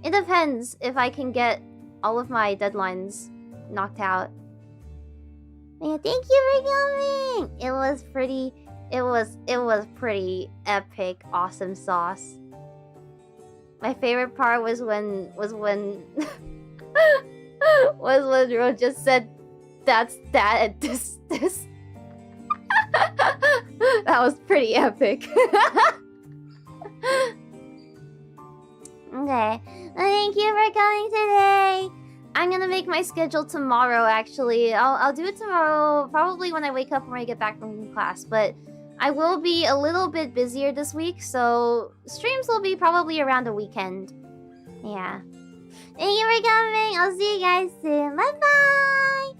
It depends if I can get all of my deadlines knocked out. Yeah, thank you for coming. It was pretty epic, awesome sauce. My favorite part was when Ro just said that's that and this. That was pretty epic. Okay. Thank you for coming today. I'm gonna make my schedule tomorrow, actually. I'll do it tomorrow, probably when I wake up or when I get back from class. But I will be a little bit busier this week, so streams will be probably around the weekend. Yeah. Thank you for coming. I'll see you guys soon. Bye-bye!